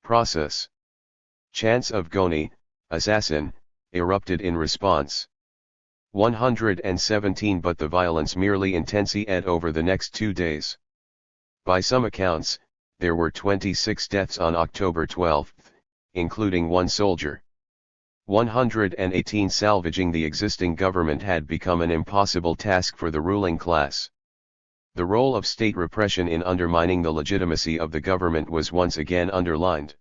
Process. Chants of Goni, assassin, erupted in response. 117 But the violence merely intensified over the next 2 days. By some accounts, there were 26 deaths on October 12, including 1 soldier. 118 Salvaging the existing government had become an impossible task for the ruling class. The role of state repression in undermining the legitimacy of the government was once again underlined.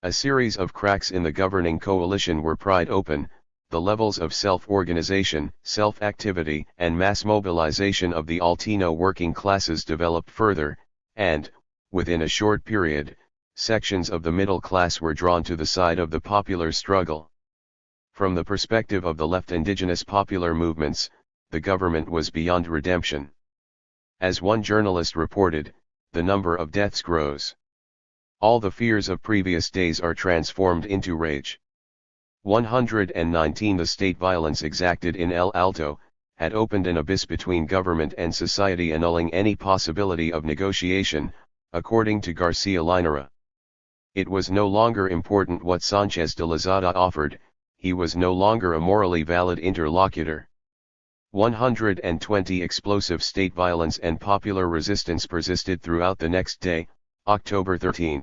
A series of cracks in the governing coalition were pried open, the levels of self-organization, self-activity, and mass mobilization of the Altino working classes developed further, and, within a short period, sections of the middle class were drawn to the side of the popular struggle. From the perspective of the left indigenous popular movements, the government was beyond redemption. As one journalist reported, the number of deaths grows. All the fears of previous days are transformed into rage. 119 The state violence exacted in El Alto had opened an abyss between government and society, annulling any possibility of negotiation, according to Garcia Linera. It was no longer important what Sanchez de Lozada offered, he was no longer a morally valid interlocutor. 120 Explosive state violence and popular resistance persisted throughout the next day, October 13.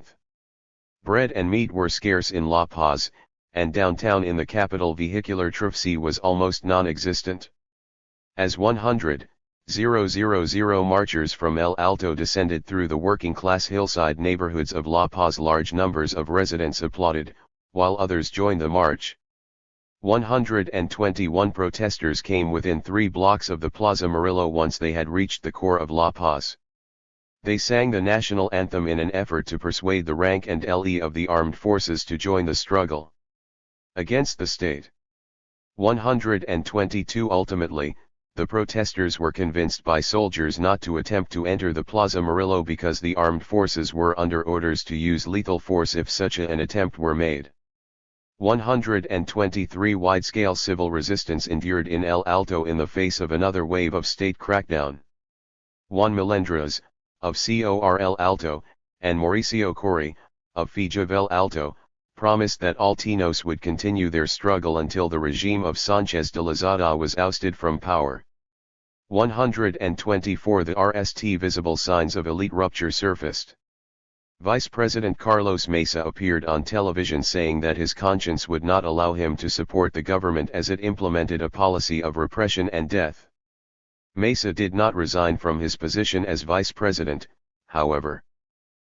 Bread and meat were scarce in La Paz, and downtown in the capital vehicular traffic was almost non-existent. As 100,000 marchers from El Alto descended through the working-class hillside neighborhoods of La Paz, large numbers of residents applauded, while others joined the march. 121 protesters came within 3 blocks of the Plaza Murillo once they had reached the core of La Paz. They sang the national anthem in an effort to persuade the rank and le of the armed forces to join the struggle against the state. 122 Ultimately, the protesters were convinced by soldiers not to attempt to enter the Plaza Murillo because the armed forces were under orders to use lethal force if such an attempt were made. 123 Wide-scale civil resistance endured in El Alto in the face of another wave of state crackdown. Juan Melendres, of COR El Alto, and Mauricio Corey, of FIJA El Alto, promised that Altinos would continue their struggle until the regime of Sanchez de Lozada was ousted from power. 124 The RST visible signs of elite rupture surfaced. Vice President Carlos Mesa appeared on television saying that his conscience would not allow him to support the government as it implemented a policy of repression and death. Mesa did not resign from his position as vice president, however.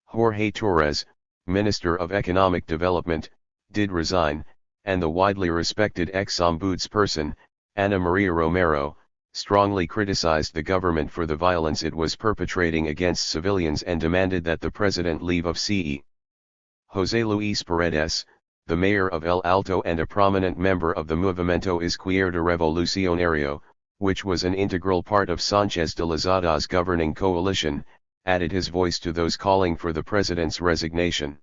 Jorge Torres, Minister of Economic Development, did resign, and the widely respected ex-ombudsperson, Ana Maria Romero, strongly criticized the government for the violence it was perpetrating against civilians and demanded that the president leave of CE. José Luis Paredes, the mayor of El Alto and a prominent member of the Movimiento Izquierda Revolucionario, which was an integral part of Sanchez de Lozada's governing coalition, added his voice to those calling for the president's resignation.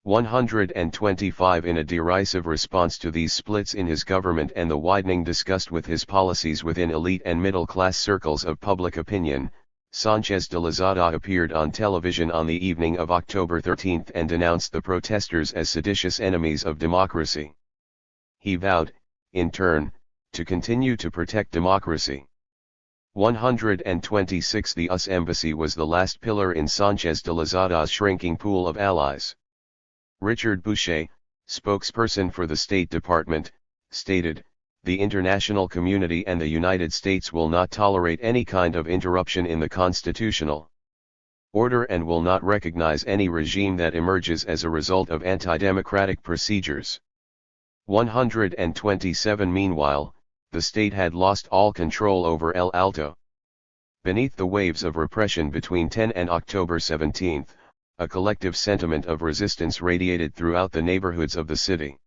125 In a derisive response to these splits in his government and the widening disgust with his policies within elite and middle-class circles of public opinion, Sanchez de Lozada appeared on television on the evening of October 13 and denounced the protesters as seditious enemies of democracy. He vowed, in turn, to continue to protect democracy. 126 The US Embassy was the last pillar in Sanchez de Lozada's shrinking pool of allies. Richard Boucher, spokesperson for the State Department, stated, "The international community and the United States will not tolerate any kind of interruption in the constitutional order and will not recognize any regime that emerges as a result of anti-democratic procedures." 127 Meanwhile, the state had lost all control over El Alto. Beneath the waves of repression between 10 and October 17, a collective sentiment of resistance radiated throughout the neighborhoods of the city.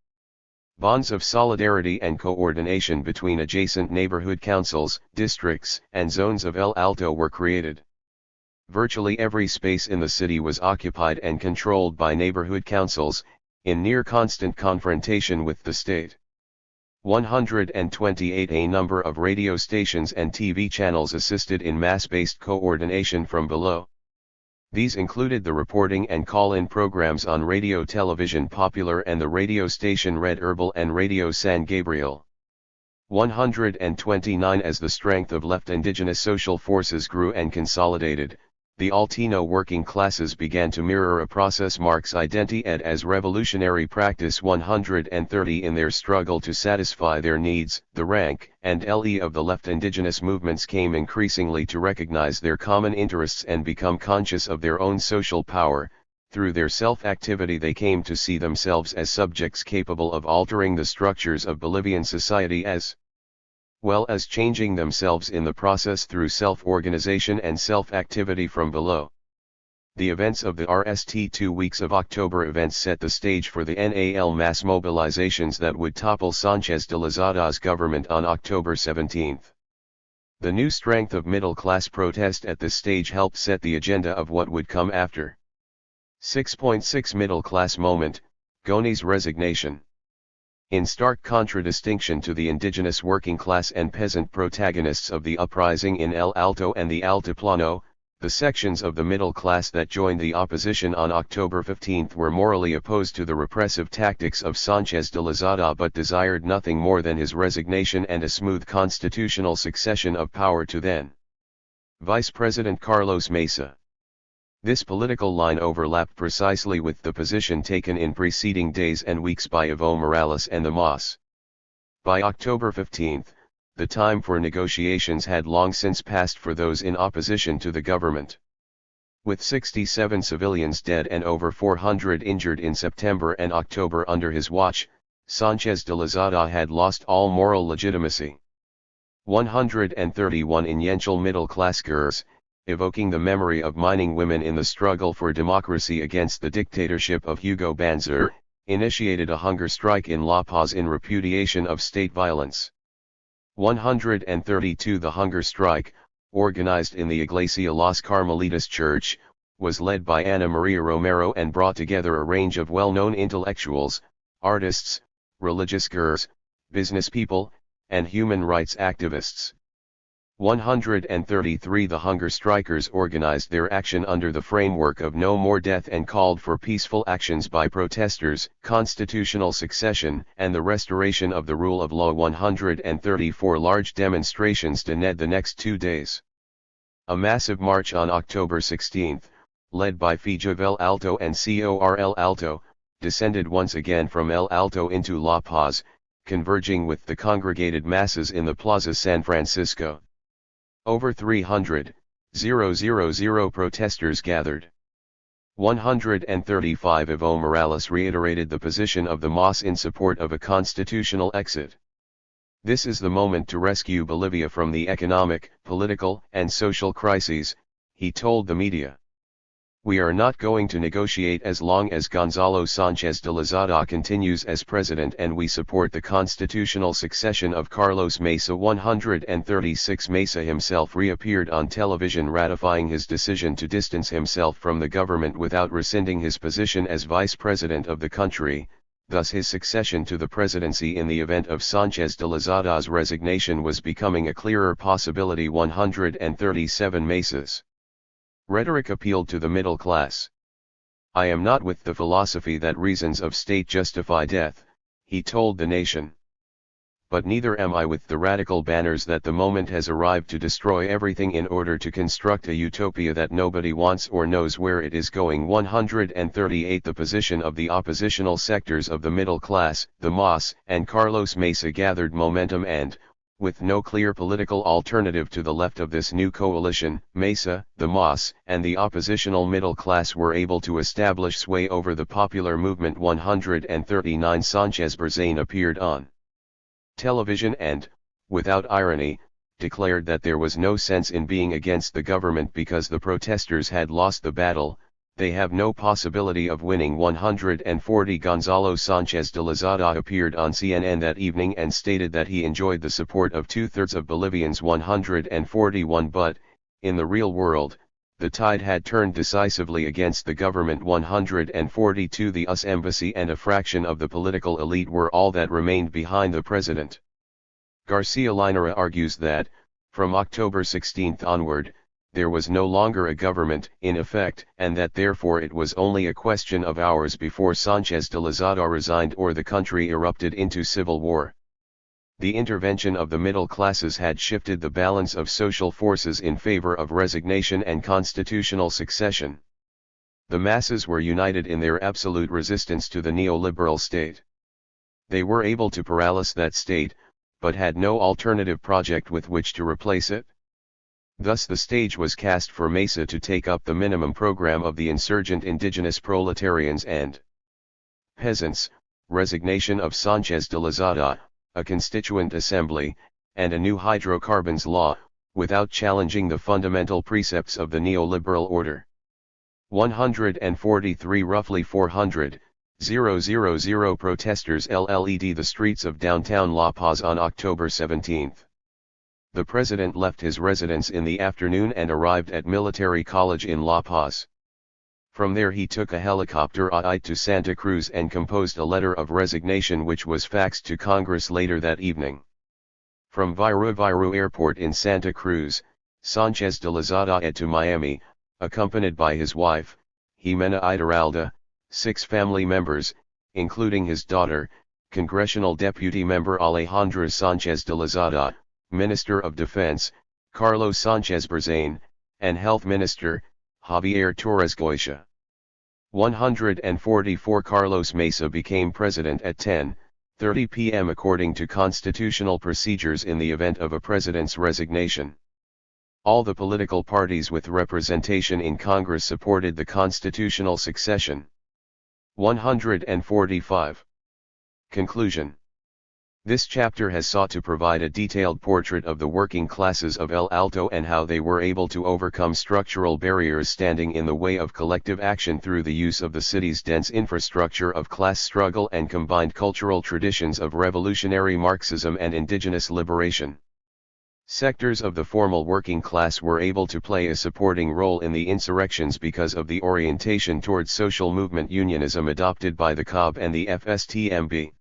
Bonds of solidarity and coordination between adjacent neighborhood councils, districts, and zones of El Alto were created. Virtually every space in the city was occupied and controlled by neighborhood councils, in near constant confrontation with the state. 128 A number of radio stations and TV channels assisted in mass-based coordination from below. These included the reporting and call-in programs on Radio Television Popular and the radio station Red Herbal and Radio San Gabriel. 129. As the strength of left indigenous social forces grew and consolidated, the Altino working classes began to mirror a process Marx identified as revolutionary practice. 130. In their struggle to satisfy their needs, the rank and le of the left indigenous movements came increasingly to recognize their common interests and become conscious of their own social power. Through their self-activity they came to see themselves as subjects capable of altering the structures of Bolivian society as well as changing themselves in the process through self-organization and self-activity from below. The events of the RST 2 weeks of October events set the stage for the NAL mass mobilizations that would topple Sánchez de Lozada's government on October 17. The new strength of middle-class protest at this stage helped set the agenda of what would come after. 6.6 Middle-class moment, Goni's resignation. In stark contradistinction to the indigenous working class and peasant protagonists of the uprising in El Alto and the Altiplano, the sections of the middle class that joined the opposition on October 15 were morally opposed to the repressive tactics of Sánchez de Lozada but desired nothing more than his resignation and a smooth constitutional succession of power to then Vice President Carlos Mesa. This political line overlapped precisely with the position taken in preceding days and weeks by Evo Morales and the MAS. By October 15, the time for negotiations had long since passed for those in opposition to the government. With 67 civilians dead and over 400 injured in September and October under his watch, Sánchez de Lozada had lost all moral legitimacy. 131 Influential middle-class girls, evoking the memory of mining women in the struggle for democracy against the dictatorship of Hugo Banzer, initiated a hunger strike in La Paz in repudiation of state violence. 132 The hunger strike, organized in the Iglesia Las Carmelitas Church, was led by Ana Maria Romero and brought together a range of well-known intellectuals, artists, religious gurus, business people, and human rights activists. 133 The hunger strikers organized their action under the framework of no more death and called for peaceful actions by protesters, constitutional succession, and the restoration of the rule of law. 134 Large demonstrations dened the next 2 days. A massive march on October 16, led by Fijovel Alto and Corl Alto, descended once again from El Alto into La Paz, converging with the congregated masses in the Plaza San Francisco. Over 300,000 protesters gathered. 135 Evo Morales reiterated the position of the MAS in support of a constitutional exit. This is the moment to rescue Bolivia from the economic, political, and social crises, he told the media. We are not going to negotiate as long as Gonzalo Sánchez de Lozada continues as president, and we support the constitutional succession of Carlos Mesa. 136 Mesa himself reappeared on television ratifying his decision to distance himself from the government without rescinding his position as vice president of the country, thus his succession to the presidency in the event of Sánchez de Lozada's resignation was becoming a clearer possibility. 137 Mesa's rhetoric appealed to the middle class. I am not with the philosophy that reasons of state justify death, he told the nation. But neither am I with the radical banners that the moment has arrived to destroy everything in order to construct a utopia that nobody wants or knows where it is going. 138 The position of the oppositional sectors of the middle class, the MAS, and Carlos Mesa gathered momentum and, with no clear political alternative to the left of this new coalition, Mesa, the MAS, and the oppositional middle class were able to establish sway over the popular movement. 139 Sánchez Berzane appeared on television and, without irony, declared that there was no sense in being against the government because the protesters had lost the battle. They have no possibility of winning. 140 Gonzalo Sánchez de Lozada appeared on CNN that evening and stated that he enjoyed the support of 2/3 of Bolivians. 141 But, in the real world, the tide had turned decisively against the government. 142 The US Embassy and a fraction of the political elite were all that remained behind the president. Garcia Linera argues that, from October 16 onward, there was no longer a government in effect, and that therefore it was only a question of hours before Sánchez de Lozada resigned or the country erupted into civil war. The intervention of the middle classes had shifted the balance of social forces in favor of resignation and constitutional succession. The masses were united in their absolute resistance to the neoliberal state. They were able to paralyze that state, but had no alternative project with which to replace it. Thus the stage was cast for Mesa to take up the minimum program of the insurgent indigenous proletarians and peasants, resignation of Sánchez de Lozada, a constituent assembly, and a new hydrocarbons law, without challenging the fundamental precepts of the neoliberal order. 143 Roughly 400,000 protesters led the streets of downtown La Paz on October 17. The president left his residence in the afternoon and arrived at Military College in La Paz. From there he took a helicopter to Santa Cruz and composed a letter of resignation which was faxed to Congress later that evening. From Viru Airport in Santa Cruz, Sánchez de Lozada headed to Miami, accompanied by his wife, Jimena Iturralde, 6 family members, including his daughter, Congressional Deputy Member Alejandra Sánchez de Lozada, Minister of Defense, Carlos Sánchez Berzain, and Health Minister, Javier Torres Goitia. 144 Carlos Mesa became president at 10:30 p.m. according to constitutional procedures in the event of a president's resignation. All the political parties with representation in Congress supported the constitutional succession. 145. Conclusion. This chapter has sought to provide a detailed portrait of the working classes of El Alto and how they were able to overcome structural barriers standing in the way of collective action through the use of the city's dense infrastructure of class struggle and combined cultural traditions of revolutionary Marxism and indigenous liberation. Sectors of the formal working class were able to play a supporting role in the insurrections because of the orientation towards social movement unionism adopted by the COB and the FSTMB.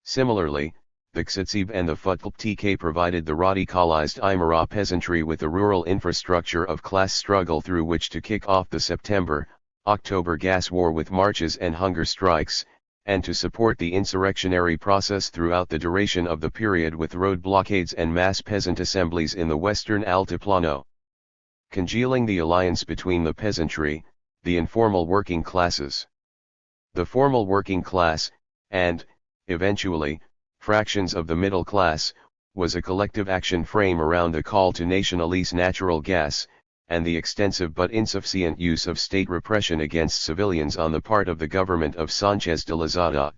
Similarly, the Xitsib and the Futlptk provided the radicalized Aymara peasantry with the rural infrastructure of class struggle through which to kick off the September-October gas war with marches and hunger strikes, and to support the insurrectionary process throughout the duration of the period with road blockades and mass peasant assemblies in the western Altiplano. Congealing the alliance between the peasantry, the informal working classes, the formal working class, and, eventually, fractions of the middle class, was a collective action frame around the call to nationalize natural gas, and the extensive but insufficient use of state repression against civilians on the part of the government of Sánchez de Lozada.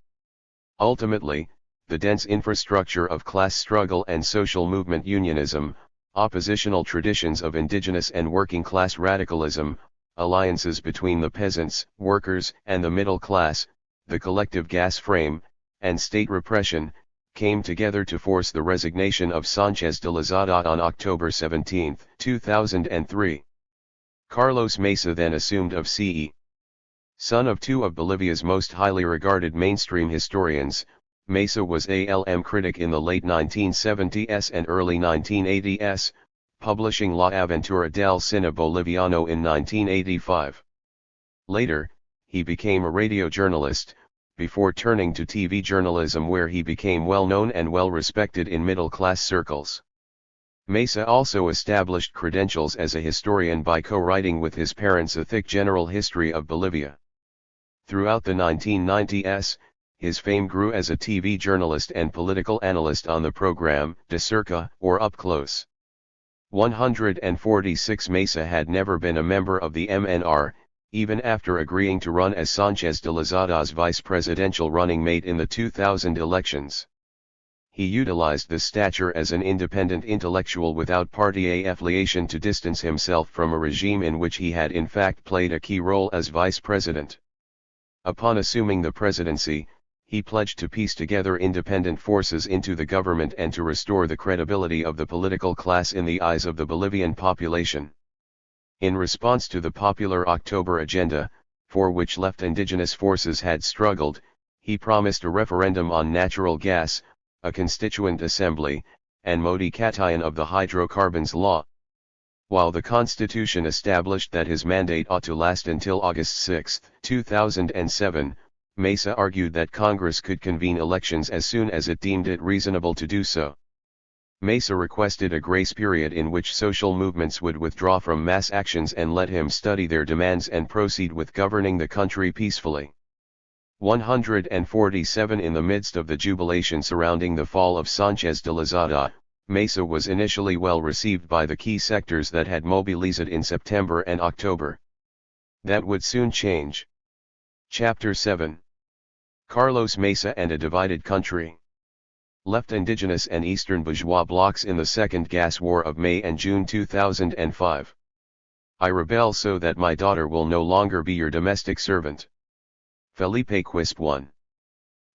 Ultimately, the dense infrastructure of class struggle and social movement unionism, oppositional traditions of indigenous and working class radicalism, alliances between the peasants, workers, and the middle class, the collective gas frame, and state repression, came together to force the resignation of Sánchez de Lozada on October 17, 2003. Carlos Mesa then assumed of CE. Son of 2 of Bolivia's most highly regarded mainstream historians, Mesa was a LM critic in the late 1970s and early 1980s, publishing La Aventura del Cine Boliviano in 1985. Later, he became a radio journalist, before turning to TV journalism where he became well known and well respected in middle-class circles. Mesa also established credentials as a historian by co-writing with his parents a thick general history of Bolivia. Throughout the 1990s, his fame grew as a TV journalist and political analyst on the program De Cerca, or Up Close. 146 Mesa had never been a member of the MNR, even after agreeing to run as Sánchez de Lozada's vice presidential running mate in the 2000 elections. He utilized this stature as an independent intellectual without party affiliation to distance himself from a regime in which he had in fact played a key role as vice president. Upon assuming the presidency, he pledged to piece together independent forces into the government and to restore the credibility of the political class in the eyes of the Bolivian population. In response to the popular October agenda, for which left indigenous forces had struggled, he promised a referendum on natural gas, a constituent assembly, and modification of the hydrocarbons law. While the Constitution established that his mandate ought to last until August 6, 2007, Mesa argued that Congress could convene elections as soon as it deemed it reasonable to do so. Mesa requested a grace period in which social movements would withdraw from mass actions and let him study their demands and proceed with governing the country peacefully. 147 In the midst of the jubilation surrounding the fall of Sanchez de Lozada, Mesa was initially well received by the key sectors that had mobilized in September and October. That would soon change. Chapter 7. Carlos Mesa and a Divided Country. Left indigenous and Eastern bourgeois blocs in the Second Gas War of May and June 2005. I rebel so that my daughter will no longer be your domestic servant. Felipe Quispe 1.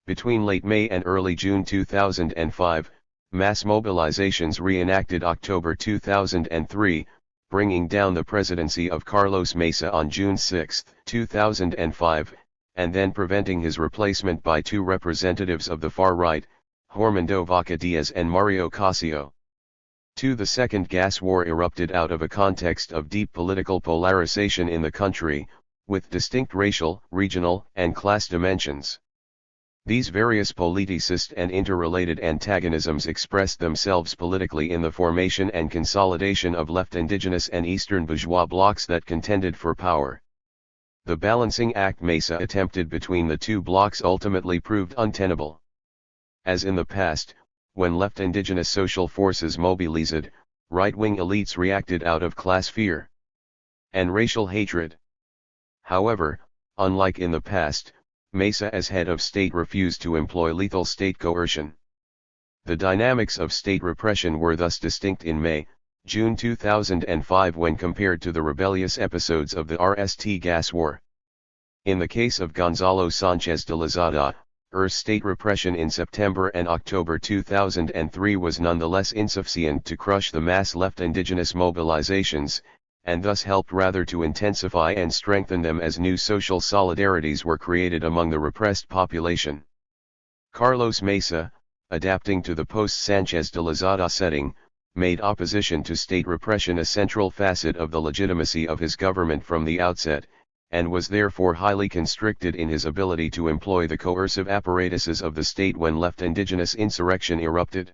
Between late May and early June 2005, mass mobilizations reenacted October 2003, bringing down the presidency of Carlos Mesa on June 6, 2005, and then preventing his replacement by two representatives of the far right, Hormando Vaca Diaz and Mario Casio. 2. The Second Gas War erupted out of a context of deep political polarization in the country, with distinct racial, regional, and class dimensions. These various politicist and interrelated antagonisms expressed themselves politically in the formation and consolidation of left indigenous and Eastern bourgeois blocs that contended for power. The balancing act Mesa attempted between the two blocs ultimately proved untenable. As in the past, when left indigenous social forces mobilized, right-wing elites reacted out of class fear and racial hatred. However, unlike in the past, Mesa as head of state refused to employ lethal state coercion. The dynamics of state repression were thus distinct in May, June 2005 when compared to the rebellious episodes of the RST gas war. In the case of Gonzalo Sanchez de Lozada, state repression in September and October 2003 was nonetheless insufficient to crush the mass left indigenous mobilizations, and thus helped rather to intensify and strengthen them as new social solidarities were created among the repressed population. Carlos Mesa, adapting to the post-Sanchez de Lozada setting, made opposition to state repression a central facet of the legitimacy of his government from the outset, and was therefore highly constricted in his ability to employ the coercive apparatuses of the state when left indigenous insurrection erupted.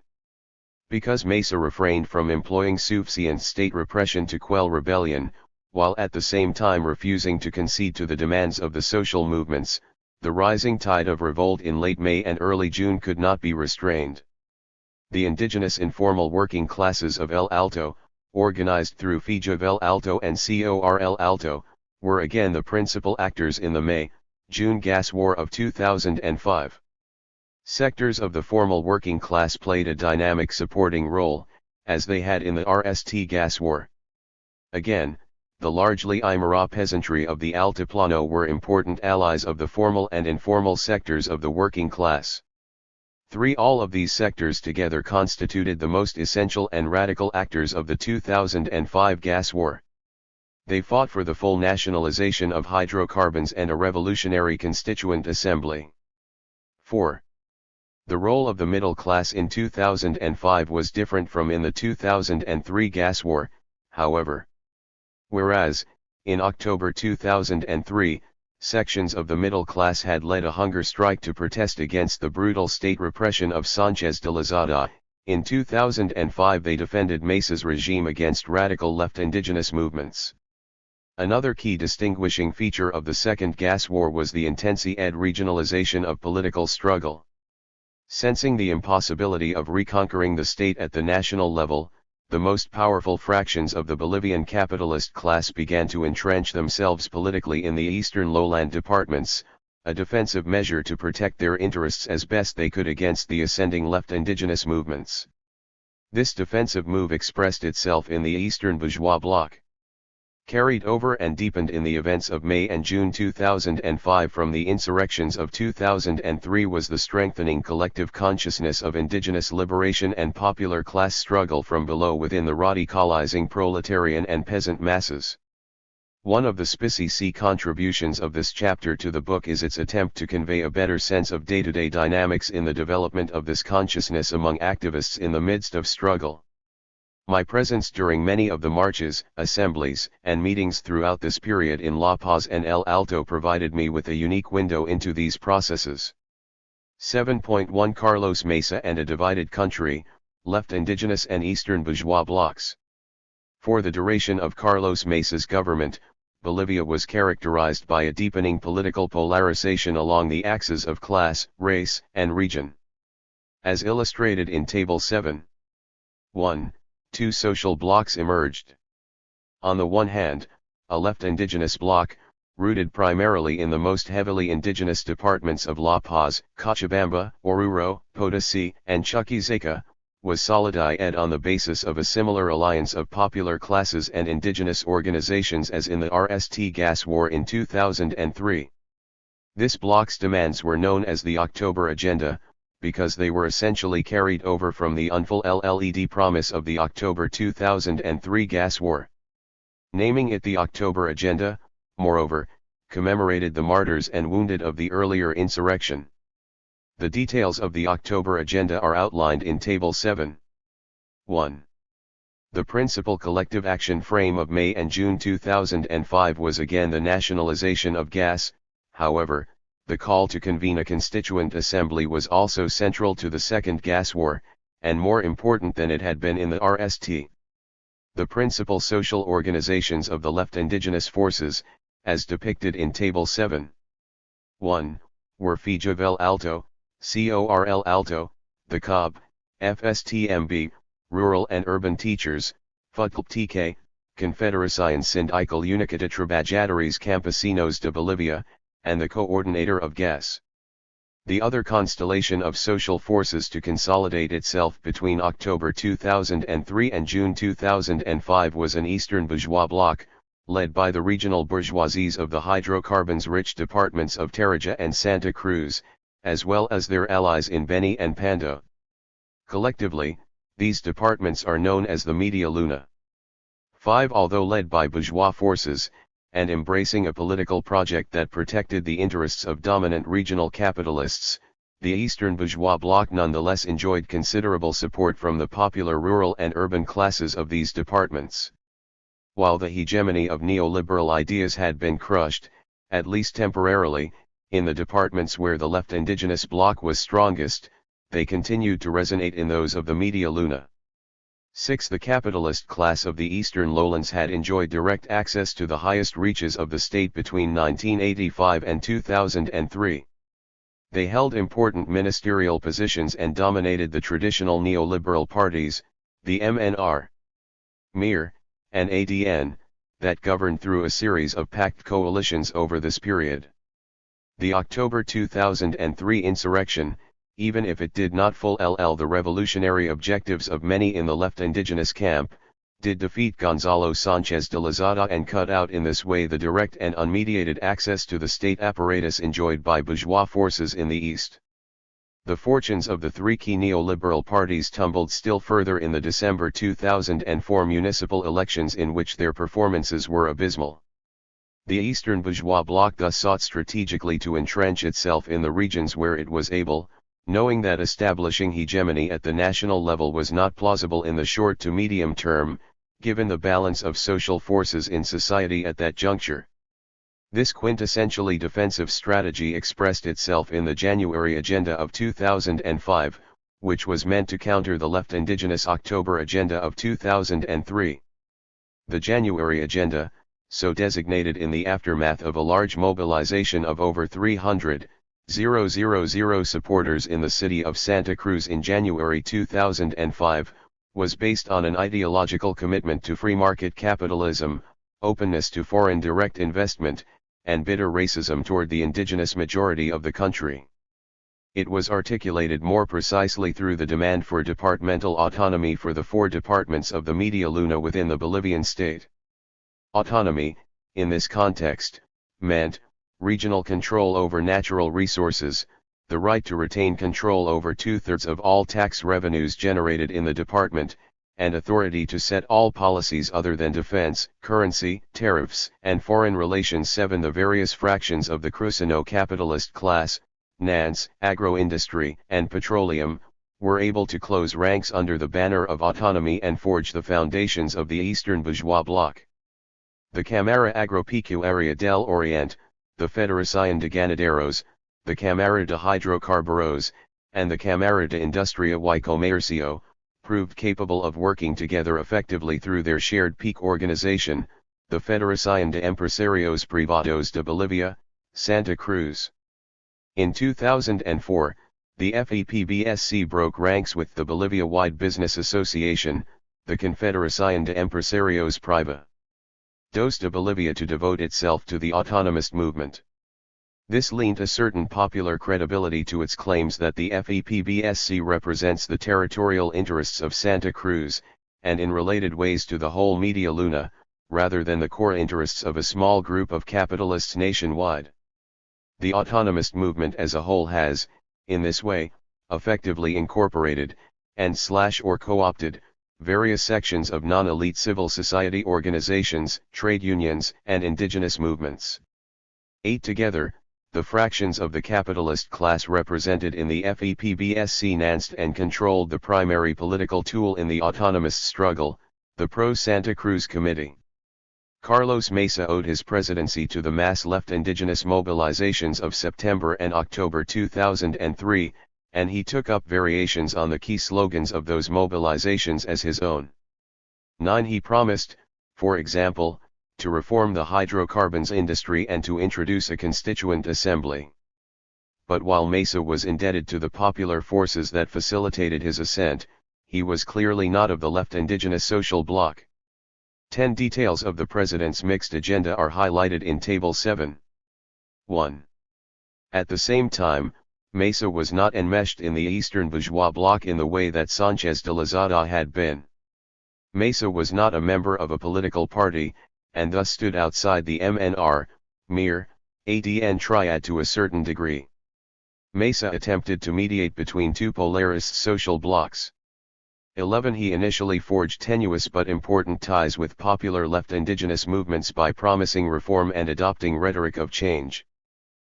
Because Mesa refrained from employing sufficient state repression to quell rebellion, while at the same time refusing to concede to the demands of the social movements, the rising tide of revolt in late May and early June could not be restrained. The indigenous informal working classes of El Alto, organized through FIJA El Alto and COR El Alto, were again the principal actors in the May-June gas war of 2005. Sectors of the formal working class played a dynamic supporting role, as they had in the RST gas war. Again, the largely Aymara peasantry of the Altiplano were important allies of the formal and informal sectors of the working class. All of these sectors together constituted the most essential and radical actors of the 2005 gas war. They fought for the full nationalization of hydrocarbons and a revolutionary constituent assembly. 4. The role of the middle class in 2005 was different from in the 2003 gas war, however. Whereas, in October 2003, sections of the middle class had led a hunger strike to protest against the brutal state repression of Sanchez de Lozada, in 2005 they defended Mesa's regime against radical left indigenous movements. Another key distinguishing feature of the Second Gas War was the intensi-ed regionalization of political struggle. Sensing the impossibility of reconquering the state at the national level, the most powerful fractions of the Bolivian capitalist class began to entrench themselves politically in the eastern lowland departments, a defensive measure to protect their interests as best they could against the ascending left indigenous movements. This defensive move expressed itself in the Eastern Bourgeois Bloc. Carried over and deepened in the events of May and June 2005 from the insurrections of 2003 was the strengthening collective consciousness of indigenous liberation and popular class struggle from below within the radicalizing proletarian and peasant masses. One of the specific contributions of this chapter to the book is its attempt to convey a better sense of day-to-day dynamics in the development of this consciousness among activists in the midst of struggle. My presence during many of the marches, assemblies, and meetings throughout this period in La Paz and El Alto provided me with a unique window into these processes. 7.1 Carlos Mesa and a divided country, left indigenous and eastern bourgeois blocs. For the duration of Carlos Mesa's government, Bolivia was characterized by a deepening political polarization along the axes of class, race, and region. As illustrated in Table 7. 1. Two social blocs emerged. On the one hand, a left indigenous bloc, rooted primarily in the most heavily indigenous departments of La Paz, Cochabamba, Oruro, Potosí, and Chuquisaca, was solidified on the basis of a similar alliance of popular classes and indigenous organizations as in the RST gas war in 2003. This bloc's demands were known as the October Agenda, because they were essentially carried over from the unfulfilled promise of the October 2003 gas war. Naming it the October Agenda, moreover, commemorated the martyrs and wounded of the earlier insurrection. The details of the October Agenda are outlined in Table 7. 1. The principal collective action frame of May and June 2005 was again the nationalization of gas. However, the call to convene a constituent assembly was also central to the Second Gas War, and more important than it had been in the RST. The principal social organizations of the left indigenous forces, as depicted in Table 7. 1. Were FIJAVEL Alto, CORL Alto, the COB, FSTMB, Rural and Urban Teachers, FUTLP-TK, Confederación Sindical Única de Trabajadores Campesinos de Bolivia, and the coordinator of GAS. The other constellation of social forces to consolidate itself between October 2003 and June 2005 was an Eastern bourgeois bloc, led by the regional bourgeoisies of the hydrocarbons-rich departments of Tarija and Santa Cruz, as well as their allies in Beni and Pando. Collectively, these departments are known as the Media Luna. 5. Although led by bourgeois forces, and embracing a political project that protected the interests of dominant regional capitalists, the Eastern bourgeois bloc nonetheless enjoyed considerable support from the popular rural and urban classes of these departments. While the hegemony of neoliberal ideas had been crushed, at least temporarily, in the departments where the left indigenous bloc was strongest, they continued to resonate in those of the Media Luna. 6. The capitalist class of the eastern lowlands had enjoyed direct access to the highest reaches of the state between 1985 and 2003. They held important ministerial positions and dominated the traditional neoliberal parties, the MNR, MIR, and ADN, that governed through a series of pact coalitions over this period. The October 2003 insurrection, even if it did not fulfill the revolutionary objectives of many in the left indigenous camp, did defeat Gonzalo Sanchez de Lozada and cut out in this way the direct and unmediated access to the state apparatus enjoyed by bourgeois forces in the East. The fortunes of the three key neoliberal parties tumbled still further in the December 2004 municipal elections, in which their performances were abysmal. The Eastern bourgeois bloc thus sought strategically to entrench itself in the regions where it was able, knowing that establishing hegemony at the national level was not plausible in the short to medium term, given the balance of social forces in society at that juncture. This quintessentially defensive strategy expressed itself in the January Agenda of 2005, which was meant to counter the left indigenous October Agenda of 2003. The January Agenda, so designated in the aftermath of a large mobilization of over 300,000 supporters in the city of Santa Cruz in January 2005, was based on an ideological commitment to free market capitalism, openness to foreign direct investment, and bitter racism toward the indigenous majority of the country. It was articulated more precisely through the demand for departmental autonomy for the 4 departments of the Media Luna within the Bolivian state. Autonomy, in this context, meant regional control over natural resources, the right to retain control over 2/3 of all tax revenues generated in the department, and authority to set all policies other than defense, currency, tariffs, and foreign relations. 7. The various fractions of the Cruceño capitalist class, NANS, agro-industry, and petroleum, were able to close ranks under the banner of autonomy and forge the foundations of the Eastern Bourgeois Bloc. The Cámara Agropecuaria del Oriente, the Federación de Ganaderos, the Cámara de Hidrocarburos, and the Cámara de Industria y Comercio, proved capable of working together effectively through their shared peak organization, the Federación de Empresarios Privados de Bolivia, Santa Cruz. In 2004, the FEPBSC broke ranks with the Bolivia-wide Business Association, the Confederación de Empresarios Privados de Bolivia, to devote itself to the autonomist movement. This lent a certain popular credibility to its claims that the FEPBSC represents the territorial interests of Santa Cruz, and in related ways to the whole Media Luna, rather than the core interests of a small group of capitalists nationwide. The autonomist movement as a whole has, in this way, effectively incorporated, and/or co-opted, various sections of non-elite civil society organizations, trade unions, and indigenous movements. 8 together, the fractions of the capitalist class represented in the FEPBSC enhanced and controlled the primary political tool in the autonomist struggle, the Pro-Santa Cruz Committee. Carlos Mesa owed his presidency to the mass left indigenous mobilizations of September and October 2003, and he took up variations on the key slogans of those mobilizations as his own. 9. He promised, for example, to reform the hydrocarbons industry and to introduce a constituent assembly. But while Mesa was indebted to the popular forces that facilitated his ascent, he was clearly not of the left indigenous social bloc. 10 details of the president's mixed agenda are highlighted in Table 7. 1. At the same time, Mesa was not enmeshed in the Eastern Bourgeois Bloc in the way that Sánchez de Lozada had been. Mesa was not a member of a political party, and thus stood outside the MNR, MIR, ADN triad to a certain degree. Mesa attempted to mediate between two polarist social blocs. 11. He initially forged tenuous but important ties with popular left indigenous movements by promising reform and adopting rhetoric of change.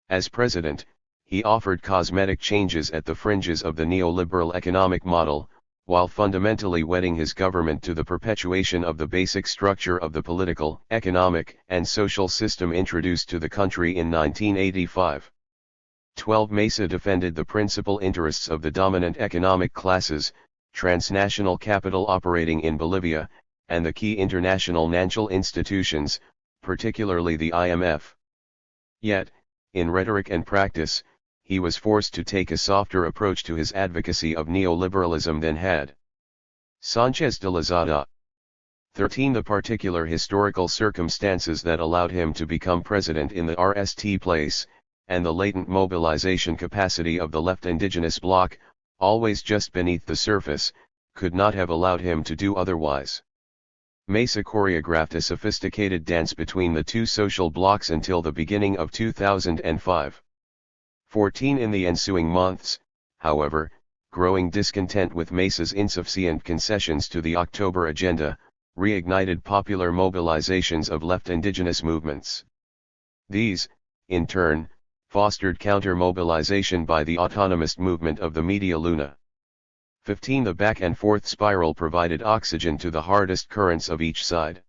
As president, he offered cosmetic changes at the fringes of the neoliberal economic model, while fundamentally wedding his government to the perpetuation of the basic structure of the political, economic, and social system introduced to the country in 1985. 12. Mesa defended the principal interests of the dominant economic classes, transnational capital operating in Bolivia, and the key international financial institutions, particularly the IMF. Yet, in rhetoric and practice, he was forced to take a softer approach to his advocacy of neoliberalism than had Sánchez de Lozada. 13. The particular historical circumstances that allowed him to become president in the RST place, and the latent mobilization capacity of the left indigenous bloc, always just beneath the surface, could not have allowed him to do otherwise. Mesa choreographed a sophisticated dance between the two social blocs until the beginning of 2005. 14. In the ensuing months, however, growing discontent with Mesa's insufficient concessions to the October agenda, reignited popular mobilizations of left indigenous movements. These, in turn, fostered counter-mobilization by the autonomist movement of the Media Luna. 15. The back-and-forth spiral provided oxygen to the hardest currents of each side.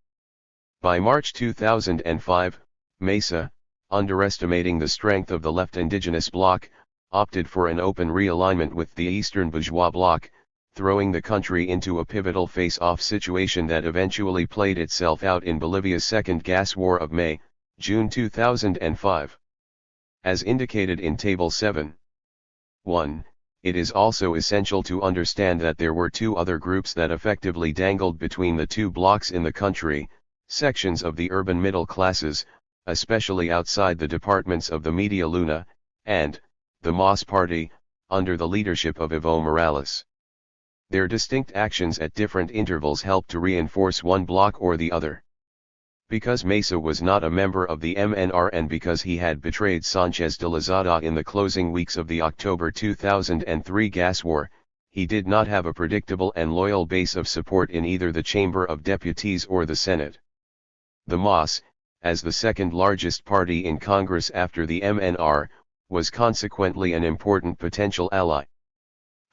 By March 2005, Mesa, underestimating the strength of the left indigenous bloc, opted for an open realignment with the Eastern Bourgeois bloc, throwing the country into a pivotal face-off situation that eventually played itself out in Bolivia's second gas war of May-June 2005. As indicated in Table 7. 1. It is also essential to understand that there were two other groups that effectively dangled between the two blocs in the country, sections of the urban middle classes, especially outside the departments of the Media Luna, and the MAS Party, under the leadership of Evo Morales. Their distinct actions at different intervals helped to reinforce one bloc or the other. Because Mesa was not a member of the MNR and because he had betrayed Sánchez de Lozada in the closing weeks of the October 2003 gas war, he did not have a predictable and loyal base of support in either the Chamber of Deputies or the Senate. The MAS, as the second largest party in Congress after the MNR, was consequently an important potential ally.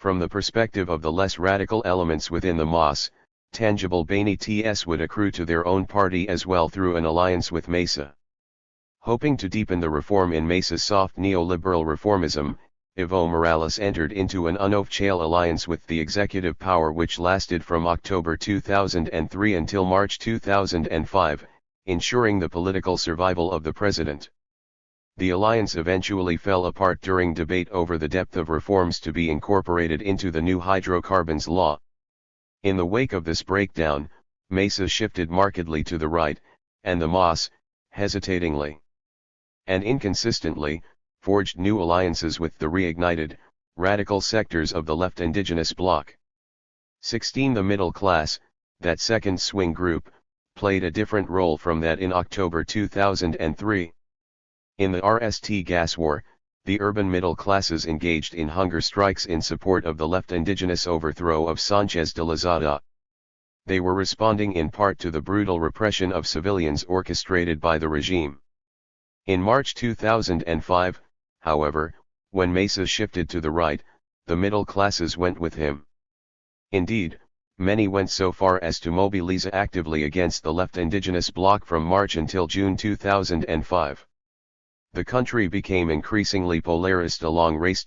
From the perspective of the less radical elements within the MAS, tangible benefits would accrue to their own party as well through an alliance with Mesa. Hoping to deepen the reform in Mesa's soft neoliberal reformism, Evo Morales entered into an unofficial alliance with the executive power which lasted from October 2003 until March 2005, ensuring the political survival of the president. The alliance eventually fell apart during debate over the depth of reforms to be incorporated into the new hydrocarbons law. In the wake of this breakdown, Mesa shifted markedly to the right, and the MAS, hesitatingly and inconsistently, forged new alliances with the reignited, radical sectors of the left indigenous bloc. 16 The middle class, that second swing group, played a different role from that in October 2003. In the RST gas war, the urban middle classes engaged in hunger strikes in support of the left indigenous overthrow of Sanchez de Lozada. They were responding in part to the brutal repression of civilians orchestrated by the regime. In March 2005, however, when Mesa shifted to the right, the middle classes went with him. Indeed, many went so far as to mobilize actively against the left indigenous bloc from March until June 2005. The country became increasingly polarized along race,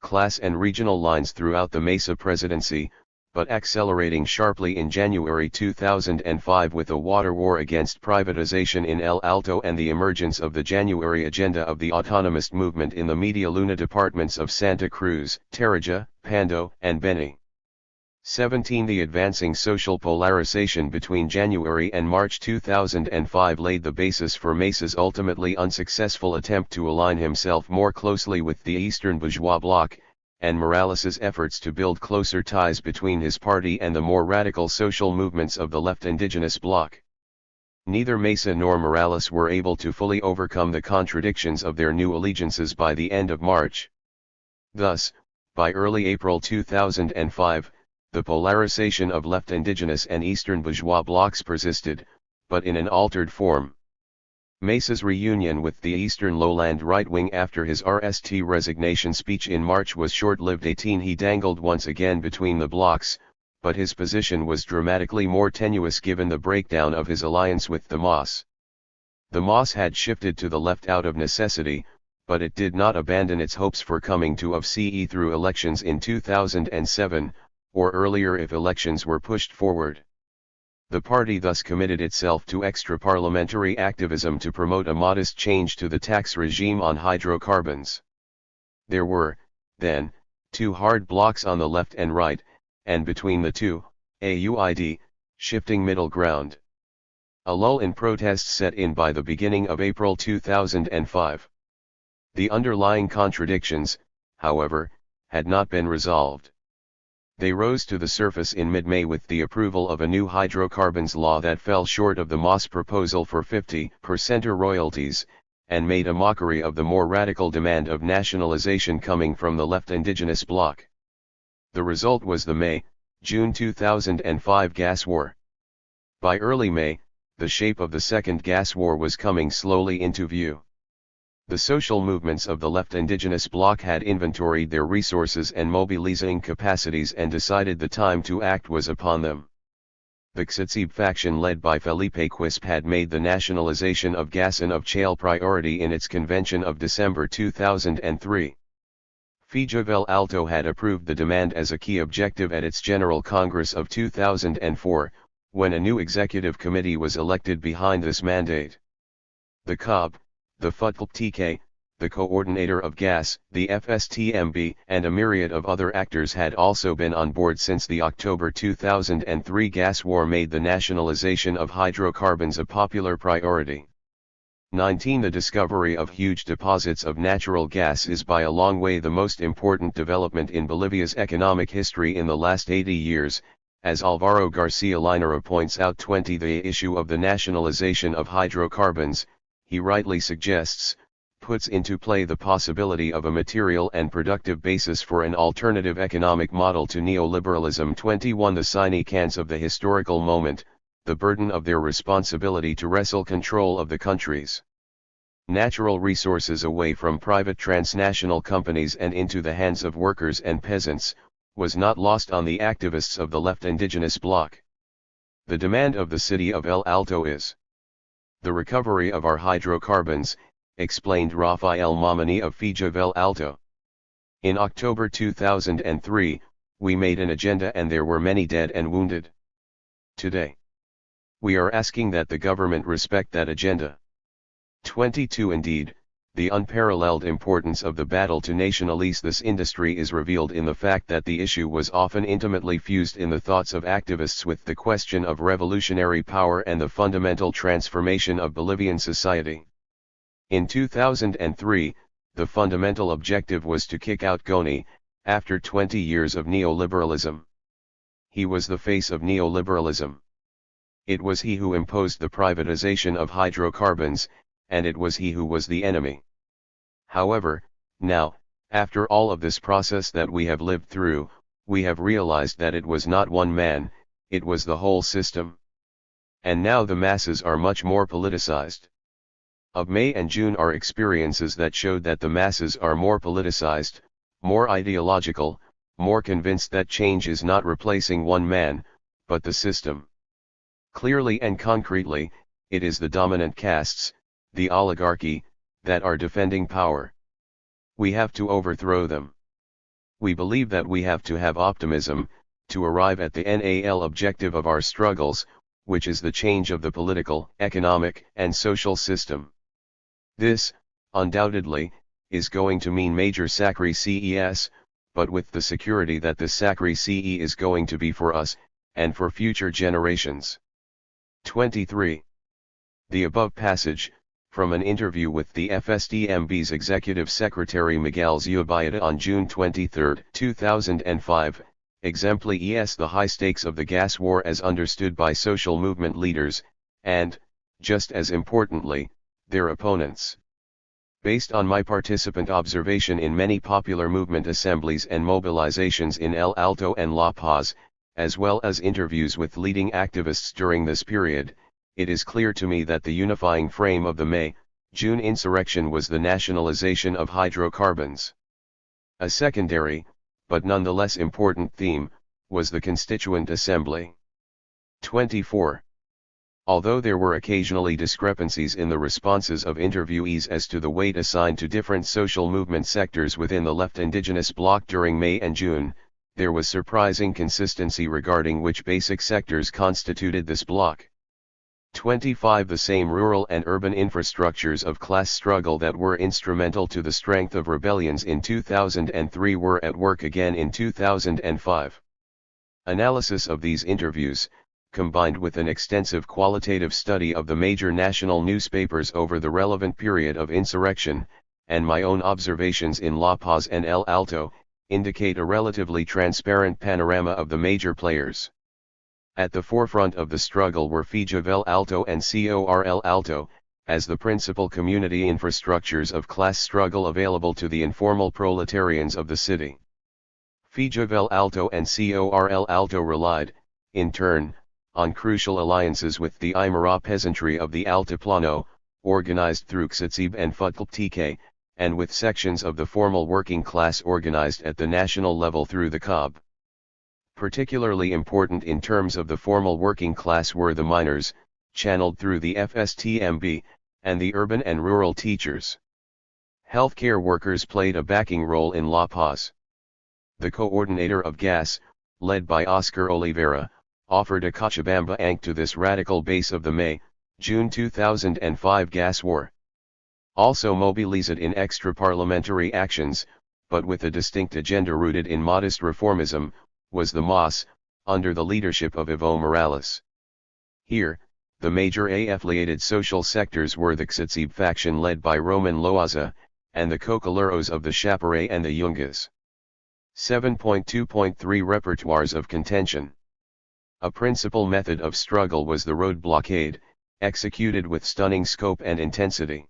class and regional lines throughout the Mesa presidency, but accelerating sharply in January 2005 with a water war against privatization in El Alto and the emergence of the January agenda of the autonomist movement in the Media Luna departments of Santa Cruz, Tarija, Pando, and Beni. 17 The advancing social polarization between January and March 2005 laid the basis for Mesa's ultimately unsuccessful attempt to align himself more closely with the Eastern bourgeois bloc, and Morales's efforts to build closer ties between his party and the more radical social movements of the left indigenous bloc. Neither Mesa nor Morales were able to fully overcome the contradictions of their new allegiances by the end of March. Thus, by early April 2005, the polarization of left indigenous and Eastern bourgeois blocs persisted, but in an altered form. Mesa's reunion with the Eastern Lowland right wing after his RST resignation speech in March was short-lived. 18 He dangled once again between the blocs, but his position was dramatically more tenuous given the breakdown of his alliance with the MAS. The MAS had shifted to the left out of necessity, but it did not abandon its hopes for coming to of CE through elections in 2007, or earlier if elections were pushed forward. The party thus committed itself to extra-parliamentary activism to promote a modest change to the tax regime on hydrocarbons. There were, then, two hard blocs on the left and right, and between the two, a shifting middle ground. A lull in protests set in by the beginning of April 2005. The underlying contradictions, however, had not been resolved. They rose to the surface in mid-May with the approval of a new hydrocarbons law that fell short of the MAS proposal for 50% royalties, and made a mockery of the more radical demand of nationalization coming from the left indigenous bloc. The result was the May-June 2005 gas war. By early May, the shape of the second gas war was coming slowly into view. The social movements of the left indigenous bloc had inventoried their resources and mobilizing capacities and decided the time to act was upon them. The Xatsib faction led by Felipe Quispe had made the nationalization of gas and of shale priority in its convention of December 2003. Fijovel Alto had approved the demand as a key objective at its General Congress of 2004, when a new executive committee was elected behind this mandate. The COB, the FUTLPTK, the Coordinator of Gas, the FSTMB, and a myriad of other actors had also been on board since the October 2003 gas war made the nationalization of hydrocarbons a popular priority. 19 The discovery of huge deposits of natural gas is by a long way the most important development in Bolivia's economic history in the last 80 years, as Alvaro Garcia Linera points out. 20 The issue of the nationalization of hydrocarbons, he rightly suggests, puts into play the possibility of a material and productive basis for an alternative economic model to neoliberalism. 21 The sine cans of the historical moment, the burden of their responsibility to wrestle control of the country's natural resources away from private transnational companies and into the hands of workers and peasants, was not lost on the activists of the left indigenous bloc. The demand of the city of El Alto is the recovery of our hydrocarbons, explained Rafael Mamani of Fija of El Alto. In October 2003, we made an agenda and there were many dead and wounded. Today, we are asking that the government respect that agenda. 22 Indeed, the unparalleled importance of the battle to nationalize this industry is revealed in the fact that the issue was often intimately fused in the thoughts of activists with the question of revolutionary power and the fundamental transformation of Bolivian society. In 2003, the fundamental objective was to kick out Goni, after 20 years of neoliberalism. He was the face of neoliberalism. It was he who imposed the privatization of hydrocarbons, and it was he who was the enemy. However, now, after all of this process that we have lived through, we have realized that it was not one man, it was the whole system. And now the masses are much more politicized. Of May and June are experiences that showed that the masses are more politicized, more ideological, more convinced that change is not replacing one man, but the system. Clearly and concretely, it is the dominant castes, the oligarchy, that are defending power. We have to overthrow them. We believe that we have to have optimism, to arrive at the NAL objective of our struggles, which is the change of the political, economic, and social system. This, undoubtedly, is going to mean major sacrifices, but with the security that the sacrifice is going to be for us, and for future generations. 23. The above passage, from an interview with the FSDMB's Executive Secretary Miguel Zubayda on June 23, 2005, exemplifies the high stakes of the gas war as understood by social movement leaders, and, just as importantly, their opponents. Based on my participant observation in many popular movement assemblies and mobilizations in El Alto and La Paz, as well as interviews with leading activists during this period, it is clear to me that the unifying frame of the May-June insurrection was the nationalization of hydrocarbons. A secondary, but nonetheless important theme, was the Constituent Assembly. 24. Although there were occasionally discrepancies in the responses of interviewees as to the weight assigned to different social movement sectors within the left indigenous bloc during May and June, there was surprising consistency regarding which basic sectors constituted this bloc. 25. The same rural and urban infrastructures of class struggle that were instrumental to the strength of rebellions in 2003 were at work again in 2005. Analysis of these interviews, combined with an extensive qualitative study of the major national newspapers over the relevant period of insurrection, and my own observations in La Paz and El Alto, indicate a relatively transparent panorama of the major players. At the forefront of the struggle were Fija of El Alto and COR El Alto, as the principal community infrastructures of class struggle available to the informal proletarians of the city. Fija of El Alto and COR El Alto relied, in turn, on crucial alliances with the Aymara peasantry of the Altiplano, organized through Xatsib and Futltk, and with sections of the formal working class organized at the national level through the COB. Particularly important in terms of the formal working class were the miners, channeled through the FSTMB, and the urban and rural teachers. Healthcare workers played a backing role in La Paz. The coordinator of GAS, led by Oscar Oliveira, offered a Cochabamba ank to this radical base of the May-June 2005 gas war. Also mobilized in extra-parliamentary actions, but with a distinct agenda rooted in modest reformism, was the MAS, under the leadership of Evo Morales. Here, the major affiliated social sectors were the Xatsib faction led by Roman Loaza, and the Cocoleros of the Chaparral and the Yungas. 7.2.3 Repertoires of contention. A principal method of struggle was the road blockade, executed with stunning scope and intensity.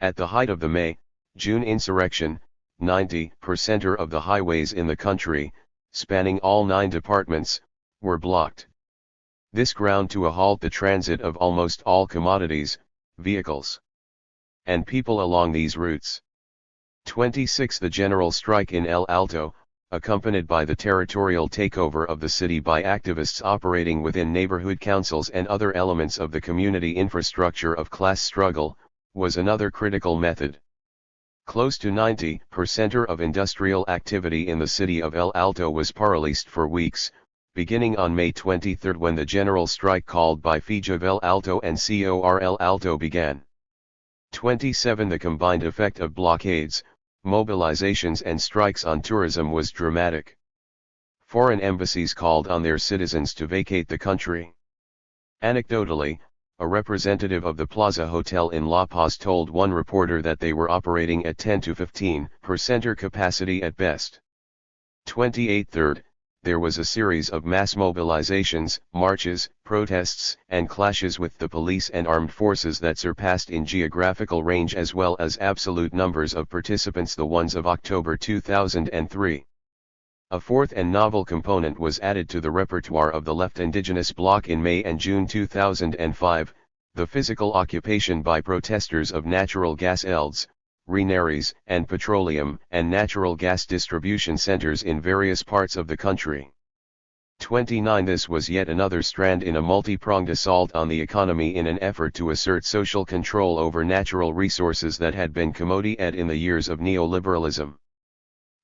At the height of the May-June insurrection, 90% of the highways in the country, spanning all 9 departments, were blocked. This ground to a halt the transit of almost all commodities, vehicles, and people along these routes. 26. The general strike in El Alto, accompanied by the territorial takeover of the city by activists operating within neighborhood councils and other elements of the community infrastructure of class struggle, was another critical method. Close to 90% of industrial activity in the city of El Alto was paralyzed for weeks, beginning on May 23 when the general strike called by FIJA El Alto and COR El Alto began. 27 The combined effect of blockades, mobilizations and strikes on tourism was dramatic. Foreign embassies called on their citizens to vacate the country. Anecdotally, a representative of the Plaza Hotel in La Paz told one reporter that they were operating at 10 to 15% capacity at best. 28 Third, there was a series of mass mobilizations, marches, protests, and clashes with the police and armed forces that surpassed in geographical range as well as absolute numbers of participants the ones of October 2003. A fourth and novel component was added to the repertoire of the left Indigenous bloc in May and June 2005, the physical occupation by protesters of natural gas elds, refineries, and petroleum and natural gas distribution centers in various parts of the country. 29 This was yet another strand in a multi-pronged assault on the economy in an effort to assert social control over natural resources that had been commodity-ed in the years of neoliberalism.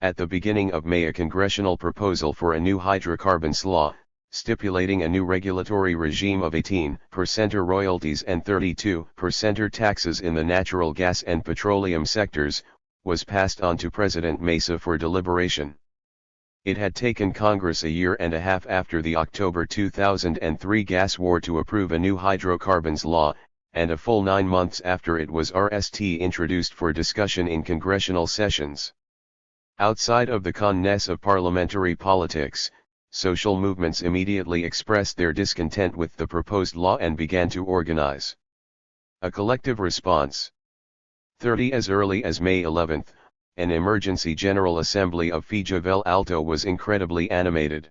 At the beginning of May, a congressional proposal for a new hydrocarbons law, stipulating a new regulatory regime of 18% royalties and 32% taxes in the natural gas and petroleum sectors, was passed on to President Mesa for deliberation. It had taken Congress a year and a half after the October 2003 gas war to approve a new hydrocarbons law, and a full 9 months after it was introduced for discussion in congressional sessions. Outside of the connes of parliamentary politics, social movements immediately expressed their discontent with the proposed law and began to organize. A collective response. 30 As early as May 11, an emergency General Assembly of FIJA El Alto was incredibly animated.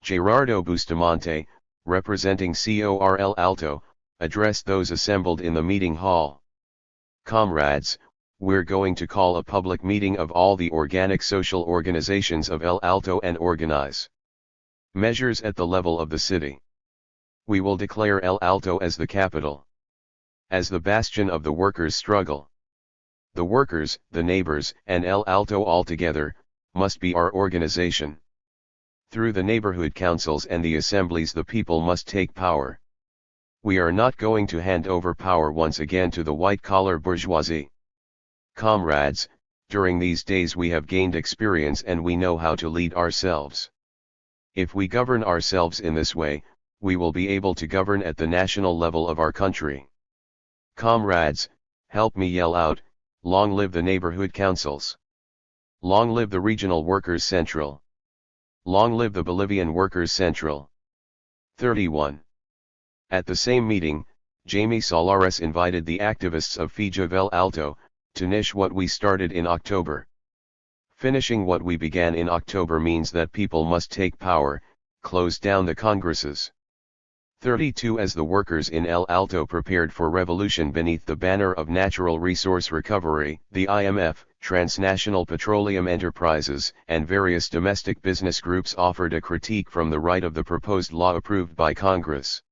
Gerardo Bustamante, representing COR El Alto, addressed those assembled in the meeting hall. Comrades, we're going to call a public meeting of all the organic social organizations of El Alto and organize measures at the level of the city. We will declare El Alto as the capital, as the bastion of the workers' struggle. The workers, the neighbors, and El Alto altogether, must be our organization. Through the neighborhood councils and the assemblies the people must take power. We are not going to hand over power once again to the white-collar bourgeoisie. Comrades, during these days we have gained experience and we know how to lead ourselves. If we govern ourselves in this way, we will be able to govern at the national level of our country. Comrades, help me yell out, long live the neighborhood councils. Long live the Regional Workers Central. Long live the Bolivian Workers Central. 31. At the same meeting, Jamie Solares invited the activists of FIJA El Alto, to finish what we started in October. Finishing what we began in October means that people must take power, close down the congresses. 32 As the workers in El Alto prepared for revolution beneath the banner of Natural Resource Recovery, the IMF, transnational petroleum enterprises, and various domestic business groups offered a critique from the right of the proposed law approved by Congress.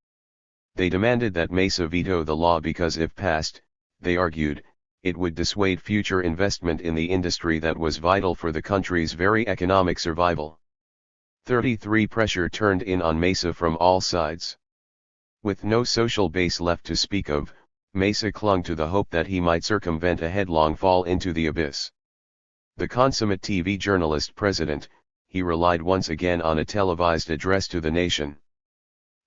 They demanded that Mesa veto the law because if passed, they argued, it would dissuade future investment in the industry that was vital for the country's very economic survival. 33 Pressure turned in on Mesa from all sides. With no social base left to speak of, Mesa clung to the hope that he might circumvent a headlong fall into the abyss. The consummate TV journalist president, he relied once again on a televised address to the nation.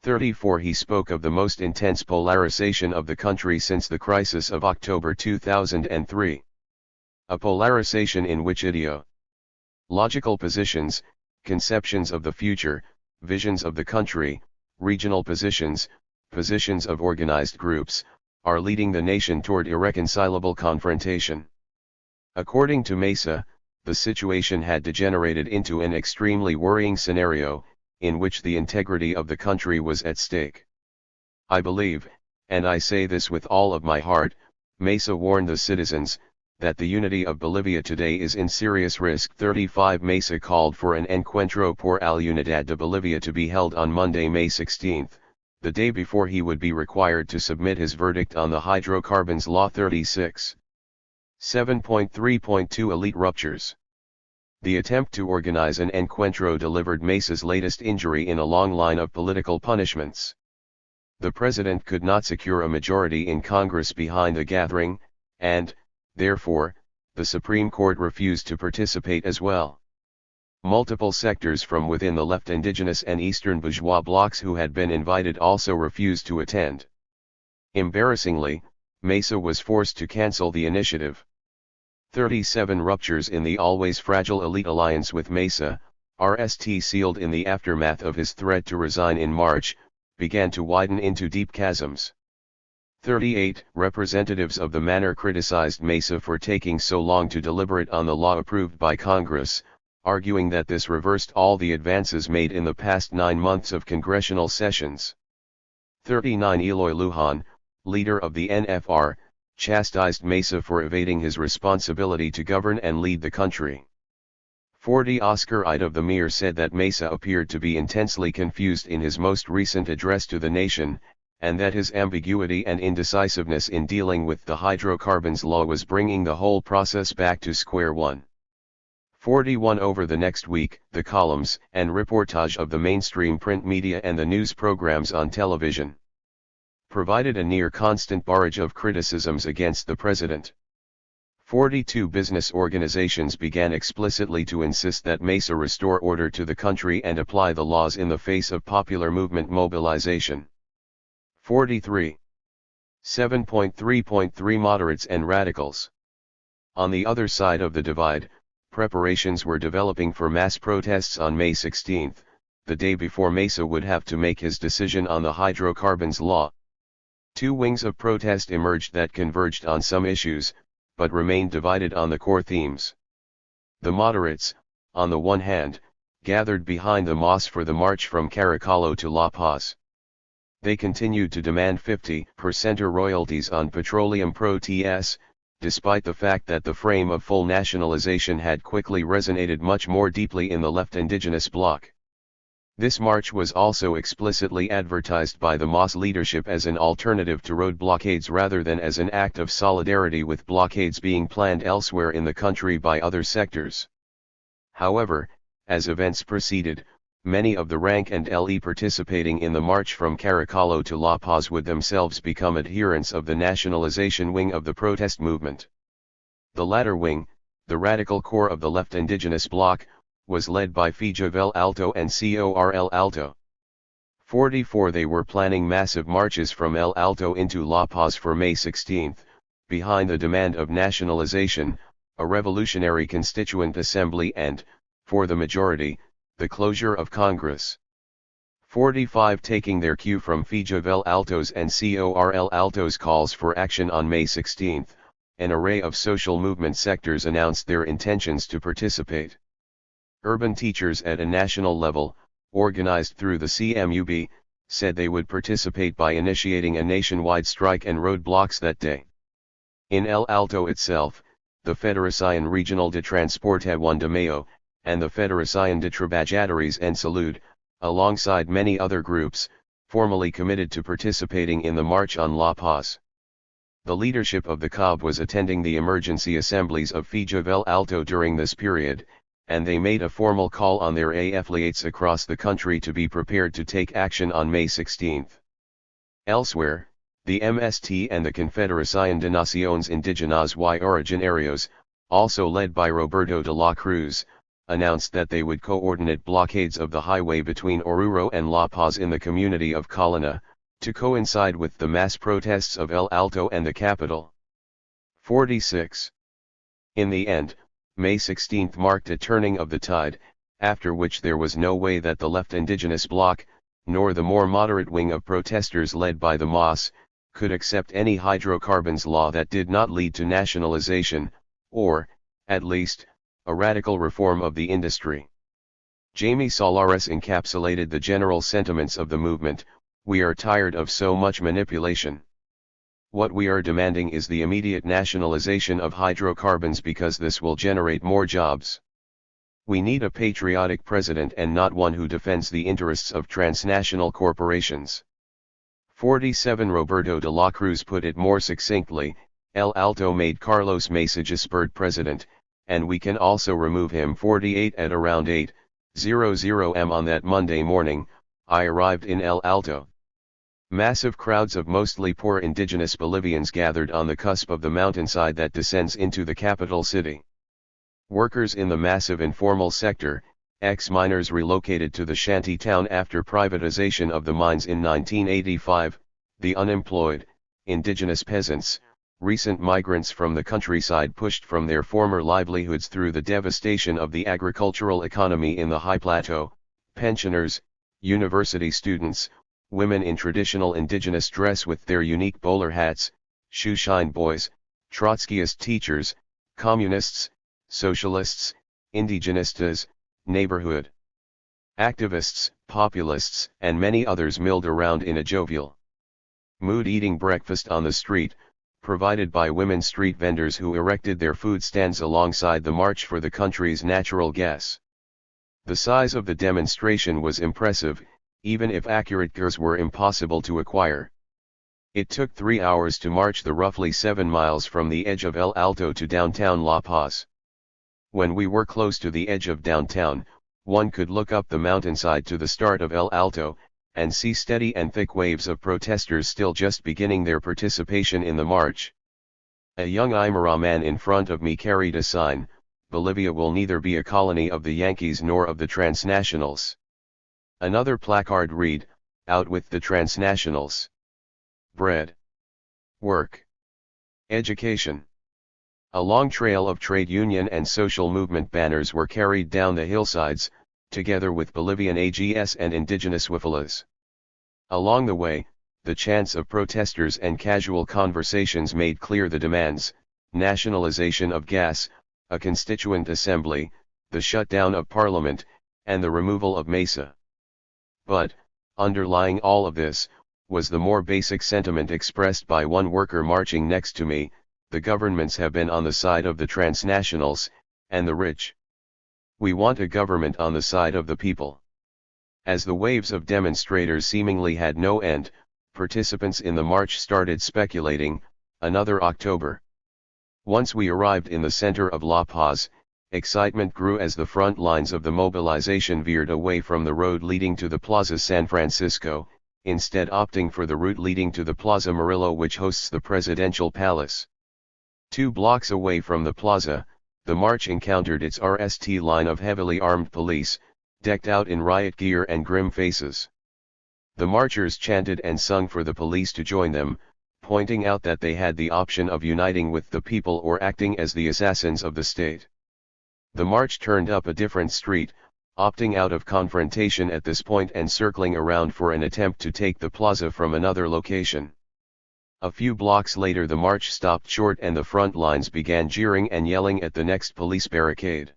34 He spoke of the most intense polarization of the country since the crisis of October 2003. A polarization in which ideological positions, conceptions of the future, visions of the country, regional positions, positions of organized groups, are leading the nation toward irreconcilable confrontation. According to Mesa, the situation had degenerated into an extremely worrying scenario, in which the integrity of the country was at stake. I believe, and I say this with all of my heart, Mesa warned the citizens, that the unity of Bolivia today is in serious risk. 35 Mesa called for an Encuentro por la Unidad de Bolivia to be held on Monday, May 16, the day before he would be required to submit his verdict on the Hydrocarbons Law 36. 7.3.2 Elite Ruptures. The attempt to organize an encuentro delivered Mesa's latest injury in a long line of political punishments. The president could not secure a majority in Congress behind the gathering, and, therefore, the Supreme Court refused to participate as well. Multiple sectors from within the left indigenous and eastern bourgeois blocs who had been invited also refused to attend. Embarrassingly, Mesa was forced to cancel the initiative. 37 Ruptures in the always fragile elite alliance with Mesa, RST sealed in the aftermath of his threat to resign in March, began to widen into deep chasms. 38 Representatives of the manor criticized Mesa for taking so long to deliberate on the law approved by Congress, arguing that this reversed all the advances made in the past 9 months of congressional sessions. 39 Eloy Lujan, leader of the NFR, chastised Mesa for evading his responsibility to govern and lead the country. 40 Oscar Ide of the Mir said that Mesa appeared to be intensely confused in his most recent address to the nation, and that his ambiguity and indecisiveness in dealing with the hydrocarbons law was bringing the whole process back to square one. 41 Over the next week, the columns and reportage of the mainstream print media and the news programs on television provided a near constant barrage of criticisms against the president. 42 Business organizations began explicitly to insist that Mesa restore order to the country and apply the laws in the face of popular movement mobilization. 43. 7.3.3 Moderates and radicals. On the other side of the divide, preparations were developing for mass protests on May 16, the day before Mesa would have to make his decision on the hydrocarbons law. Two wings of protest emerged that converged on some issues, but remained divided on the core themes. The moderates, on the one hand, gathered behind the MAS for the march from Caracalo to La Paz. They continued to demand 50% royalties on petroleum protests, despite the fact that the frame of full nationalization had quickly resonated much more deeply in the left indigenous bloc. This march was also explicitly advertised by the MAS leadership as an alternative to road blockades rather than as an act of solidarity with blockades being planned elsewhere in the country by other sectors. However, as events proceeded, many of the rank and LE participating in the march from Caracalo to La Paz would themselves become adherents of the nationalization wing of the protest movement. The latter wing, the radical core of the left indigenous bloc, was led by Fijovel Alto and Corl Alto. 44 They were planning massive marches from El Alto into La Paz for May 16, behind the demand of nationalization, a revolutionary constituent assembly and, for the majority, the closure of Congress. 45 Taking their cue from Fijovel Alto's and Corl Alto's calls for action on May 16, an array of social movement sectors announced their intentions to participate. Urban teachers at a national level, organized through the CMUB, said they would participate by initiating a nationwide strike and roadblocks that day. In El Alto itself, the Federación Regional de Transporte Juan de Mayo, and the Federación de Trabajadores en Salud, alongside many other groups, formally committed to participating in the march on La Paz. The leadership of the COB was attending the emergency assemblies of Fijovel Alto during this period, and they made a formal call on their affiliates across the country to be prepared to take action on May 16. Elsewhere, the MST and the Confederación de Naciones Indígenas y Originarios, also led by Roberto de la Cruz, announced that they would coordinate blockades of the highway between Oruro and La Paz in the community of Colina, to coincide with the mass protests of El Alto and the capital. 46. In the end, May 16 marked a turning of the tide, after which there was no way that the left indigenous bloc, nor the more moderate wing of protesters led by the MAS, could accept any hydrocarbons law that did not lead to nationalization, or, at least, a radical reform of the industry. Jamie Solares encapsulated the general sentiments of the movement: "We are tired of so much manipulation. What we are demanding is the immediate nationalization of hydrocarbons because this will generate more jobs. We need a patriotic president and not one who defends the interests of transnational corporations. 47 Roberto de la Cruz put it more succinctly, El Alto made Carlos Mesa Gispert president, and we can also remove him. 48 At around 8:00 am on that Monday morning, I arrived in El Alto. Massive crowds of mostly poor indigenous Bolivians gathered on the cusp of the mountainside that descends into the capital city. Workers in the massive informal sector, ex-miners relocated to the shanty town after privatization of the mines in 1985, the unemployed, indigenous peasants, recent migrants from the countryside pushed from their former livelihoods through the devastation of the agricultural economy in the high plateau, pensioners, university students, women in traditional indigenous dress with their unique bowler hats, shoeshine boys, Trotskyist teachers, communists, socialists, indigenistas, neighborhood activists, populists, and many others milled around in a jovial mood eating breakfast on the street, provided by women street vendors who erected their food stands alongside the March for the Country's Natural Gas. The size of the demonstration was impressive, even if accurate figures were impossible to acquire. It took 3 hours to march the roughly 7 miles from the edge of El Alto to downtown La Paz. When we were close to the edge of downtown, one could look up the mountainside to the start of El Alto, and see steady and thick waves of protesters still just beginning their participation in the march. A young Aymara man in front of me carried a sign, "Bolivia will neither be a colony of the Yankees nor of the transnationals." Another placard read, "Out with the transnationals. Bread. Work. Education." A long trail of trade union and social movement banners were carried down the hillsides, together with Bolivian AGS and indigenous wifalas. Along the way, the chants of protesters and casual conversations made clear the demands: nationalization of gas, a constituent assembly, the shutdown of parliament, and the removal of Mesa. But, underlying all of this, was the more basic sentiment expressed by one worker marching next to me: the governments have been on the side of the transnationals, and the rich. We want a government on the side of the people. As the waves of demonstrators seemingly had no end, participants in the march started speculating, another October. Once we arrived in the center of La Paz, excitement grew as the front lines of the mobilization veered away from the road leading to the Plaza San Francisco, instead opting for the route leading to the Plaza Murillo, which hosts the presidential palace. 2 blocks away from the plaza, the march encountered its RST line of heavily armed police, decked out in riot gear and grim faces. The marchers chanted and sung for the police to join them, pointing out that they had the option of uniting with the people or acting as the assassins of the state. The march turned up a different street, opting out of confrontation at this point and circling around for an attempt to take the plaza from another location. A few blocks later the march stopped short and the front lines began jeering and yelling at the next police barricade.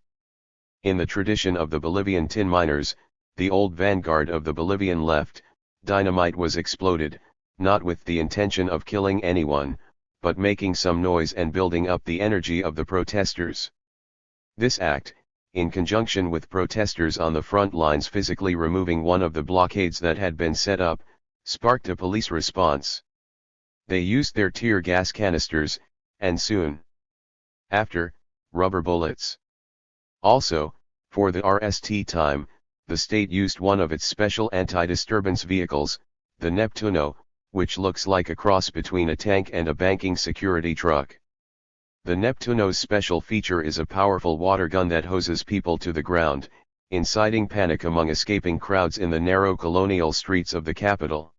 In the tradition of the Bolivian tin miners, the old vanguard of the Bolivian left, dynamite was exploded, not with the intention of killing anyone, but making some noise and building up the energy of the protesters. This act, in conjunction with protesters on the front lines physically removing one of the blockades that had been set up, sparked a police response. They used their tear gas canisters, and soon after, rubber bullets. Also, for the RST time, the state used one of its special anti-disturbance vehicles, the Neptuno, which looks like a cross between a tank and a banking security truck. The Neptuno's special feature is a powerful water gun that hoses people to the ground, inciting panic among escaping crowds in the narrow colonial streets of the capital.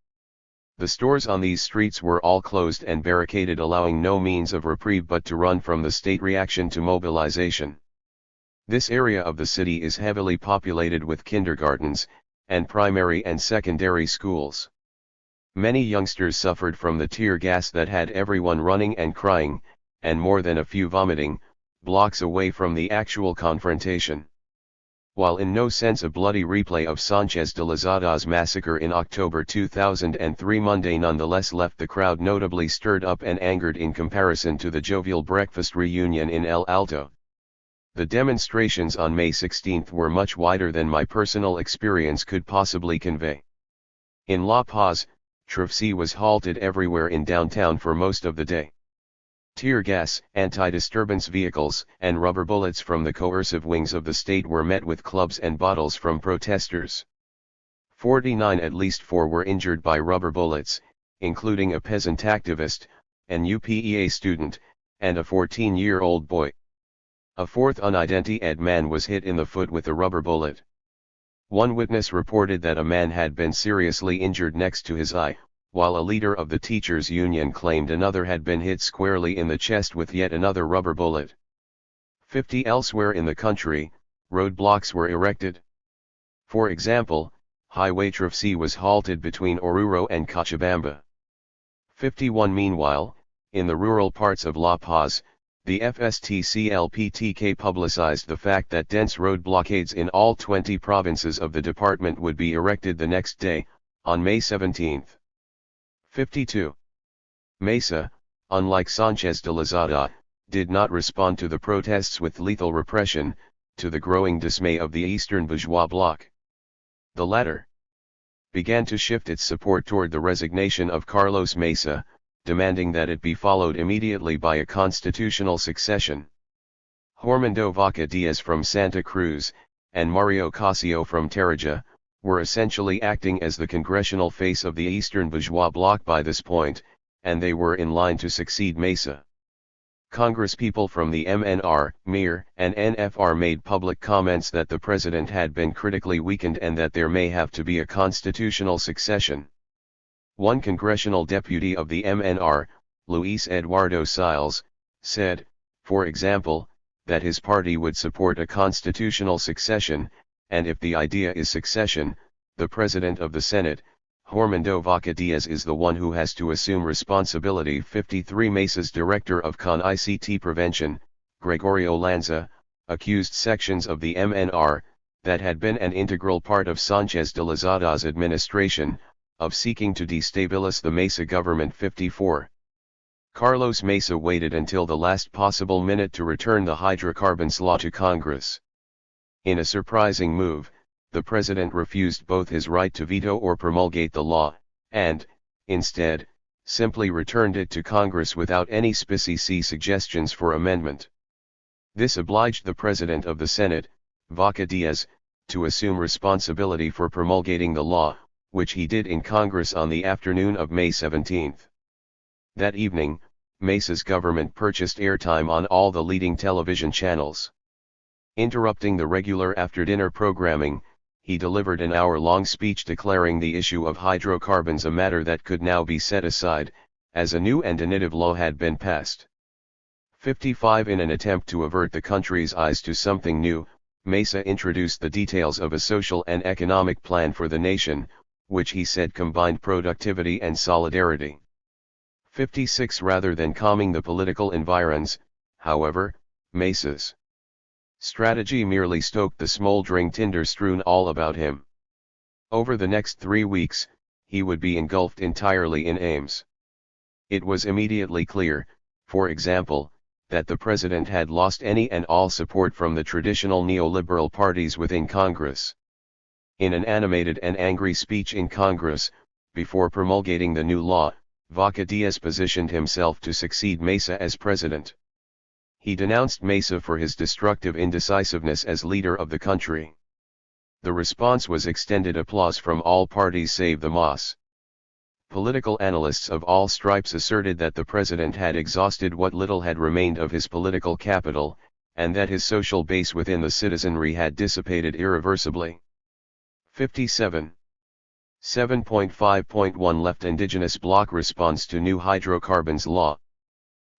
The stores on these streets were all closed and barricaded, allowing no means of reprieve but to run from the state reaction to mobilization. This area of the city is heavily populated with kindergartens, and primary and secondary schools. Many youngsters suffered from the tear gas that had everyone running and crying, and more than a few vomiting, blocks away from the actual confrontation. While in no sense a bloody replay of Sanchez de Lozada's massacre in October 2003, Monday nonetheless left the crowd notably stirred up and angered in comparison to the jovial breakfast reunion in El Alto. The demonstrations on May 16 were much wider than my personal experience could possibly convey. In La Paz, traffic was halted everywhere in downtown for most of the day. Tear gas, anti-disturbance vehicles, and rubber bullets from the coercive wings of the state were met with clubs and bottles from protesters. 49 at least 4 were injured by rubber bullets, including a peasant activist, an UPEA student, and a 14-year-old boy. A fourth unidentified man was hit in the foot with a rubber bullet. One witness reported that a man had been seriously injured next to his eye, while a leader of the teachers' union claimed another had been hit squarely in the chest with yet another rubber bullet. 50 elsewhere in the country, roadblocks were erected. For example, highway traffic was halted between Oruro and Cochabamba. 51 Meanwhile, in the rural parts of La Paz, the FSTCLPTK publicized the fact that dense road blockades in all 20 provinces of the department would be erected the next day, on May 17. 52. Mesa, unlike Sanchez de Lozada, did not respond to the protests with lethal repression, to the growing dismay of the Eastern Bourgeois bloc. The latter began to shift its support toward the resignation of Carlos Mesa, demanding that it be followed immediately by a constitutional succession. Hormando Vaca Diaz from Santa Cruz, and Mario Casio from Tarija, were essentially acting as the congressional face of the Eastern Bourgeois bloc by this point, and they were in line to succeed Mesa. Congresspeople from the MNR, MIR, and NFR made public comments that the president had been critically weakened and that there may have to be a constitutional succession. One congressional deputy of the MNR, Luis Eduardo Siles, said, for example, that his party would support a constitutional succession, and if the idea is succession, the President of the Senate, Hormando Vaca Diaz, is the one who has to assume responsibility. 53 Mesa's director of Con ICT Prevention, Gregorio Lanza, accused sections of the MNR, that had been an integral part of Sanchez de Lozada's administration, of seeking to destabilize the Mesa government. 54. Carlos Mesa waited until the last possible minute to return the hydrocarbons law to Congress. In a surprising move, the president refused both his right to veto or promulgate the law, and, instead, simply returned it to Congress without any specific suggestions for amendment. This obliged the president of the Senate, Vaca Diaz, to assume responsibility for promulgating the law, which he did in Congress on the afternoon of May 17. That evening, Mesa's government purchased airtime on all the leading television channels. Interrupting the regular after-dinner programming, he delivered an hour-long speech declaring the issue of hydrocarbons a matter that could now be set aside, as a new and definitive law had been passed. 55 In an attempt to avert the country's eyes to something new, Mesa introduced the details of a social and economic plan for the nation, which he said combined productivity and solidarity. 56 Rather than calming the political environs, however, Mesa's strategy merely stoked the smoldering tinder strewn all about him. Over the next 3 weeks, he would be engulfed entirely in aims. It was immediately clear, for example, that the president had lost any and all support from the traditional neoliberal parties within Congress. In an animated and angry speech in Congress, before promulgating the new law, Vaca Diaz positioned himself to succeed Mesa as president. He denounced Mesa for his destructive indecisiveness as leader of the country. The response was extended applause from all parties save the MAS. Political analysts of all stripes asserted that the president had exhausted what little had remained of his political capital, and that his social base within the citizenry had dissipated irreversibly. 57. 7.5.1 Left Indigenous Bloc response to new hydrocarbons law.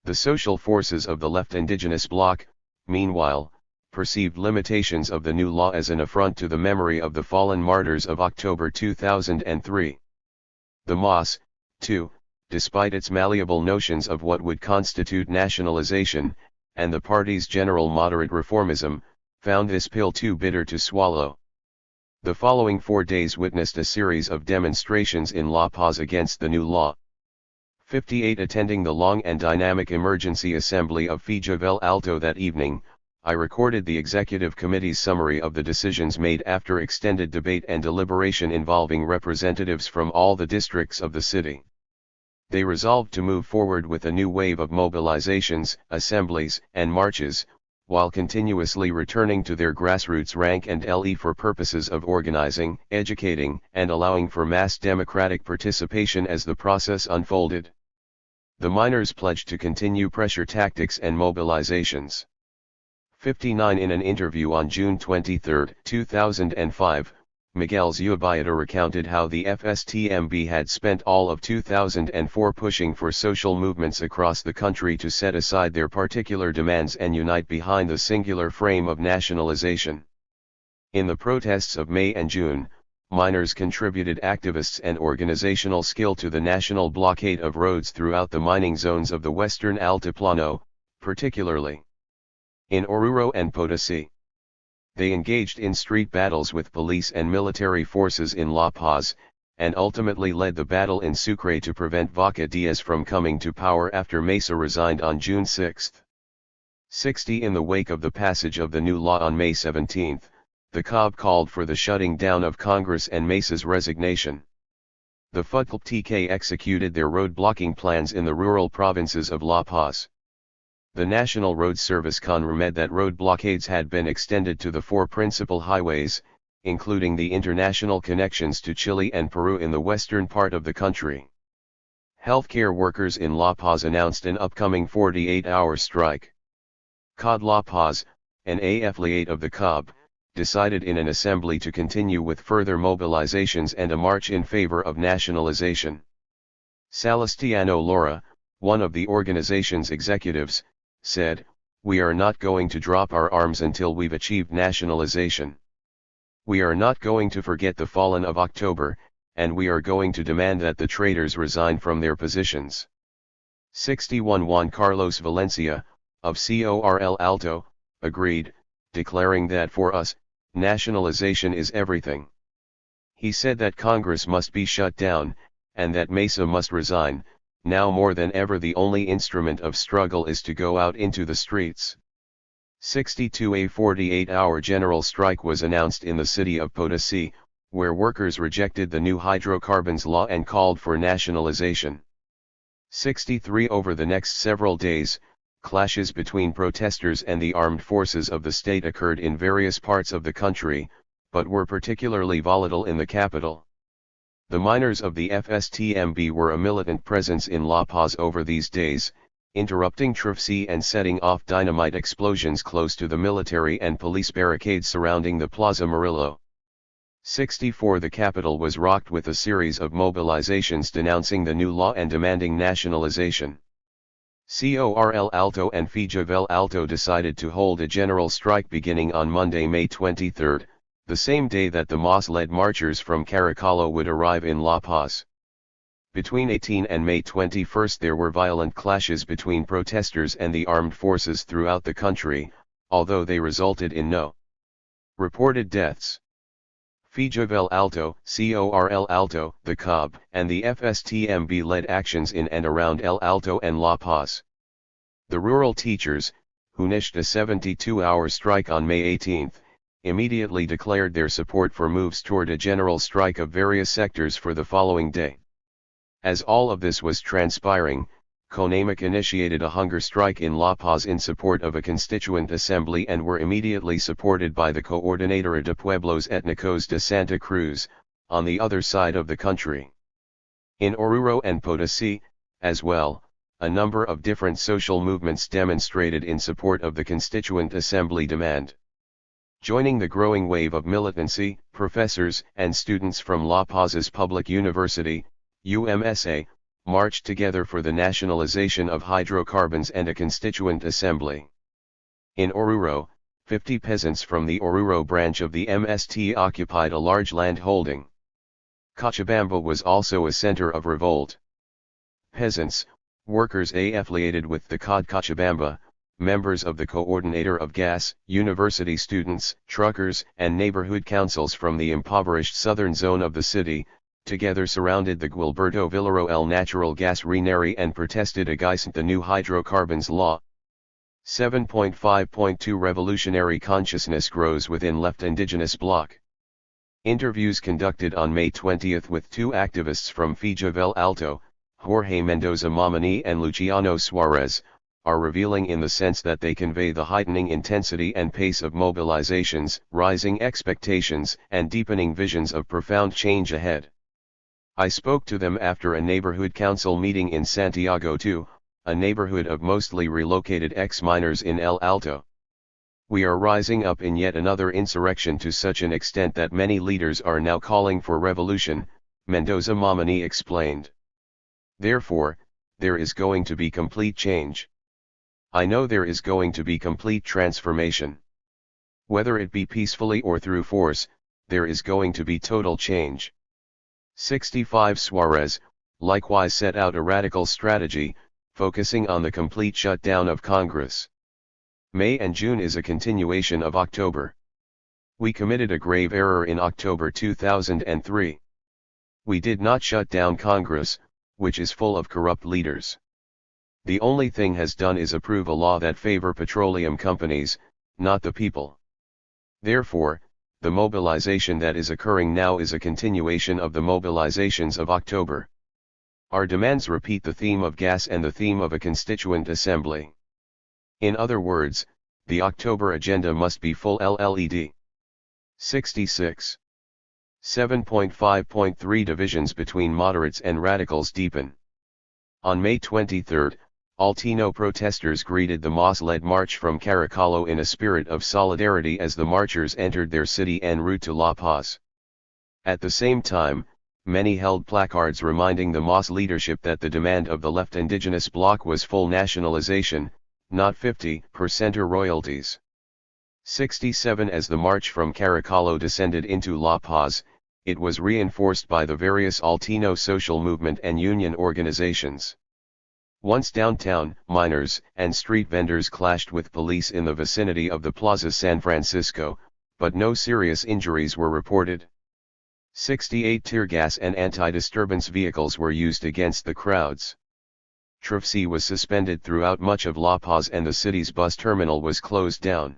The social forces of the left Indigenous Bloc, meanwhile, perceived limitations of the new law as an affront to the memory of the fallen martyrs of October 2003. The MAS, too, despite its malleable notions of what would constitute nationalization, and the party's general moderate reformism, found this pill too bitter to swallow. The following 4 days witnessed a series of demonstrations in La Paz against the new law. 58 Attending the long and dynamic emergency assembly of Fijovel Alto that evening, I recorded the executive committee's summary of the decisions made after extended debate and deliberation involving representatives from all the districts of the city. They resolved to move forward with a new wave of mobilizations, assemblies, and marches, while continuously returning to their grassroots rank and LE for purposes of organizing, educating, and allowing for mass democratic participation as the process unfolded. The miners pledged to continue pressure tactics and mobilizations. 59 In an interview on June 23, 2005, Miguel Zubayeta recounted how the FSTMB had spent all of 2004 pushing for social movements across the country to set aside their particular demands and unite behind the singular frame of nationalization. In the protests of May and June, miners contributed activists and organizational skill to the national blockade of roads throughout the mining zones of the western Altiplano, particularly in Oruro and Potosi. They engaged in street battles with police and military forces in La Paz, and ultimately led the battle in Sucre to prevent Vaca Diaz from coming to power after Mesa resigned on June 6. 60 In the wake of the passage of the new law on May 17, the COB called for the shutting down of Congress and Mesa's resignation. The FUTPLTK executed their road blocking plans in the rural provinces of La Paz. The National Road Service confirmed that road blockades had been extended to the 4 principal highways, including the international connections to Chile and Peru in the western part of the country. Healthcare workers in La Paz announced an upcoming 48-hour strike. COD La Paz, an affiliate of the COB, decided in an assembly to continue with further mobilizations and a march in favor of nationalization. Celestiano Lora, one of the organization's executives, said, "We are not going to drop our arms until we've achieved nationalization. We are not going to forget the fallen of October, and we are going to demand that the traitors resign from their positions." 61 Juan Carlos Valencia, of CORL Alto, agreed, declaring that for us, nationalization is everything. He said that Congress must be shut down, and that Mesa must resign. Now more than ever the only instrument of struggle is to go out into the streets. 62 A 48-hour general strike was announced in the city of Potosi, where workers rejected the new hydrocarbons law and called for nationalization. 63 Over the next several days, clashes between protesters and the armed forces of the state occurred in various parts of the country, but were particularly volatile in the capital. The miners of the FSTMB were a militant presence in La Paz over these days, interrupting traffic and setting off dynamite explosions close to the military and police barricades surrounding the Plaza Murillo. 64 The capital was rocked with a series of mobilizations denouncing the new law and demanding nationalization. CORL Alto and Fijovel Alto decided to hold a general strike beginning on Monday, May 23, the same day that the MAS-led marchers from Caracalo would arrive in La Paz. Between 18 and May 21 there were violent clashes between protesters and the armed forces throughout the country, although they resulted in no reported deaths. Fijovel Alto, CORL Alto, the COB, and the FSTMB led actions in and around El Alto and La Paz. The rural teachers, who initiated a 72-hour strike on May 18, immediately declared their support for moves toward a general strike of various sectors for the following day. As all of this was transpiring, CONAMIC initiated a hunger strike in La Paz in support of a constituent assembly and were immediately supported by the Coordinadora de Pueblos Étnicos de Santa Cruz, on the other side of the country. In Oruro and Potosi, as well, a number of different social movements demonstrated in support of the constituent assembly demand. Joining the growing wave of militancy, professors and students from La Paz's Public University, UMSA, marched together for the nationalization of hydrocarbons and a constituent assembly. In Oruro, 50 peasants from the Oruro branch of the MST occupied a large land holding. Cochabamba was also a center of revolt. Peasants, workers affiliated with the COD Cochabamba, members of the Coordinator of Gas, university students, truckers, and neighborhood councils from the impoverished southern zone of the city, together surrounded the Guilberto Villarro El Natural Gas Refinery and protested against the new hydrocarbons law. 7.5.2 Revolutionary consciousness grows within left indigenous bloc. Interviews conducted on May 20 with two activists from Fijvel Alto, Jorge Mendoza Mamani and Luciano Suarez, are revealing in the sense that they convey the heightening intensity and pace of mobilizations, rising expectations, and deepening visions of profound change ahead. I spoke to them after a neighborhood council meeting in Santiago II, a neighborhood of mostly relocated ex-miners in El Alto. We are rising up in yet another insurrection to such an extent that many leaders are now calling for revolution, Mendoza Mamani explained. Therefore, there is going to be complete change. I know there is going to be complete transformation. Whether it be peacefully or through force, there is going to be total change. 65 Suarez, likewise set out a radical strategy, focusing on the complete shutdown of Congress. May and June is a continuation of October. We committed a grave error in October 2003. We did not shut down Congress, which is full of corrupt leaders. The only thing has done is approve a law that favor petroleum companies, not the people. Therefore, the mobilization that is occurring now is a continuation of the mobilizations of October. Our demands repeat the theme of gas and the theme of a constituent assembly. In other words, the October agenda must be full LLED. 66. 7.5.3 Divisions between moderates and radicals deepen. On May 23, Altino protesters greeted the MAS-led march from Caracalo in a spirit of solidarity as the marchers entered their city en route to La Paz. At the same time, many held placards reminding the MAS leadership that the demand of the left indigenous bloc was full nationalization, not 50% royalties. 67 As the march from Caracalo descended into La Paz, it was reinforced by the various Altino social movement and union organizations. Once downtown, miners and street vendors clashed with police in the vicinity of the Plaza San Francisco, but no serious injuries were reported. 68 Tear gas and anti-disturbance vehicles were used against the crowds. Traffic was suspended throughout much of La Paz and the city's bus terminal was closed down.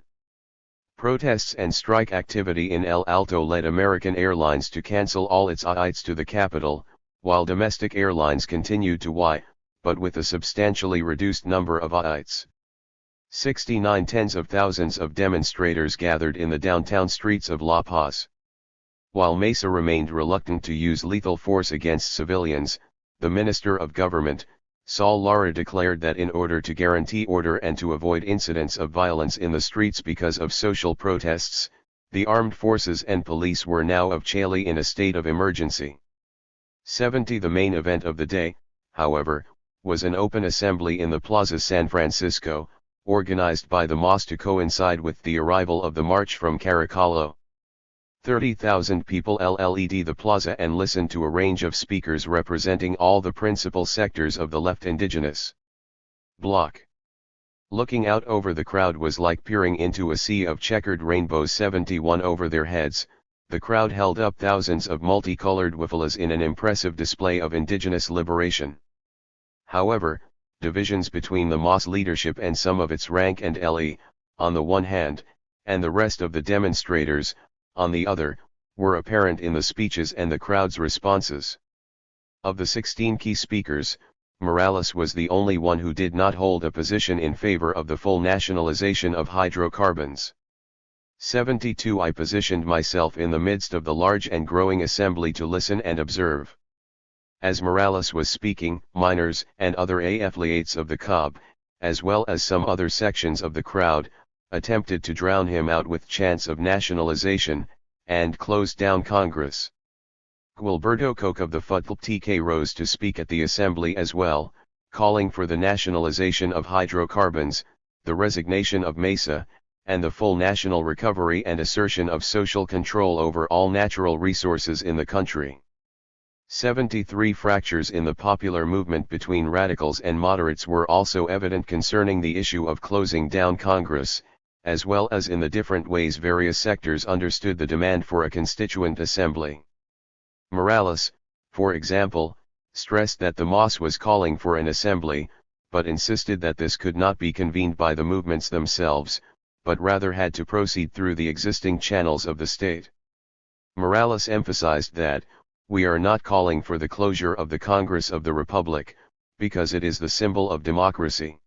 Protests and strike activity in El Alto led American Airlines to cancel all its flights to the capital, while domestic airlines continued to fly, but with a substantially reduced number of flights. 69 Tens of thousands of demonstrators gathered in the downtown streets of La Paz. While Mesa remained reluctant to use lethal force against civilians, the Minister of Government, Saul Lara, declared that in order to guarantee order and to avoid incidents of violence in the streets because of social protests, the armed forces and police were now officially in a state of emergency. 70 The main event of the day, however, was an open assembly in the Plaza San Francisco, organized by the MAS to coincide with the arrival of the march from Caracalo. 30,000 people LLED the plaza and listened to a range of speakers representing all the principal sectors of the left indigenous bloc. Looking out over the crowd was like peering into a sea of checkered rainbows. 71 Over their heads, the crowd held up thousands of multicolored wifalas in an impressive display of indigenous liberation. However, divisions between the MAS leadership and some of its rank and LE, on the one hand, and the rest of the demonstrators, on the other, were apparent in the speeches and the crowd's responses. Of the 16 key speakers, Morales was the only one who did not hold a position in favor of the full nationalization of hydrocarbons. 72 I positioned myself in the midst of the large and growing assembly to listen and observe. As Morales was speaking, miners and other affiliates of the COB, as well as some other sections of the crowd, attempted to drown him out with chants of nationalization, and closed down Congress. Guilberto Koch of the FUTLP-TK rose to speak at the assembly as well, calling for the nationalization of hydrocarbons, the resignation of Mesa, and the full national recovery and assertion of social control over all natural resources in the country. 73 Fractures in the popular movement between radicals and moderates were also evident concerning the issue of closing down Congress, as well as in the different ways various sectors understood the demand for a constituent assembly. Morales, for example, stressed that the MOS was calling for an assembly, but insisted that this could not be convened by the movements themselves, but rather had to proceed through the existing channels of the state. Morales emphasized that, "We are not calling for the closure of the Congress of the Republic, because it is the symbol of democracy."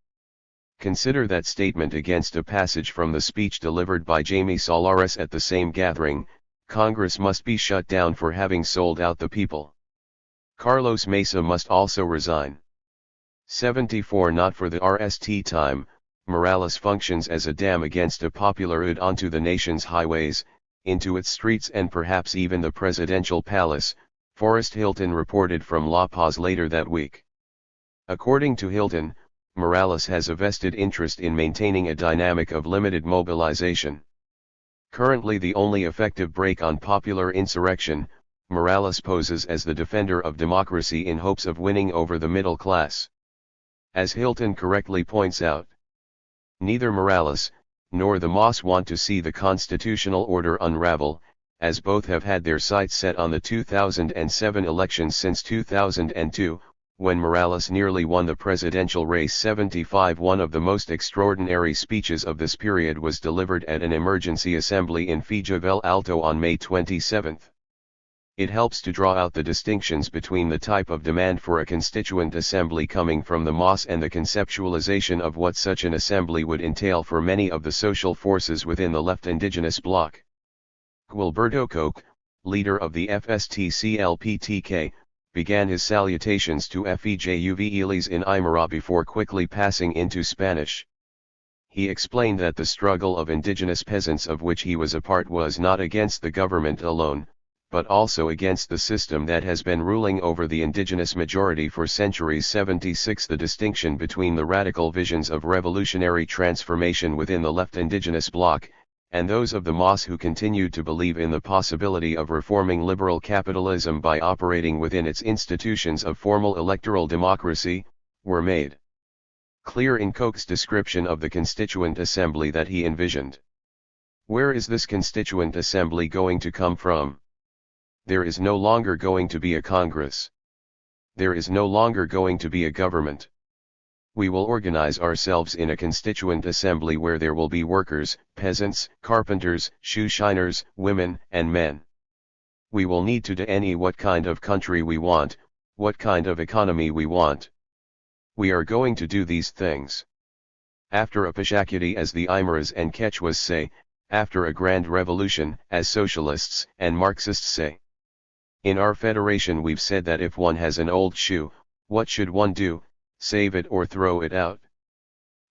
Consider that statement against a passage from the speech delivered by Jaime Solares at the same gathering: "Congress must be shut down for having sold out the people. Carlos Mesa must also resign." 74 Not for the RST time, Morales functions as a dam against a popular ode onto the nation's highways, into its streets and perhaps even the presidential palace, Forrest Hilton reported from La Paz later that week. According to Hilton, Morales has a vested interest in maintaining a dynamic of limited mobilization. Currently the only effective brake on popular insurrection, Morales poses as the defender of democracy in hopes of winning over the middle class. As Hilton correctly points out, neither Morales, nor the MOS want to see the constitutional order unravel, as both have had their sights set on the 2007 elections since 2002, when Morales nearly won the presidential race. 75 One of the most extraordinary speeches of this period was delivered at an emergency assembly in Figueval Alto on May 27. It helps to draw out the distinctions between the type of demand for a constituent assembly coming from the MOS and the conceptualization of what such an assembly would entail for many of the social forces within the left indigenous bloc. Guilberto Koch, leader of the FST-CLPTK, began his salutations to FEJUVELES in Aymara before quickly passing into Spanish. He explained that the struggle of indigenous peasants of which he was a part was not against the government alone, but also against the system that has been ruling over the indigenous majority for centuries. 76 The distinction between the radical visions of revolutionary transformation within the left indigenous bloc, and those of the MOS who continued to believe in the possibility of reforming liberal capitalism by operating within its institutions of formal electoral democracy, were made clear in Koch's description of the constituent assembly that he envisioned. Where is this constituent assembly going to come from? There is no longer going to be a Congress. There is no longer going to be a government. We will organize ourselves in a constituent assembly where there will be workers, peasants, carpenters, shoe shiners, women, and men. We will need to decide what kind of country we want, what kind of economy we want. We are going to do these things. After a Pashakati, as the Aymaras and Quechuas say, after a grand revolution, as socialists and Marxists say. In our federation we've said that if one has an old shoe, what should one do? Save it or throw it out?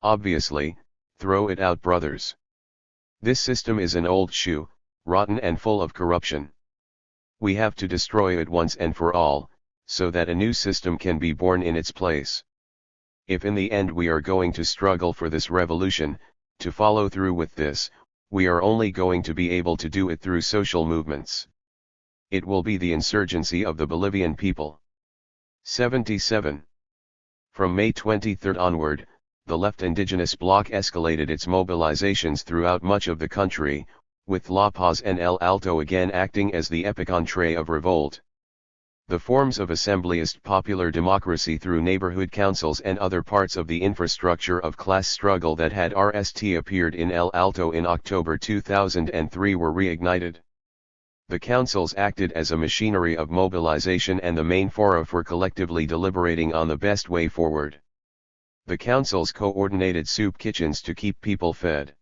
Obviously, throw it out, brothers. This system is an old shoe, rotten and full of corruption. We have to destroy it once and for all, so that a new system can be born in its place. If in the end we are going to struggle for this revolution, to follow through with this, we are only going to be able to do it through social movements. It will be the insurgency of the Bolivian people. 77. From May 23 onward, the left indigenous bloc escalated its mobilizations throughout much of the country, with La Paz and El Alto again acting as the epicenter of revolt. The forms of assemblyist popular democracy through neighborhood councils and other parts of the infrastructure of class struggle that had RST appeared in El Alto in October 2003 were reignited. The councils acted as a machinery of mobilization and the main fora for collectively deliberating on the best way forward. The councils coordinated soup kitchens to keep people fed.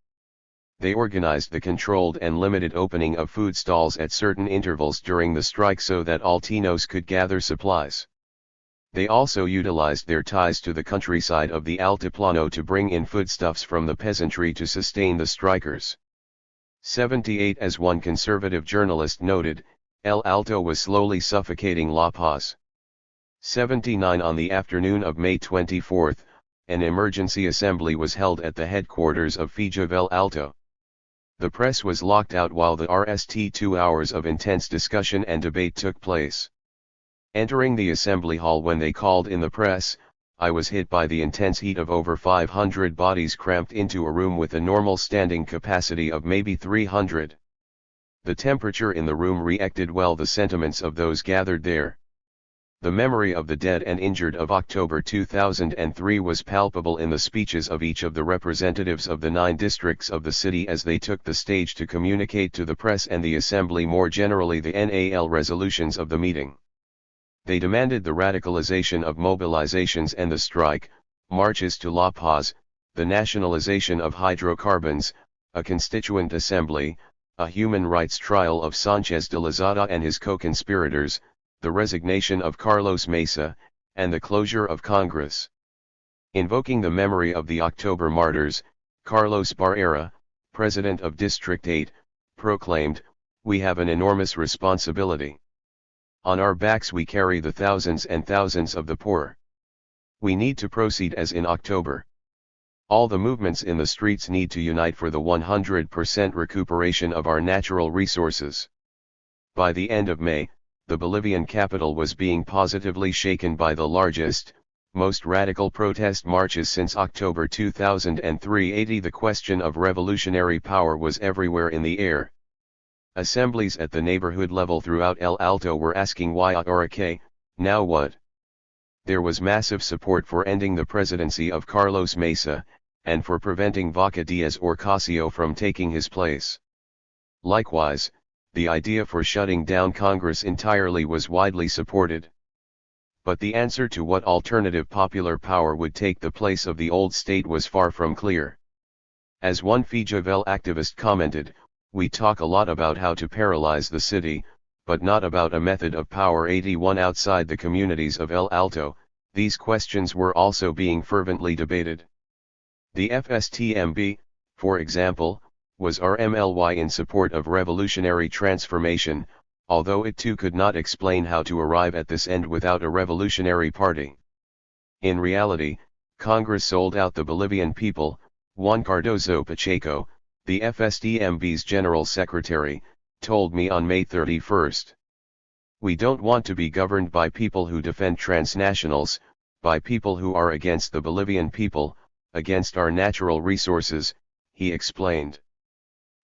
They organized the controlled and limited opening of food stalls at certain intervals during the strike so that Altinos could gather supplies. They also utilized their ties to the countryside of the Altiplano to bring in foodstuffs from the peasantry to sustain the strikers. 78 As one conservative journalist noted, El Alto was slowly suffocating La Paz. 79 On the afternoon of May 24, an emergency assembly was held at the headquarters of Figueval Alto. The press was locked out while the RST 2 hours of intense discussion and debate took place. Entering the assembly hall when they called in the press, I was hit by the intense heat of over 500 bodies cramped into a room with a normal standing capacity of maybe 300. The temperature in the room reacted well the sentiments of those gathered there. The memory of the dead and injured of October 2003 was palpable in the speeches of each of the representatives of the 9 districts of the city as they took the stage to communicate to the press and the assembly more generally the NAL resolutions of the meeting. They demanded the radicalization of mobilizations and the strike, marches to La Paz, the nationalization of hydrocarbons, a constituent assembly, a human rights trial of Sanchez de Lozada and his co-conspirators, the resignation of Carlos Mesa, and the closure of Congress. Invoking the memory of the October martyrs, Carlos Barrera, president of District 8, proclaimed, "We have an enormous responsibility. On our backs we carry the thousands and thousands of the poor. We need to proceed as in October. All the movements in the streets need to unite for the 100% recuperation of our natural resources." By the end of May, the Bolivian capital was being positively shaken by the largest, most radical protest marches since October 2003. The question of revolutionary power was everywhere in the air. Assemblies at the neighborhood level throughout El Alto were asking why ahora qué, now what? There was massive support for ending the presidency of Carlos Mesa, and for preventing Vaca Diaz Ocasio from taking his place. Likewise, the idea for shutting down Congress entirely was widely supported. But the answer to what alternative popular power would take the place of the old state was far from clear. As one FIJAVEL activist commented, "We talk a lot about how to paralyze the city, but not about a method of power." 81 Outside the communities of El Alto, these questions were also being fervently debated. The FSTMB, for example, was RMLY in support of revolutionary transformation, although it too could not explain how to arrive at this end without a revolutionary party. In reality, Congress sold out the Bolivian people. Juan Cardozo Pacheco, the FSTMB's general secretary, told me on May 31. "We don't want to be governed by people who defend transnationals, by people who are against the Bolivian people, against our natural resources," he explained.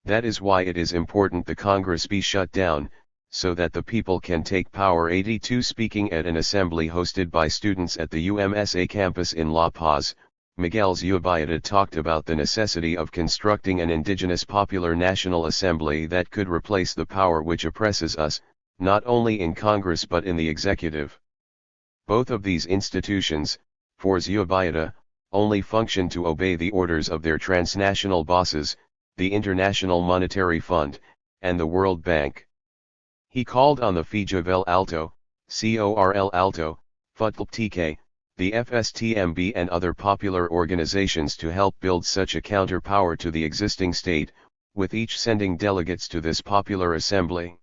"That is why it is important the Congress be shut down, so that the people can take power." 82 Speaking at an assembly hosted by students at the UMSA campus in La Paz, Miguel Zubayeta talked about the necessity of constructing an indigenous popular national assembly that could replace the power which oppresses us, not only in Congress but in the executive. Both of these institutions, for Zubayeta, only function to obey the orders of their transnational bosses, the International Monetary Fund, and the World Bank. He called on the FIJAVEL Alto, CORL Alto, FUTLPTK, the FSTMB and other popular organizations to help build such a counterpower to the existing state, with each sending delegates to this popular assembly.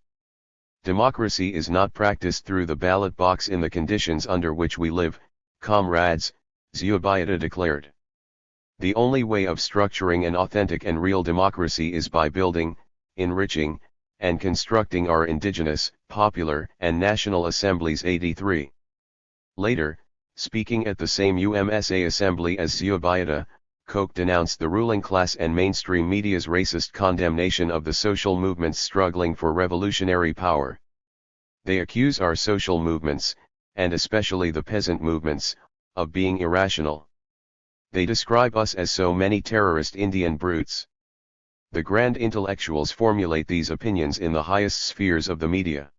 "Democracy is not practiced through the ballot box in the conditions under which we live, comrades," Zubayeta declared. "The only way of structuring an authentic and real democracy is by building, enriching, and constructing our indigenous, popular, and national assemblies." 83. Later, speaking at the same UMSA assembly as Zubayeta, Koch denounced the ruling class and mainstream media's racist condemnation of the social movements struggling for revolutionary power. "They accuse our social movements, and especially the peasant movements, of being irrational. They describe us as so many terrorist Indian brutes. The grand intellectuals formulate these opinions in the highest spheres of the media.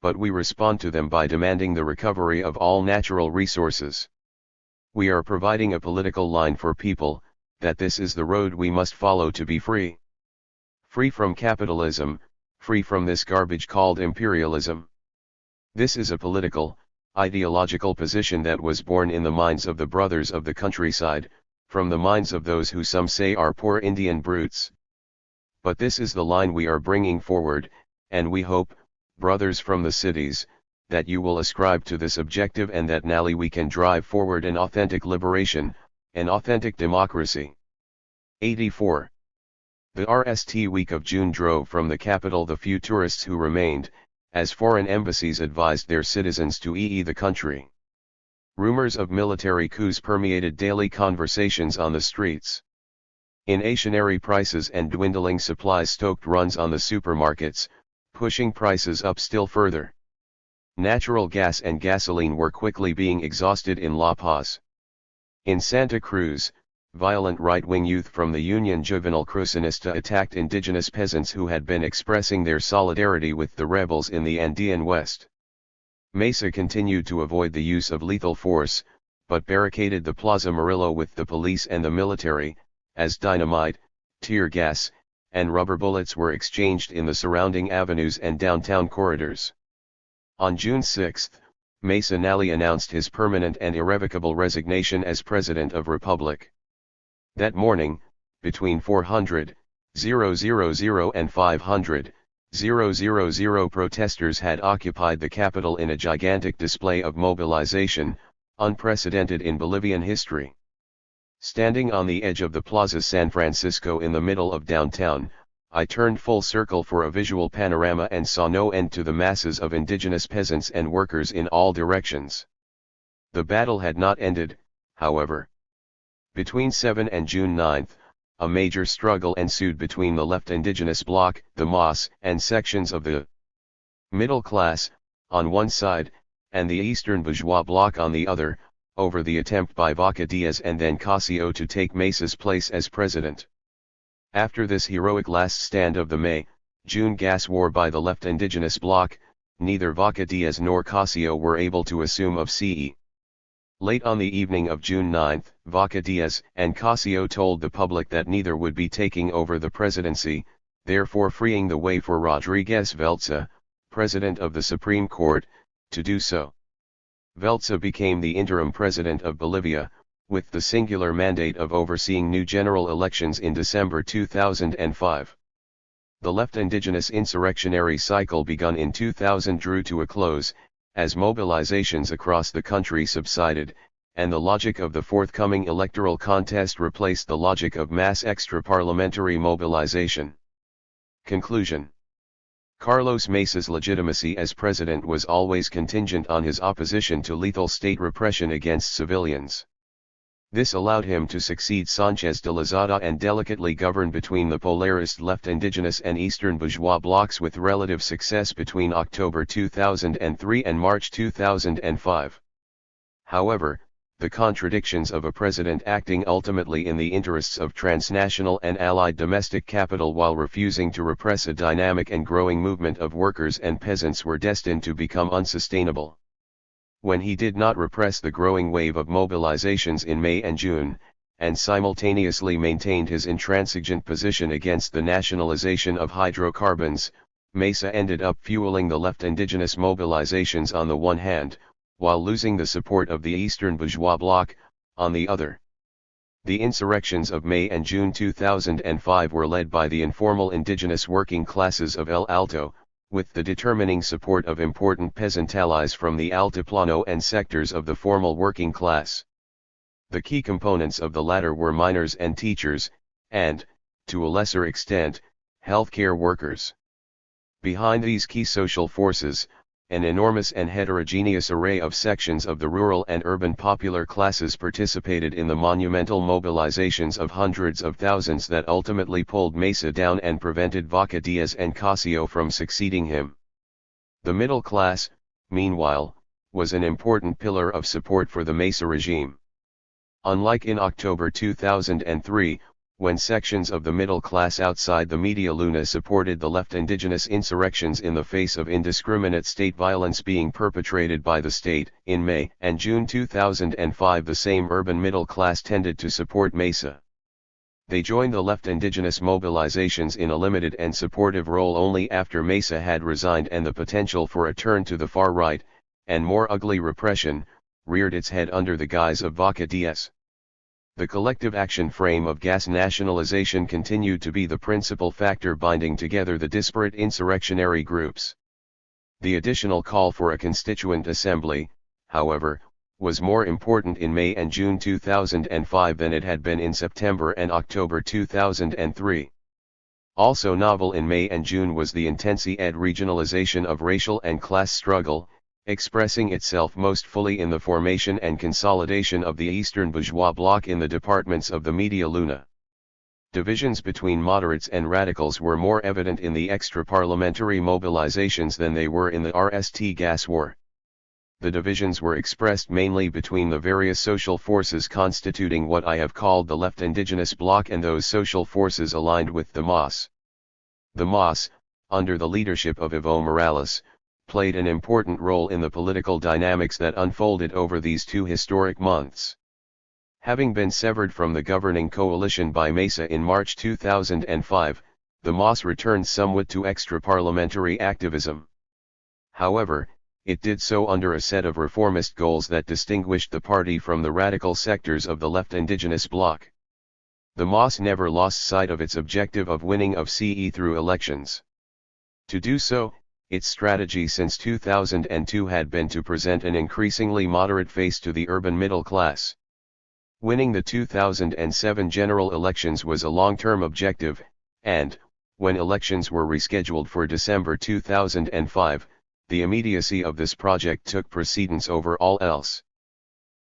But we respond to them by demanding the recovery of all natural resources. We are providing a political line for people, that this is the road we must follow to be free. Free from capitalism, free from this garbage called imperialism." This is a political, ideological position that was born in the minds of the brothers of the countryside, from the minds of those who some say are poor Indian brutes. But this is the line we are bringing forward, and we hope, brothers from the cities, that you will ascribe to this objective and that nally we can drive forward an authentic liberation, an authentic democracy. 84. The RST week of June drove from the capital the few tourists who remained, as foreign embassies advised their citizens to flee the country. Rumors of military coups permeated daily conversations on the streets. Inflationary prices and dwindling supplies stoked runs on the supermarkets, pushing prices up still further. Natural gas and gasoline were quickly being exhausted in La Paz. In Santa Cruz, violent right-wing youth from the Union Juvenil Crucenista attacked indigenous peasants who had been expressing their solidarity with the rebels in the Andean West. Mesa continued to avoid the use of lethal force, but barricaded the Plaza Murillo with the police and the military, as dynamite, tear gas, and rubber bullets were exchanged in the surrounding avenues and downtown corridors. On June 6, Mesa Nally announced his permanent and irrevocable resignation as President of Republic. That morning, between 400,000 and 500,000 protesters had occupied the capital in a gigantic display of mobilization, unprecedented in Bolivian history. Standing on the edge of the Plaza San Francisco in the middle of downtown, I turned full circle for a visual panorama and saw no end to the masses of indigenous peasants and workers in all directions. The battle had not ended, however. Between 7 and June 9, a major struggle ensued between the left indigenous bloc, the MAS, and sections of the middle class, on one side, and the eastern bourgeois bloc on the other, over the attempt by Vaca Diaz and then Casio to take Mesa's place as president. After this heroic last stand of the May-June gas war by the left indigenous bloc, neither Vaca Diaz nor Casio were able to assume of CE. Late on the evening of June 9, Vaca Diaz and Casio told the public that neither would be taking over the presidency, therefore freeing the way for Rodriguez Veltza, president of the Supreme Court, to do so. Veltza became the interim president of Bolivia, with the singular mandate of overseeing new general elections in December 2005. The left indigenous insurrectionary cycle begun in 2000 drew to a close, as mobilizations across the country subsided, and the logic of the forthcoming electoral contest replaced the logic of mass extra-parliamentary mobilization. Conclusion: Carlos Mesa's legitimacy as president was always contingent on his opposition to lethal state repression against civilians. This allowed him to succeed Sanchez de Lozada and delicately govern between the polarist left indigenous and eastern bourgeois blocs with relative success between October 2003 and March 2005. However, the contradictions of a president acting ultimately in the interests of transnational and allied domestic capital while refusing to repress a dynamic and growing movement of workers and peasants were destined to become unsustainable. When he did not repress the growing wave of mobilizations in May and June, and simultaneously maintained his intransigent position against the nationalization of hydrocarbons, Mesa ended up fueling the left indigenous mobilizations on the one hand, while losing the support of the Eastern bourgeois bloc, on the other. The insurrections of May and June 2005 were led by the informal indigenous working classes of El Alto, with the determining support of important peasant allies from the Altiplano and sectors of the formal working class. The key components of the latter were miners and teachers, and, to a lesser extent, healthcare workers. Behind these key social forces, an enormous and heterogeneous array of sections of the rural and urban popular classes participated in the monumental mobilizations of hundreds of thousands that ultimately pulled Mesa down and prevented Vaca Diaz and Casio from succeeding him. The middle class, meanwhile, was an important pillar of support for the Mesa regime. Unlike in October 2003, when sections of the middle class outside the Media Luna supported the left indigenous insurrections in the face of indiscriminate state violence being perpetrated by the state, in May and June 2005 the same urban middle class tended to support Mesa. They joined the left indigenous mobilizations in a limited and supportive role only after Mesa had resigned and the potential for a turn to the far right, and more ugly repression, reared its head under the guise of Vaca Diaz. The collective action frame of gas nationalization continued to be the principal factor binding together the disparate insurrectionary groups. The additional call for a constituent assembly, however, was more important in May and June 2005 than it had been in September and October 2003. Also novel in May and June was the intensi-ed regionalization of racial and class struggle, expressing itself most fully in the formation and consolidation of the Eastern bourgeois bloc in the departments of the Media Luna. Divisions between moderates and radicals were more evident in the extra-parliamentary mobilizations than they were in the RST gas war. The divisions were expressed mainly between the various social forces constituting what I have called the left indigenous bloc and those social forces aligned with the MAS. The MAS, under the leadership of Evo Morales, played an important role in the political dynamics that unfolded over these 2 historic months. Having been severed from the governing coalition by Mesa in March 2005, the MAS returned somewhat to extra-parliamentary activism. However, it did so under a set of reformist goals that distinguished the party from the radical sectors of the left indigenous bloc. The MAS never lost sight of its objective of winning of CE through elections. To do so, its strategy since 2002 had been to present an increasingly moderate face to the urban middle class. Winning the 2007 general elections was a long-term objective, and, when elections were rescheduled for December 2005, the immediacy of this project took precedence over all else.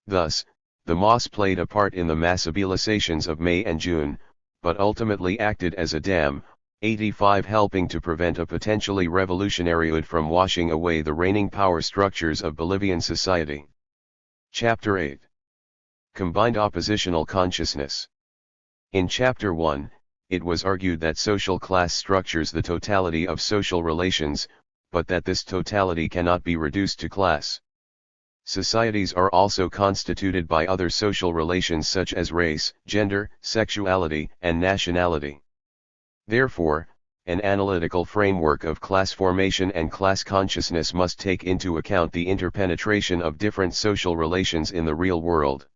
Thus, the MAS played a part in the mass mobilizations of May and June, but ultimately acted as a dam, 85 helping to prevent a potentially revolutionary UD from washing away the reigning power structures of Bolivian society. Chapter 8. Combined Oppositional Consciousness. In Chapter 1, it was argued that social class structures the totality of social relations, but that this totality cannot be reduced to class. Societies are also constituted by other social relations such as race, gender, sexuality, and nationality. Therefore, an analytical framework of class formation and class consciousness must take into account the interpenetration of different social relations in the real world.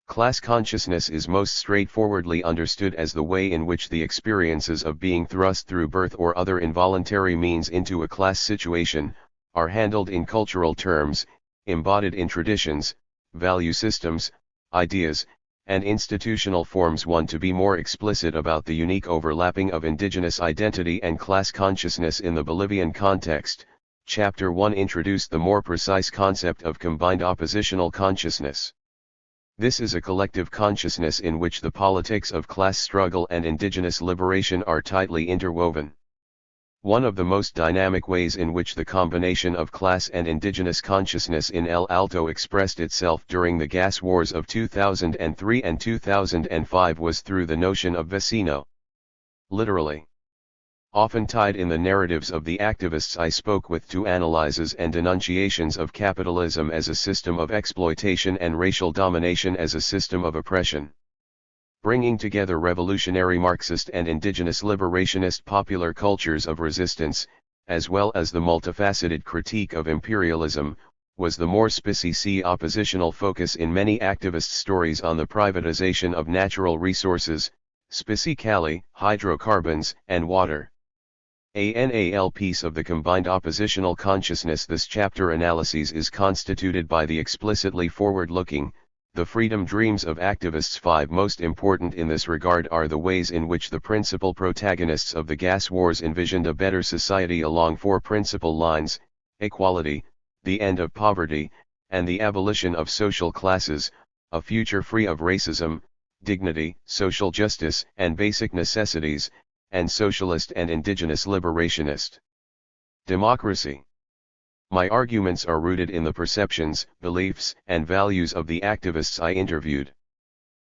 Class consciousness is most straightforwardly understood as the way in which the experiences of being thrust through birth or other involuntary means into a class situation, are handled in cultural terms, embodied in traditions, value systems, ideas, and institutional forms. To be more explicit about the unique overlapping of indigenous identity and class consciousness in the Bolivian context, Chapter 1 introduced the more precise concept of combined oppositional consciousness. This is a collective consciousness in which the politics of class struggle and indigenous liberation are tightly interwoven. One of the most dynamic ways in which the combination of class and indigenous consciousness in El Alto expressed itself during the gas wars of 2003 and 2005 was through the notion of vecino. Literally. Often tied in the narratives of the activists I spoke with to analyses and denunciations of capitalism as a system of exploitation and racial domination as a system of oppression. Bringing together revolutionary Marxist and indigenous liberationist popular cultures of resistance, as well as the multifaceted critique of imperialism, was the more specific oppositional focus in many activist stories on the privatization of natural resources, specifically hydrocarbons and water. A piece of the combined oppositional consciousness. This chapter analysis is constituted by the explicitly forward-looking, the freedom dreams of activists. 5 most important in this regard are the ways in which the principal protagonists of the gas wars envisioned a better society along 4 principal lines: equality, the end of poverty, and the abolition of social classes, a future free of racism, dignity, social justice and basic necessities, and socialist and indigenous liberationist democracy. My arguments are rooted in the perceptions, beliefs, and values of the activists I interviewed.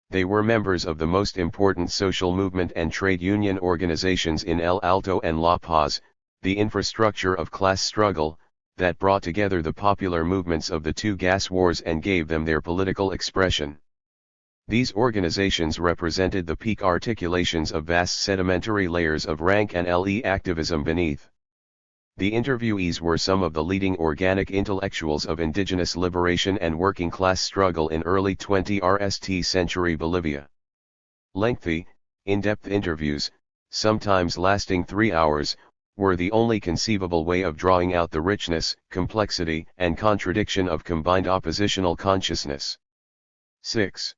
They were members of the most important social movement and trade union organizations in El Alto and La Paz, the infrastructure of class struggle, that brought together the popular movements of the 2 gas wars and gave them their political expression. These organizations represented the peak articulations of vast sedimentary layers of rank and LE activism beneath. The interviewees were some of the leading organic intellectuals of indigenous liberation and working class struggle in early 20th century Bolivia. Lengthy, in-depth interviews, sometimes lasting 3 hours, were the only conceivable way of drawing out the richness, complexity, and contradiction of combined oppositional consciousness. 6.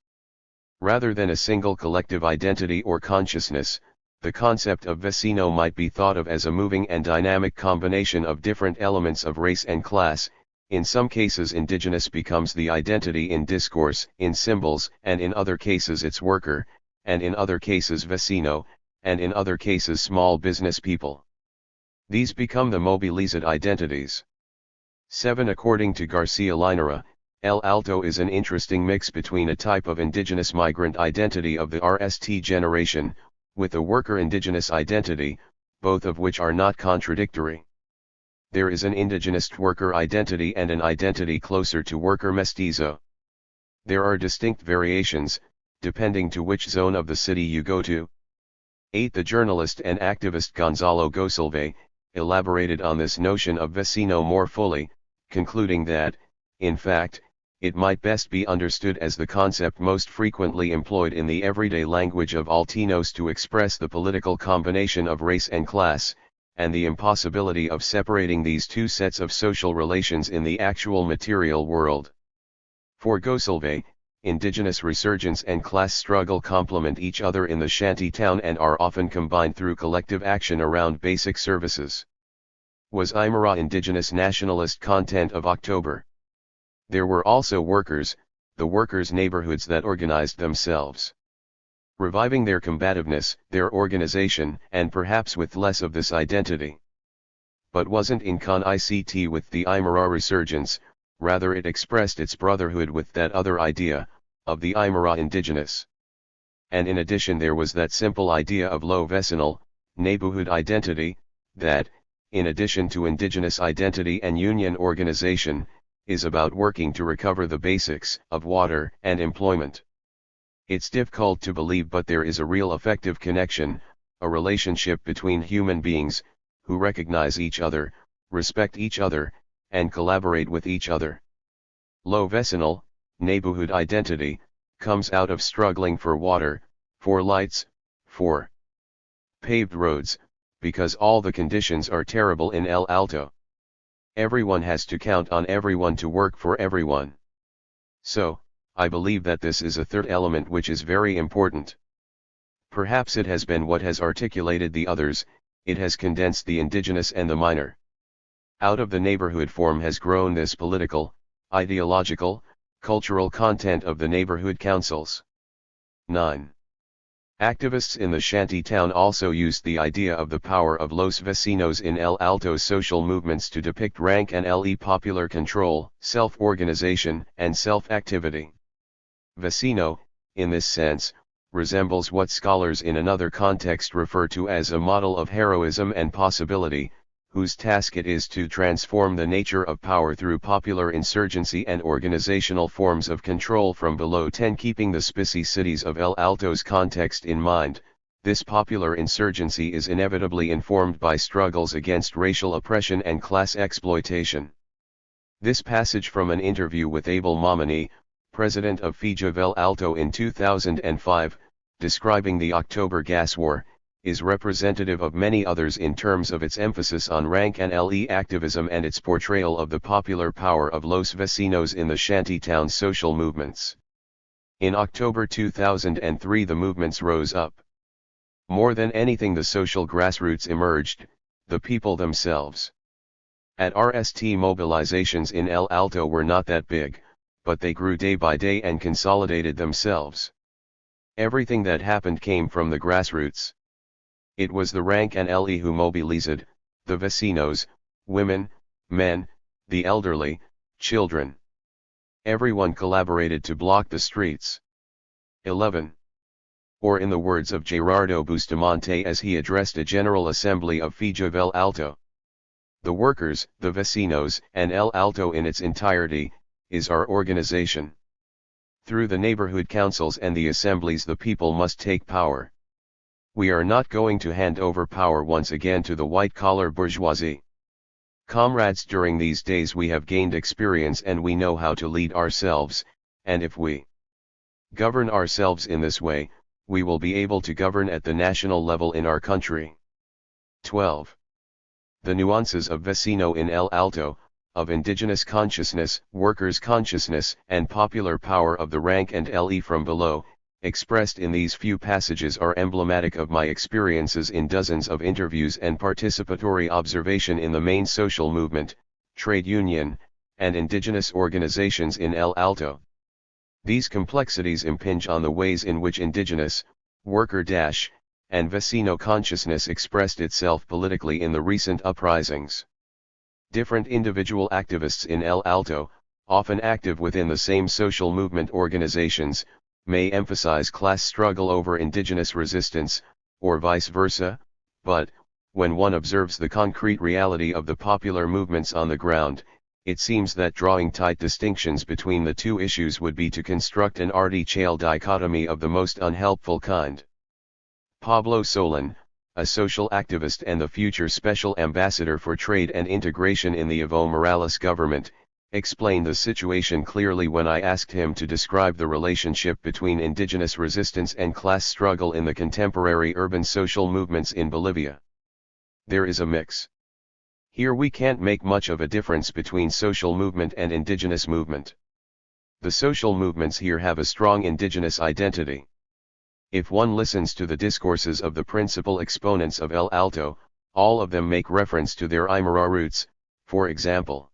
Rather than a single collective identity or consciousness, the concept of vecino might be thought of as a moving and dynamic combination of different elements of race and class. In some cases indigenous becomes the identity in discourse, in symbols, and in other cases its worker, and in other cases vecino, and in other cases small business people. These become the mobilized identities. 7. According to Garcia Linera, El Alto is an interesting mix between a type of indigenous migrant identity of the RST generation, with a worker indigenous identity, both of which are not contradictory. There is an indigenous worker identity and an identity closer to worker mestizo. There are distinct variations, depending to which zone of the city you go to. 8. The journalist and activist Gonzalo Gosalve elaborated on this notion of vecino more fully, concluding that, in fact, it might best be understood as the concept most frequently employed in the everyday language of Altinos to express the political combination of race and class, and the impossibility of separating these two sets of social relations in the actual material world. For Gosalve, indigenous resurgence and class struggle complement each other in the shanty town and are often combined through collective action around basic services. Was Aymara indigenous nationalist content of October? There were also workers, the workers' neighborhoods that organized themselves. Reviving their combativeness, their organization, and perhaps with less of this identity. But wasn't in con-ICT with the Aymara resurgence, rather it expressed its brotherhood with that other idea, of the Aymara indigenous. And in addition there was that simple idea of low vecinal, neighborhood identity, that, in addition to indigenous identity and union organization, is about working to recover the basics of water and employment. It's difficult to believe, but there is a real effective connection, a relationship between human beings, who recognize each other, respect each other, and collaborate with each other. Low vecinal, neighborhood identity, comes out of struggling for water, for lights, for paved roads, because all the conditions are terrible in El Alto. Everyone has to count on everyone to work for everyone. So, I believe that this is a third element which is very important. Perhaps it has been what has articulated the others, it has condensed the indigenous and the minor. Out of the neighborhood form has grown this political, ideological, cultural content of the neighborhood councils. 9. Activists in the shanty town also used the idea of the power of los vecinos in El Alto's social movements to depict rank and popular control, self-organization, and self-activity. Vecino, in this sense, resembles what scholars in another context refer to as a model of heroism and possibility, whose task it is to transform the nature of power through popular insurgency and organizational forms of control from below. 10. Keeping the specificities of El Alto's context in mind, this popular insurgency is inevitably informed by struggles against racial oppression and class exploitation. This passage from an interview with Abel Momini, president of FIJA El Alto in 2005, describing the October Gas War, is representative of many others in terms of its emphasis on rank and activism and its portrayal of the popular power of los vecinos in the shantytown social movements. In October 2003 the movements rose up. More than anything the social grassroots emerged, the people themselves. At RST mobilizations in El Alto were not that big, but they grew day by day and consolidated themselves. Everything that happened came from the grassroots. It was the rank and who mobilized, the vecinos, women, men, the elderly, children. Everyone collaborated to block the streets. 11. Or in the words of Gerardo Bustamante as he addressed a General Assembly of FIJA El Alto, the workers, the vecinos, and El Alto in its entirety, is our organization. Through the neighborhood councils and the assemblies the people must take power. We are not going to hand over power once again to the white-collar bourgeoisie. Comrades, during these days we have gained experience and we know how to lead ourselves, and if we govern ourselves in this way, we will be able to govern at the national level in our country. 12. The nuances of vecino in El Alto, of indigenous consciousness, workers' consciousness, and popular power of the rank and from below, expressed in these few passages are emblematic of my experiences in dozens of interviews and participatory observation in the main social movement, trade union, and indigenous organizations in El Alto. These complexities impinge on the ways in which indigenous, worker- and vecino consciousness expressed itself politically in the recent uprisings. Different individual activists in El Alto, often active within the same social movement organizations, may emphasize class struggle over indigenous resistance, or vice versa, but, when one observes the concrete reality of the popular movements on the ground, it seems that drawing tight distinctions between the two issues would be to construct an artificial dichotomy of the most unhelpful kind. Pablo Solon, a social activist and the future special ambassador for trade and integration in the Evo Morales government, explained the situation clearly when I asked him to describe the relationship between indigenous resistance and class struggle in the contemporary urban social movements in Bolivia. There is a mix. Here we can't make much of a difference between social movement and indigenous movement. The social movements here have a strong indigenous identity. If one listens to the discourses of the principal exponents of El Alto, all of them make reference to their Aymara roots, for example.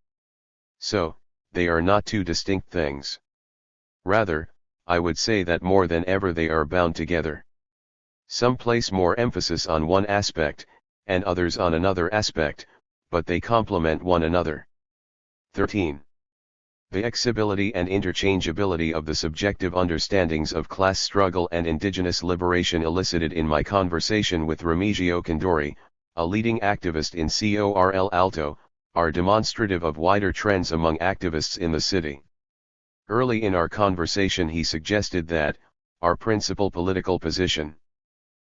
So, they are not two distinct things. Rather, I would say that more than ever they are bound together. Some place more emphasis on one aspect, and others on another aspect, but they complement one another. 13. The exibility and interchangeability of the subjective understandings of class struggle and indigenous liberation elicited in my conversation with Remigio Condori, a leading activist in El Alto, are demonstrative of wider trends among activists in the city. Early in our conversation he suggested that, our principal political position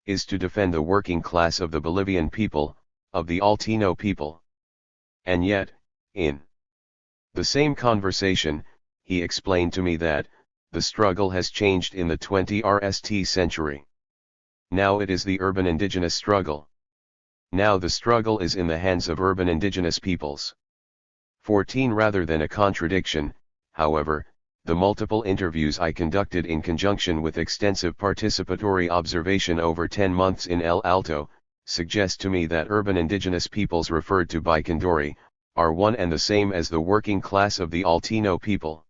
is to defend the working class of the Bolivian people, of the Altino people. And yet, in the same conversation, he explained to me that, the struggle has changed in the 20th century. Now it is the urban indigenous struggle. Now the struggle is in the hands of urban indigenous peoples. 14. Rather than a contradiction, however, the multiple interviews I conducted in conjunction with extensive participatory observation over 10 months in El Alto, suggest to me that urban indigenous peoples referred to by Condori, are one and the same as the working class of the Altino people.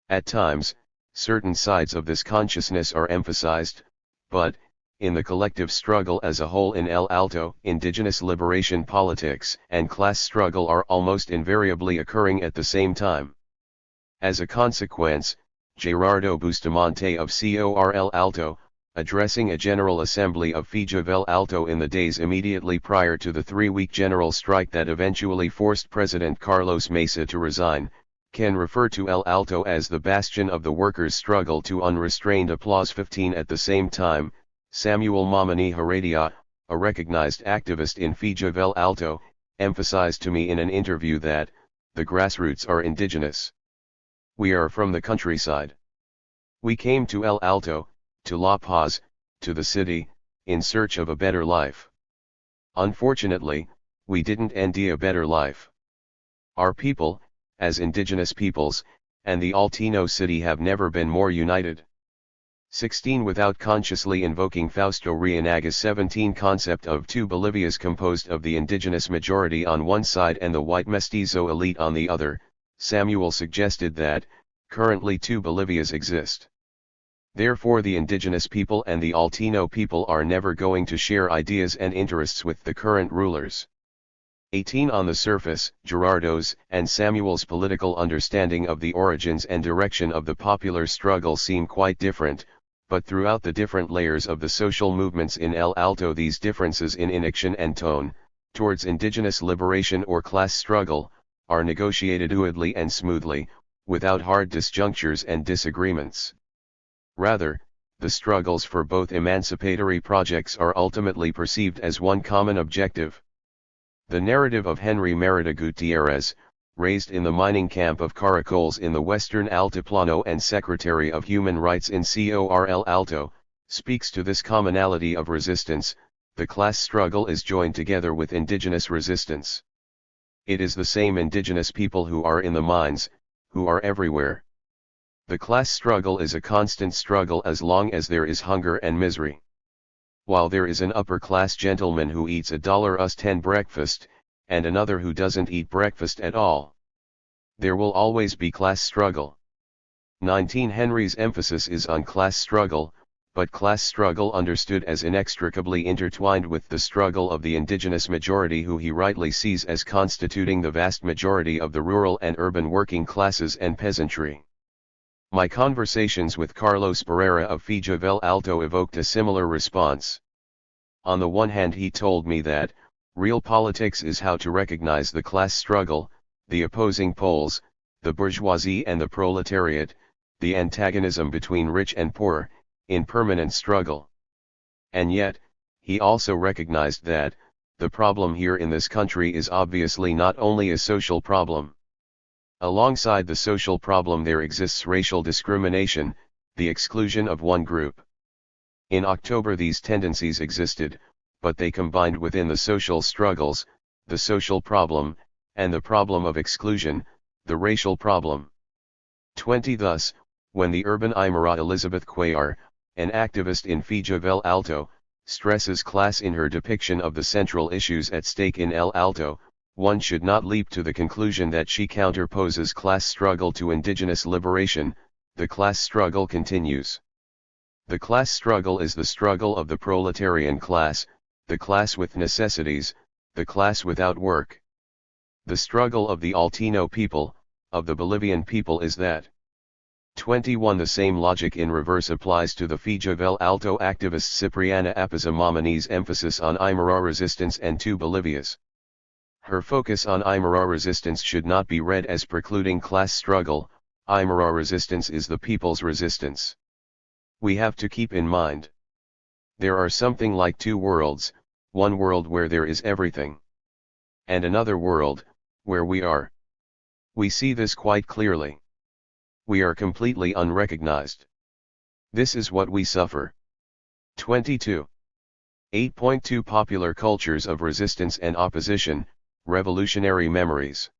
At times, certain sides of this consciousness are emphasized, but, in the collective struggle as a whole in El Alto, indigenous liberation politics and class struggle are almost invariably occurring at the same time. As a consequence, Gerardo Bustamante of El Alto, addressing a General Assembly of El Alto in the days immediately prior to the 3-week general strike that eventually forced President Carlos Mesa to resign, can refer to El Alto as the bastion of the workers' struggle to unrestrained applause. 15. At the same time, Samuel Mamani Heredia, a recognized activist in El Alto, emphasized to me in an interview that, the grassroots are indigenous. We are from the countryside. We came to El Alto, to La Paz, to the city, in search of a better life. Unfortunately, we didn't end a better life. Our people, as indigenous peoples, and the Altino city have never been more united. 16. Without consciously invoking Fausto Reynaga's 17 concept of two Bolivias composed of the indigenous majority on one side and the white mestizo elite on the other, Samuel suggested that, currently two Bolivias exist. Therefore the indigenous people and the Altino people are never going to share ideas and interests with the current rulers. 18. On the surface, Gerardo's and Samuel's political understanding of the origins and direction of the popular struggle seem quite different, but throughout the different layers of the social movements in El Alto these differences in inaction and tone, towards indigenous liberation or class struggle, are negotiated fluidly and smoothly, without hard disjunctures and disagreements. Rather, the struggles for both emancipatory projects are ultimately perceived as one common objective. The narrative of Henry Merida Gutierrez, raised in the mining camp of Caracoles in the western Altiplano and Secretary of Human Rights in El Alto, speaks to this commonality of resistance. The class struggle is joined together with indigenous resistance. It is the same indigenous people who are in the mines, who are everywhere. The class struggle is a constant struggle as long as there is hunger and misery. While there is an upper-class gentleman who eats a $10 breakfast, and another who doesn't eat breakfast at all, there will always be class struggle. 19 Henry's emphasis is on class struggle, but class struggle understood as inextricably intertwined with the struggle of the indigenous majority who he rightly sees as constituting the vast majority of the rural and urban working classes and peasantry. My conversations with Carlos Barrera of Fijovel Alto evoked a similar response. On the one hand, he told me that real politics is how to recognize the class struggle, the opposing poles, the bourgeoisie and the proletariat, the antagonism between rich and poor, in permanent struggle. And yet, he also recognized that the problem here in this country is obviously not only a social problem. Alongside the social problem there exists racial discrimination, the exclusion of one group. In October these tendencies existed, but they combined within the social struggles, the social problem, and the problem of exclusion, the racial problem. 20 Thus, when the urban Aymara Elizabeth Cuellar, an activist in Fijovel Alto, stresses class in her depiction of the central issues at stake in El Alto, one should not leap to the conclusion that she counterposes class struggle to indigenous liberation. The class struggle continues. The class struggle is the struggle of the proletarian class, the class with necessities, the class without work. The struggle of the Altino people, of the Bolivian people is that. 21 The same logic in reverse applies to the Fijovel Alto activist Cipriana Apazamamani's emphasis on Aymara resistance and to Bolivia's. Her focus on Aymara resistance should not be read as precluding class struggle. Aymara resistance is the people's resistance. We have to keep in mind. There are something like two worlds, one world where there is everything. And another world, where we are. We see this quite clearly. We are completely unrecognized. This is what we suffer. 22. 8.2 Popular cultures of resistance and opposition, revolutionary memories.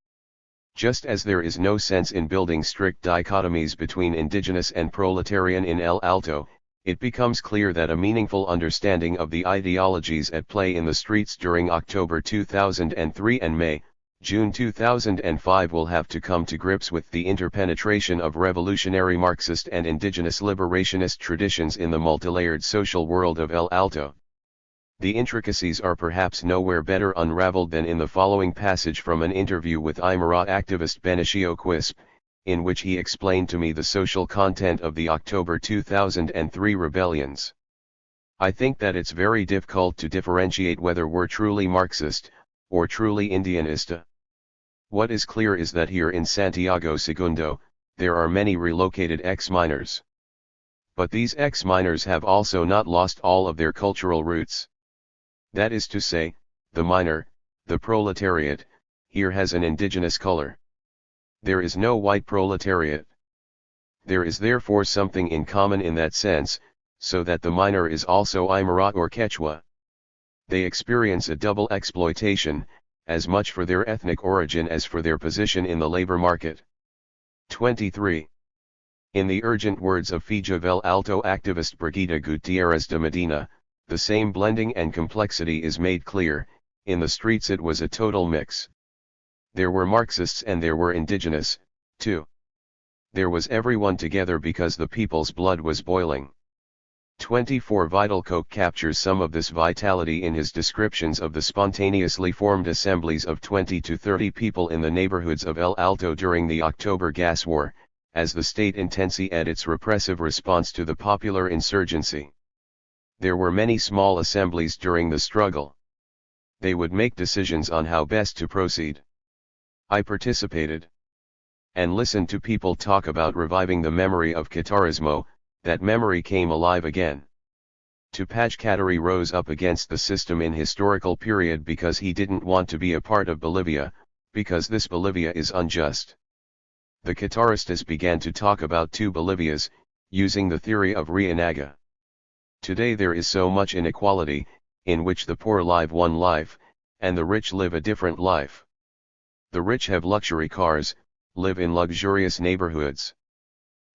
Just as there is no sense in building strict dichotomies between indigenous and proletarian in El Alto, it becomes clear that a meaningful understanding of the ideologies at play in the streets during October 2003 and June 2005 will have to come to grips with the interpenetration of revolutionary Marxist and indigenous liberationist traditions in the multilayered social world of El Alto. The intricacies are perhaps nowhere better unraveled than in the following passage from an interview with Aymara activist Benicio Quispe, in which he explained to me the social content of the October 2003 rebellions. I think that it's very difficult to differentiate whether we're truly Marxist, or truly Indianista. What is clear is that here in Santiago Segundo, there are many relocated ex-miners. But these ex-miners have also not lost all of their cultural roots. That is to say, the miner, the proletariat, here has an indigenous color. There is no white proletariat. There is therefore something in common in that sense, so that the miner is also Aymara or Quechua. They experience a double exploitation, as much for their ethnic origin as for their position in the labor market. 23. In the urgent words of Fijovel Alto activist Brigida Gutierrez de Medina, the same blending and complexity is made clear. In the streets it was a total mix. There were Marxists and there were indigenous, too. There was everyone together because the people's blood was boiling. 24 Vital Koch captures some of this vitality in his descriptions of the spontaneously formed assemblies of 20 to 30 people in the neighborhoods of El Alto during the October Gas War, as the state intensified its repressive response to the popular insurgency. There were many small assemblies during the struggle. They would make decisions on how best to proceed. I participated and listened to people talk about reviving the memory of Catarismo. That memory came alive again. Tupac Katari rose up against the system in historical period because he didn't want to be a part of Bolivia, because this Bolivia is unjust. The Cataristas began to talk about two Bolivias, using the theory of Reinaga. Today there is so much inequality, in which the poor live one life, and the rich live a different life. The rich have luxury cars, live in luxurious neighborhoods.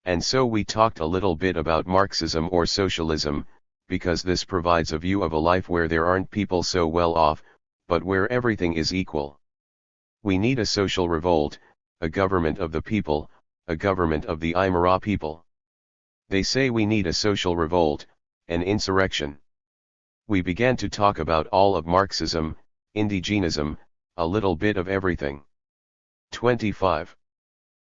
And so we talked a little bit about Marxism or socialism, because this provides a view of a life where there aren't people so well off, but where everything is equal. We need a social revolt, a government of the people, a government of the Aymara people. They say we need a social revolt, an insurrection. We began to talk about all of Marxism, Indigenism, a little bit of everything. 25.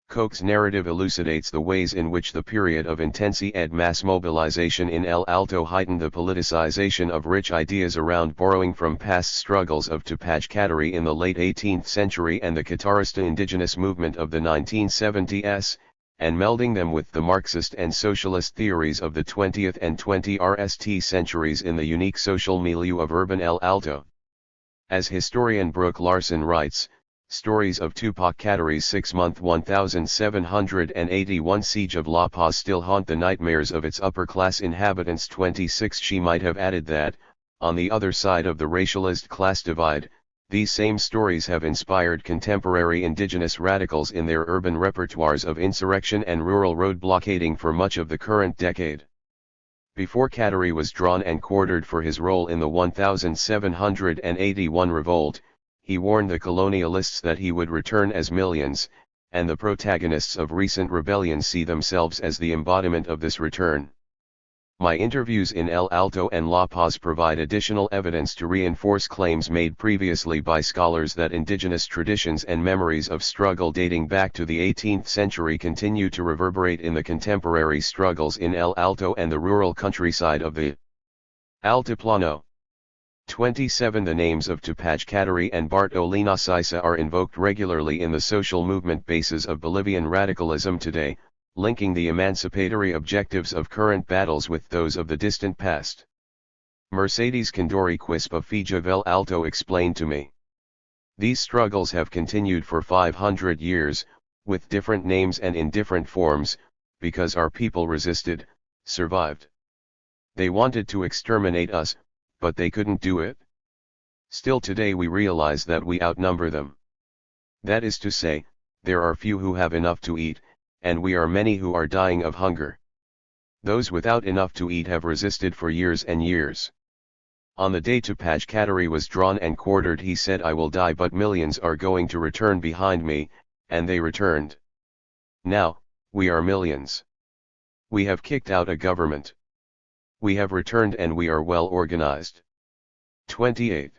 Koch's narrative elucidates the ways in which the period of intensi ed mass mobilization in El Alto heightened the politicization of rich ideas around borrowing from past struggles of Tupac Kateri in the late 18th century and the Catarista indigenous movement of the 1970s, and melding them with the Marxist and socialist theories of the 20th and 21st centuries in the unique social milieu of urban El Alto. As historian Brooke Larson writes, stories of Tupac Kateri's 6-month 1781 siege of La Paz still haunt the nightmares of its upper-class inhabitants. 26. She might have added that, on the other side of the racialized class divide, these same stories have inspired contemporary indigenous radicals in their urban repertoires of insurrection and rural road blockading for much of the current decade. Before Kateri was drawn and quartered for his role in the 1781 revolt, he warned the colonialists that he would return as millions, and the protagonists of recent rebellions see themselves as the embodiment of this return. My interviews in El Alto and La Paz provide additional evidence to reinforce claims made previously by scholars that indigenous traditions and memories of struggle dating back to the 18th century continue to reverberate in the contemporary struggles in El Alto and the rural countryside of the Altiplano. 27. The names of Tupac Kateri and Bartolina Sisa are invoked regularly in the social movement bases of Bolivian radicalism today, linking the emancipatory objectives of current battles with those of the distant past. Mercedes Condori Quispe Fija del Alto explained to me. These struggles have continued for 500 years, with different names and in different forms, because our people resisted, survived. They wanted to exterminate us, but they couldn't do it. Still today we realize that we outnumber them. That is to say, there are few who have enough to eat, and we are many who are dying of hunger. Those without enough to eat have resisted for years and years. On the day Tupac Kateri was drawn and quartered, he said, "I will die, but millions are going to return behind me," and they returned. Now, we are millions. We have kicked out a government. We have returned and we are well organized. 28.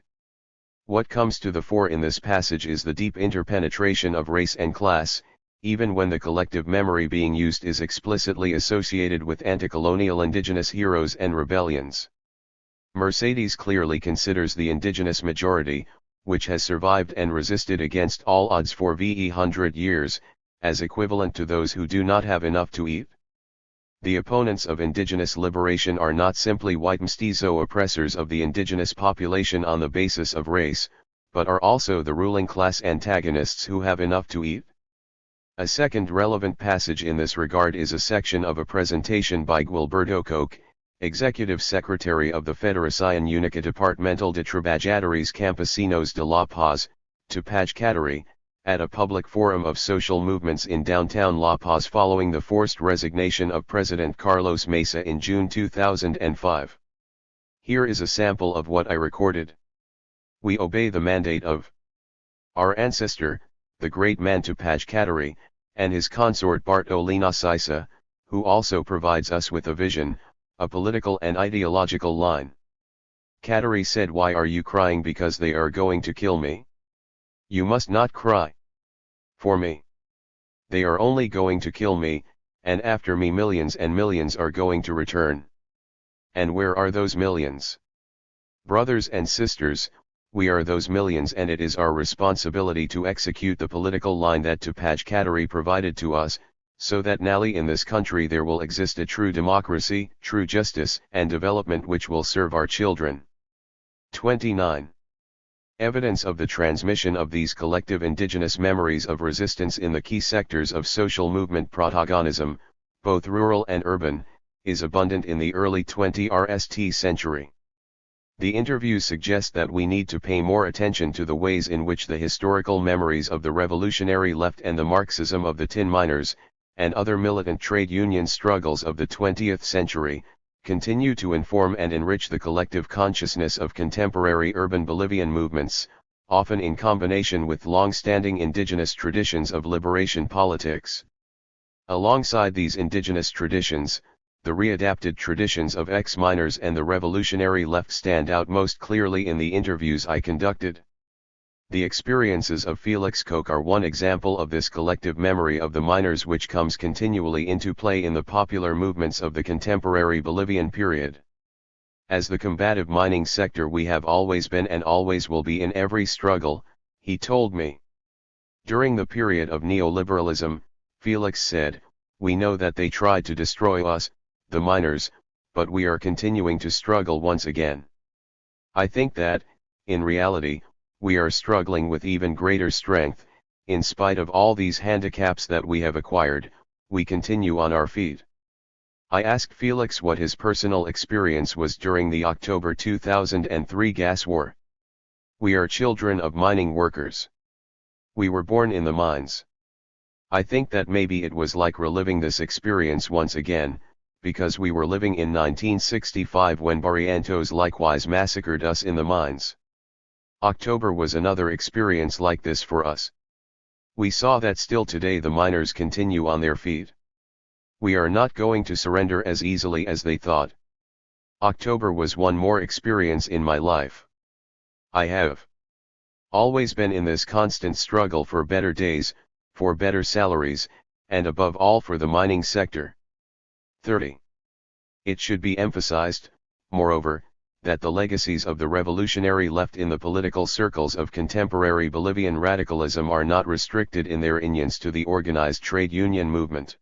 What comes to the fore in this passage is the deep interpenetration of race and class, even when the collective memory being used is explicitly associated with anti-colonial indigenous heroes and rebellions. Mercedes clearly considers the indigenous majority, which has survived and resisted against all odds for 100 years, as equivalent to those who do not have enough to eat. The opponents of indigenous liberation are not simply white mestizo oppressors of the indigenous population on the basis of race, but are also the ruling class antagonists who have enough to eat. A second relevant passage in this regard is a section of a presentation by Guilberto Koch, Executive Secretary of the Federación Única Departamental de Trabajadores Campesinos de La Paz, Tupac Kateri, at a public forum of social movements in downtown La Paz following the forced resignation of President Carlos Mesa in June 2005. Here is a sample of what I recorded. We obey the mandate of our ancestor, the great man Tupac Kateri, and his consort Bartolina Sisa, who also provides us with a vision, a political and ideological line. Kateri said, "Why are you crying? Because they are going to kill me? You must not cry. For me. They are only going to kill me, and after me millions and millions are going to return. And where are those millions? Brothers and sisters, we are those millions, and it is our responsibility to execute the political line that Tupac Kateri provided to us, so that now in this country there will exist a true democracy, true justice and development which will serve our children." 29. Evidence of the transmission of these collective indigenous memories of resistance in the key sectors of social movement protagonism, both rural and urban, is abundant in the early 20th century. The interviews suggest that we need to pay more attention to the ways in which the historical memories of the revolutionary left and the Marxism of the tin miners, and other militant trade union struggles of the 20th century, continue to inform and enrich the collective consciousness of contemporary urban Bolivian movements, often in combination with long-standing indigenous traditions of liberation politics. Alongside these indigenous traditions, the readapted traditions of ex-miners and the revolutionary left stand out most clearly in the interviews I conducted. The experiences of Felix Koch are one example of this collective memory of the miners which comes continually into play in the popular movements of the contemporary Bolivian period. As the combative mining sector we have always been and always will be in every struggle, he told me. During the period of neoliberalism, Felix said, we know that they tried to destroy us, the miners, but we are continuing to struggle once again. I think that, in reality, we are struggling with even greater strength. In spite of all these handicaps that we have acquired, we continue on our feet. I asked Felix what his personal experience was during the October 2003 gas war. We are children of mining workers. We were born in the mines. I think that maybe it was like reliving this experience once again, because we were living in 1965 when Barrientos likewise massacred us in the mines. October was another experience like this for us. We saw that still today the miners continue on their feet. We are not going to surrender as easily as they thought. October was one more experience in my life. I have always been in this constant struggle for better days, for better salaries, and above all for the mining sector. 30. It should be emphasized, moreover, that the legacies of the revolutionary left in the political circles of contemporary Bolivian radicalism are not restricted in their unions to the organized trade union movement.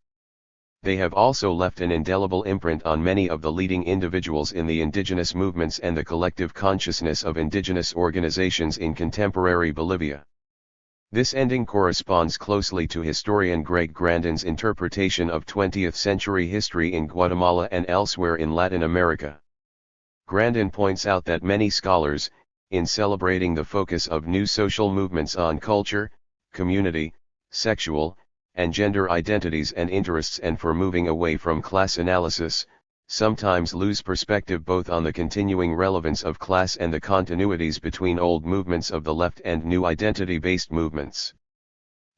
They have also left an indelible imprint on many of the leading individuals in the indigenous movements and the collective consciousness of indigenous organizations in contemporary Bolivia. This ending corresponds closely to historian Greg Grandin's interpretation of 20th century history in Guatemala and elsewhere in Latin America. Grandin points out that many scholars, in celebrating the focus of new social movements on culture, community, sexual, and gender identities and interests and for moving away from class analysis, sometimes lose perspective both on the continuing relevance of class and the continuities between old movements of the left and new identity-based movements.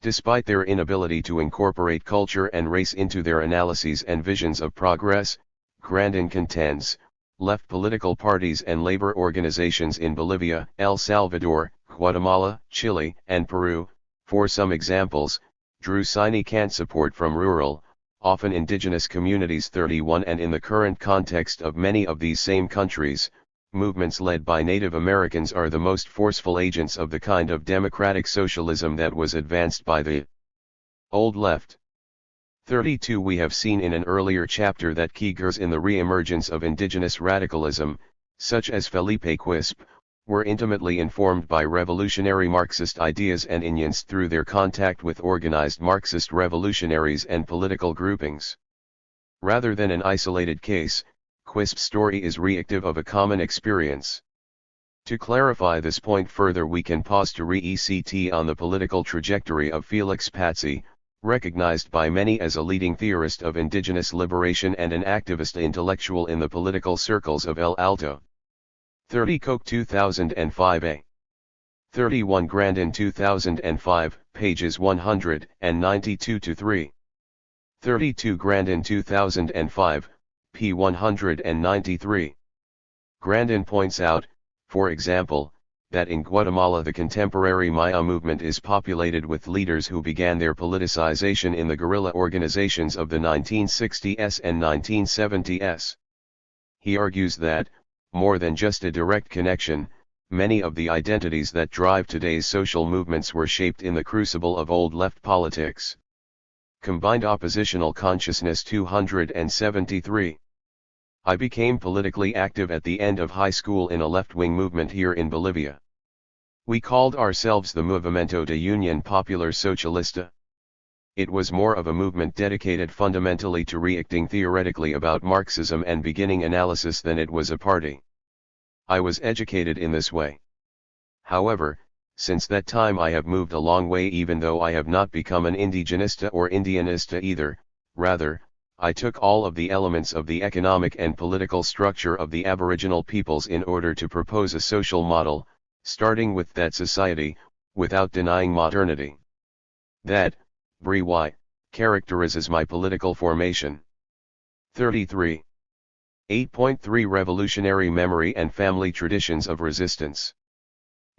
Despite their inability to incorporate culture and race into their analyses and visions of progress, Grandin contends, left political parties and labor organizations in Bolivia, El Salvador, Guatemala, Chile, and Peru, for some examples, drew significant support from rural, often indigenous communities. 31 And in the current context of many of these same countries, movements led by Native Americans are the most forceful agents of the kind of democratic socialism that was advanced by the old left. 32 We have seen in an earlier chapter that figures in the re-emergence of indigenous radicalism, such as Felipe Quispe, were intimately informed by revolutionary Marxist ideas and unions through their contact with organized Marxist revolutionaries and political groupings. Rather than an isolated case, Quispe's story is reactive of a common experience. To clarify this point further, we can pause to re-ECT on the political trajectory of Felix Patsy, recognized by many as a leading theorist of indigenous liberation and an activist intellectual in the political circles of El Alto. 30 Koch 2005a. 31 Grandin 2005, pages 192-3. 32 Grandin 2005, p. 193. Grandin points out, for example, that in Guatemala the contemporary Maya movement is populated with leaders who began their politicization in the guerrilla organizations of the 1960s and 1970s. He argues that, more than just a direct connection, many of the identities that drive today's social movements were shaped in the crucible of old left politics. Combined Oppositional Consciousness 273. I became politically active at the end of high school in a left-wing movement here in Bolivia. We called ourselves the Movimiento de Unión Popular Socialista. It was more of a movement dedicated fundamentally to reacting theoretically about Marxism and beginning analysis than it was a party. I was educated in this way. However, since that time I have moved a long way, even though I have not become an Indigenista or Indianista either, rather, I took all of the elements of the economic and political structure of the Aboriginal peoples in order to propose a social model, starting with that society, without denying modernity. That, Bri characterizes my political formation. 33. 8.3 Revolutionary Memory and Family Traditions of Resistance.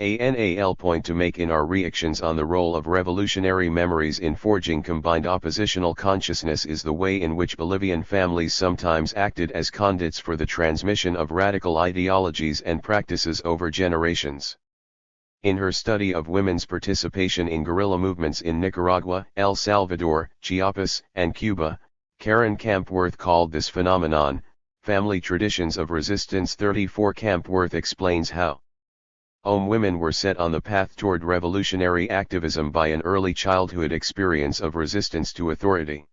ANAL point to make in our reactions on the role of revolutionary memories in forging combined oppositional consciousness is the way in which Bolivian families sometimes acted as conduits for the transmission of radical ideologies and practices over generations. In her study of women's participation in guerrilla movements in Nicaragua, El Salvador, Chiapas, and Cuba, Karen Kampworth called this phenomenon, Family Traditions of Resistance. 34 Kampworth explains how women were set on the path toward revolutionary activism by an early childhood experience of resistance to authority.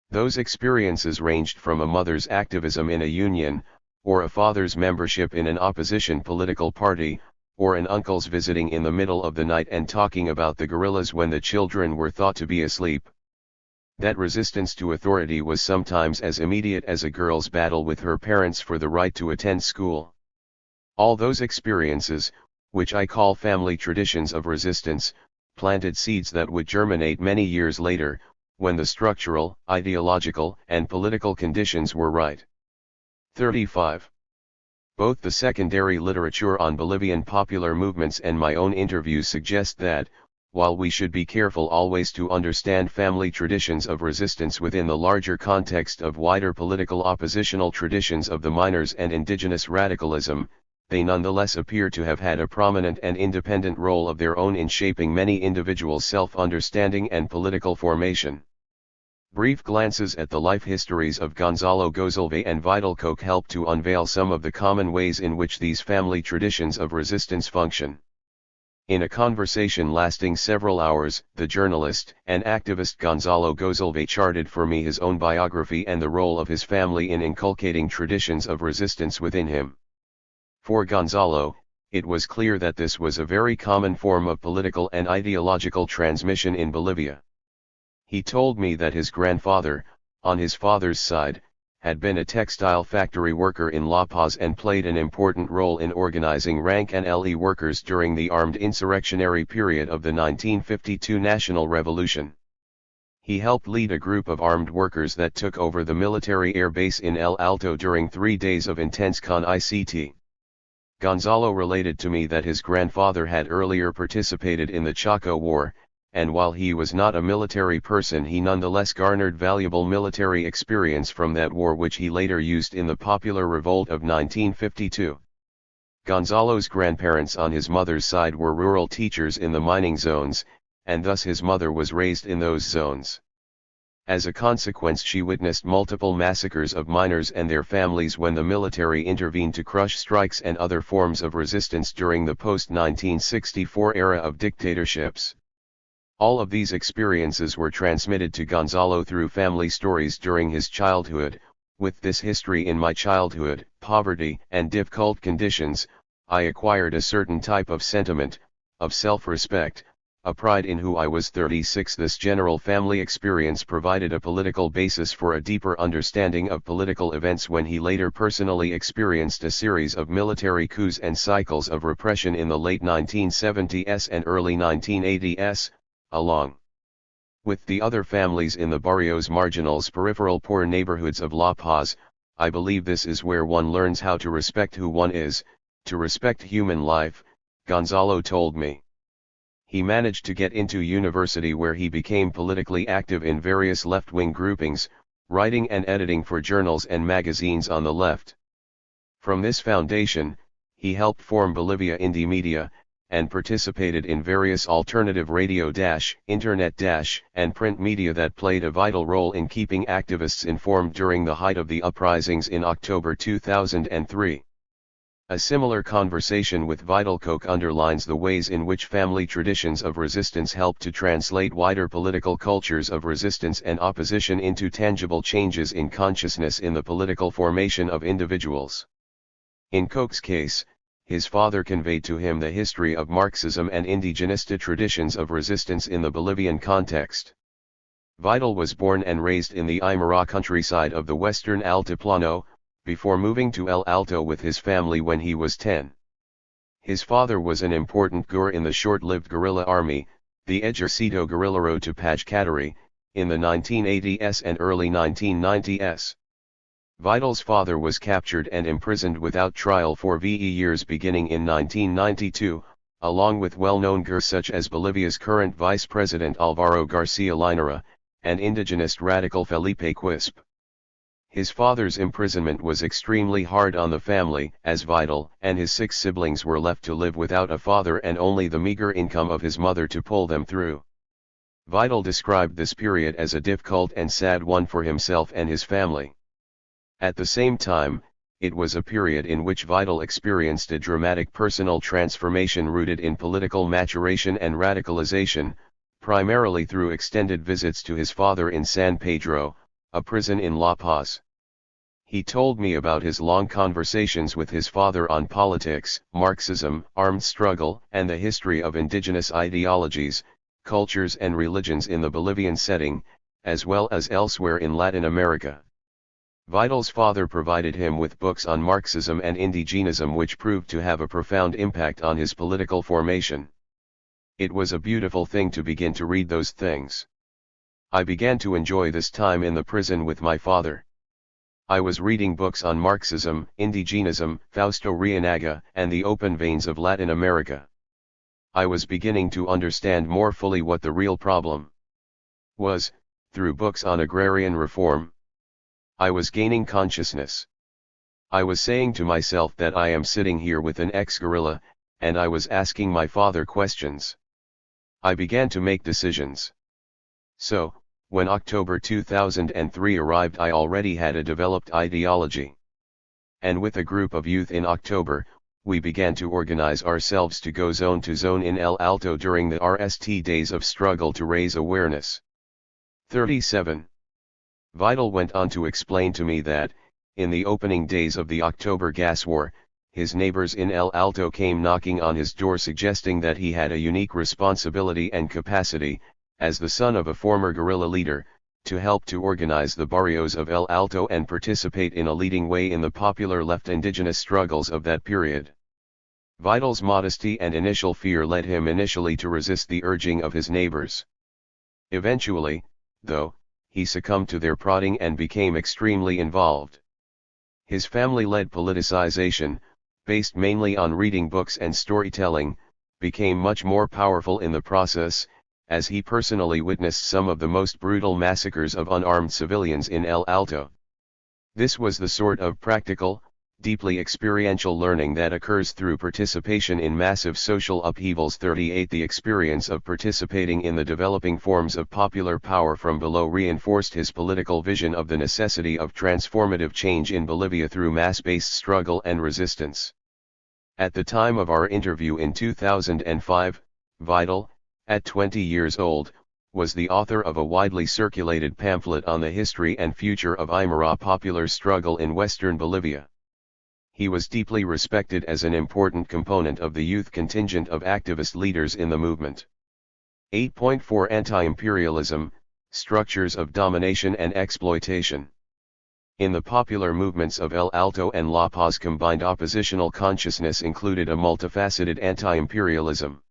Those experiences ranged from a mother's activism in a union, or a father's membership in an opposition political party, or an uncle's visiting in the middle of the night and talking about the guerrillas when the children were thought to be asleep. That resistance to authority was sometimes as immediate as a girl's battle with her parents for the right to attend school. All those experiences, which I call family traditions of resistance, planted seeds that would germinate many years later, when the structural, ideological, and political conditions were right. 35. Both the secondary literature on Bolivian popular movements and my own interviews suggest that, while we should be careful always to understand family traditions of resistance within the larger context of wider political oppositional traditions of the miners and indigenous radicalism, they nonetheless appear to have had a prominent and independent role of their own in shaping many individuals' self-understanding and political formation. Brief glances at the life histories of Gonzalo Gozalve and Vidal Koch help to unveil some of the common ways in which these family traditions of resistance function. In a conversation lasting several hours, the journalist and activist Gonzalo Gozalve charted for me his own biography and the role of his family in inculcating traditions of resistance within him. For Gonzalo, it was clear that this was a very common form of political and ideological transmission in Bolivia. He told me that his grandfather, on his father's side, had been a textile factory worker in La Paz and played an important role in organizing rank and LE workers during the armed insurrectionary period of the 1952 National Revolution. He helped lead a group of armed workers that took over the military air base in El Alto during 3 days of intense con-ICT. Gonzalo related to me that his grandfather had earlier participated in the Chaco War, and while he was not a military person he nonetheless garnered valuable military experience from that war which he later used in the popular revolt of 1952. Gonzalo's grandparents on his mother's side were rural teachers in the mining zones, and thus his mother was raised in those zones. As a consequence she witnessed multiple massacres of miners and their families when the military intervened to crush strikes and other forms of resistance during the post-1964 era of dictatorships. All of these experiences were transmitted to Gonzalo through family stories during his childhood. With this history in my childhood, poverty, and difficult conditions, I acquired a certain type of sentiment, of self-respect, a pride in who I was. 36 This general family experience provided a political basis for a deeper understanding of political events when he later personally experienced a series of military coups and cycles of repression in the late 1970s and early 1980s, along with the other families in the barrios marginals peripheral poor neighborhoods of La Paz. I believe this is where one learns how to respect who one is, to respect human life, Gonzalo told me. He managed to get into university where he became politically active in various left-wing groupings, writing and editing for journals and magazines on the left. From this foundation, he helped form Bolivia Indie Media, and participated in various alternative radio, internet, and print media that played a vital role in keeping activists informed during the height of the uprisings in October 2003. A similar conversation with Vidal Koch underlines the ways in which family traditions of resistance help to translate wider political cultures of resistance and opposition into tangible changes in consciousness in the political formation of individuals. In Koch's case, his father conveyed to him the history of Marxism and Indigenous traditions of resistance in the Bolivian context. Vidal was born and raised in the Aymara countryside of the western Altiplano, before moving to El Alto with his family when he was 10. His father was an important gur in the short-lived guerrilla army, the Ejército Guerrillero Tupac Katari, in the 1980s and early 1990s. Vidal's father was captured and imprisoned without trial for years beginning in 1992, along with well-known gurs such as Bolivia's current Vice President Alvaro Garcia Linera, and Indigenous radical Felipe Quispe. His father's imprisonment was extremely hard on the family, as Vidal and his 6 siblings were left to live without a father and only the meager income of his mother to pull them through. Vidal described this period as a difficult and sad one for himself and his family. At the same time, it was a period in which Vidal experienced a dramatic personal transformation rooted in political maturation and radicalization, primarily through extended visits to his father in San Pedro, a prison in La Paz. He told me about his long conversations with his father on politics, Marxism, armed struggle, and the history of indigenous ideologies, cultures and religions in the Bolivian setting, as well as elsewhere in Latin America. Vidal's father provided him with books on Marxism and Indigenism which proved to have a profound impact on his political formation. It was a beautiful thing to begin to read those things. I began to enjoy this time in the prison with my father. I was reading books on Marxism, Indigenism, Fausto Reynaga, and the open veins of Latin America. I was beginning to understand more fully what the real problem was, through books on agrarian reform. I was gaining consciousness. I was saying to myself that I am sitting here with an ex-guerrilla, and I was asking my father questions. I began to make decisions. So, when October 2003 arrived, I already had a developed ideology. And with a group of youth in October, we began to organize ourselves to go zone to zone in El Alto during the RST days of struggle to raise awareness. 37. Vidal went on to explain to me that, in the opening days of the October gas war, his neighbors in El Alto came knocking on his door suggesting that he had a unique responsibility and capacity, as the son of a former guerrilla leader, to help to organize the barrios of El Alto and participate in a leading way in the popular left indigenous struggles of that period. Vidal's modesty and initial fear led him initially to resist the urging of his neighbors. Eventually, though, he succumbed to their prodding and became extremely involved. His family-led politicization, based mainly on reading books and storytelling, became much more powerful in the process, as he personally witnessed some of the most brutal massacres of unarmed civilians in El Alto. This was the sort of practical, deeply experiential learning that occurs through participation in massive social upheavals. 38 The experience of participating in the developing forms of popular power from below reinforced his political vision of the necessity of transformative change in Bolivia through mass-based struggle and resistance. At the time of our interview in 2005, Vidal, at 20 years old, was the author of a widely circulated pamphlet on the history and future of Aymara popular struggle in western Bolivia. He was deeply respected as an important component of the youth contingent of activist leaders in the movement. 8.4 Anti-imperialism, Structures of Domination and Exploitation. In the popular movements of El Alto and La Paz, combined oppositional consciousness included a multifaceted anti-imperialism.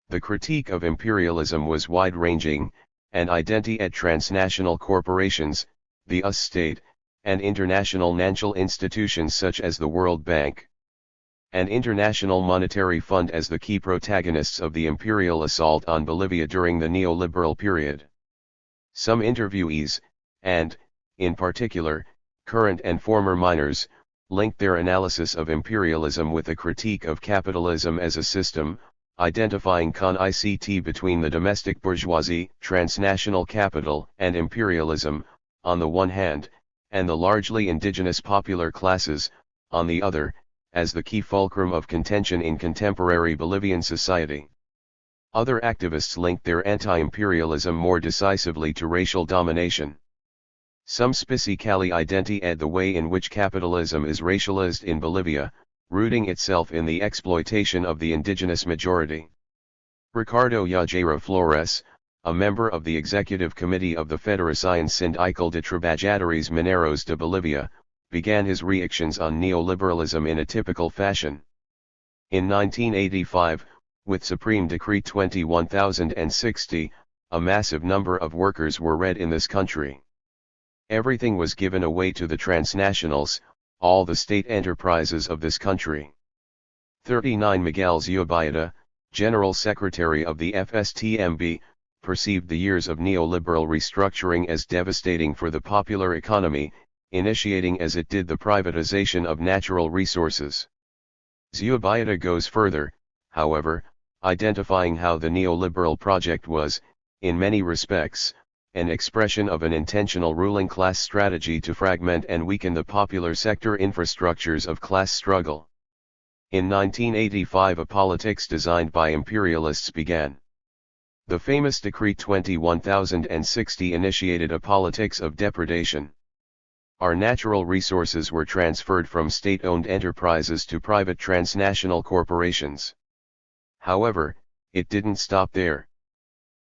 The critique of imperialism was wide-ranging, and identity at transnational corporations, the US state, and international financial institutions such as the World Bank and International Monetary Fund as the key protagonists of the imperial assault on Bolivia during the neoliberal period. Some interviewees, and, in particular, current and former miners, linked their analysis of imperialism with a critique of capitalism as a system, identifying con-ICT between the domestic bourgeoisie, transnational capital, and imperialism, on the one hand, and the largely indigenous popular classes, on the other, as the key fulcrum of contention in contemporary Bolivian society. Other activists linked their anti-imperialism more decisively to racial domination. Some specifically identified the way in which capitalism is racialized in Bolivia, rooting itself in the exploitation of the indigenous majority. Ricardo Yajera Flores, a member of the executive committee of the Federación Sindical de Trabajadores Mineros de Bolivia, began his reactions on neoliberalism in a typical fashion. In 1985, with Supreme Decree 21060, a massive number of workers were read in this country. Everything was given away to the transnationals, all the state enterprises of this country. 39 Miguel Zubaydah, General Secretary of the FSTMB, perceived the years of neoliberal restructuring as devastating for the popular economy, initiating as it did the privatization of natural resources. Zubaydah goes further, however, identifying how the neoliberal project was, in many respects, an expression of an intentional ruling class strategy to fragment and weaken the popular sector infrastructures of class struggle. In 1985 a politics designed by imperialists began. The famous Decree 21060 initiated a politics of depredation. Our natural resources were transferred from state-owned enterprises to private transnational corporations. However, it didn't stop there.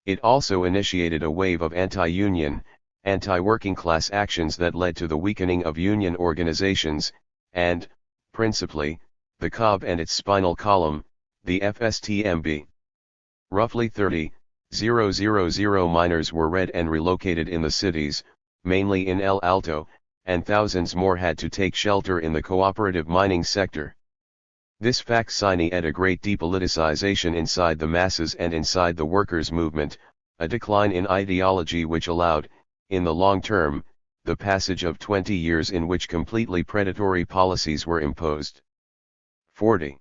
It also initiated a wave of anti-union, anti-working class actions that led to the weakening of union organizations, and, principally, the COB and its spinal column, the FSTMB. Roughly 30,000 miners were read and relocated in the cities, mainly in El Alto, and thousands more had to take shelter in the cooperative mining sector. This fact signed a great depoliticization inside the masses and inside the workers' movement, a decline in ideology which allowed, in the long term, the passage of 20 years in which completely predatory policies were imposed. 40.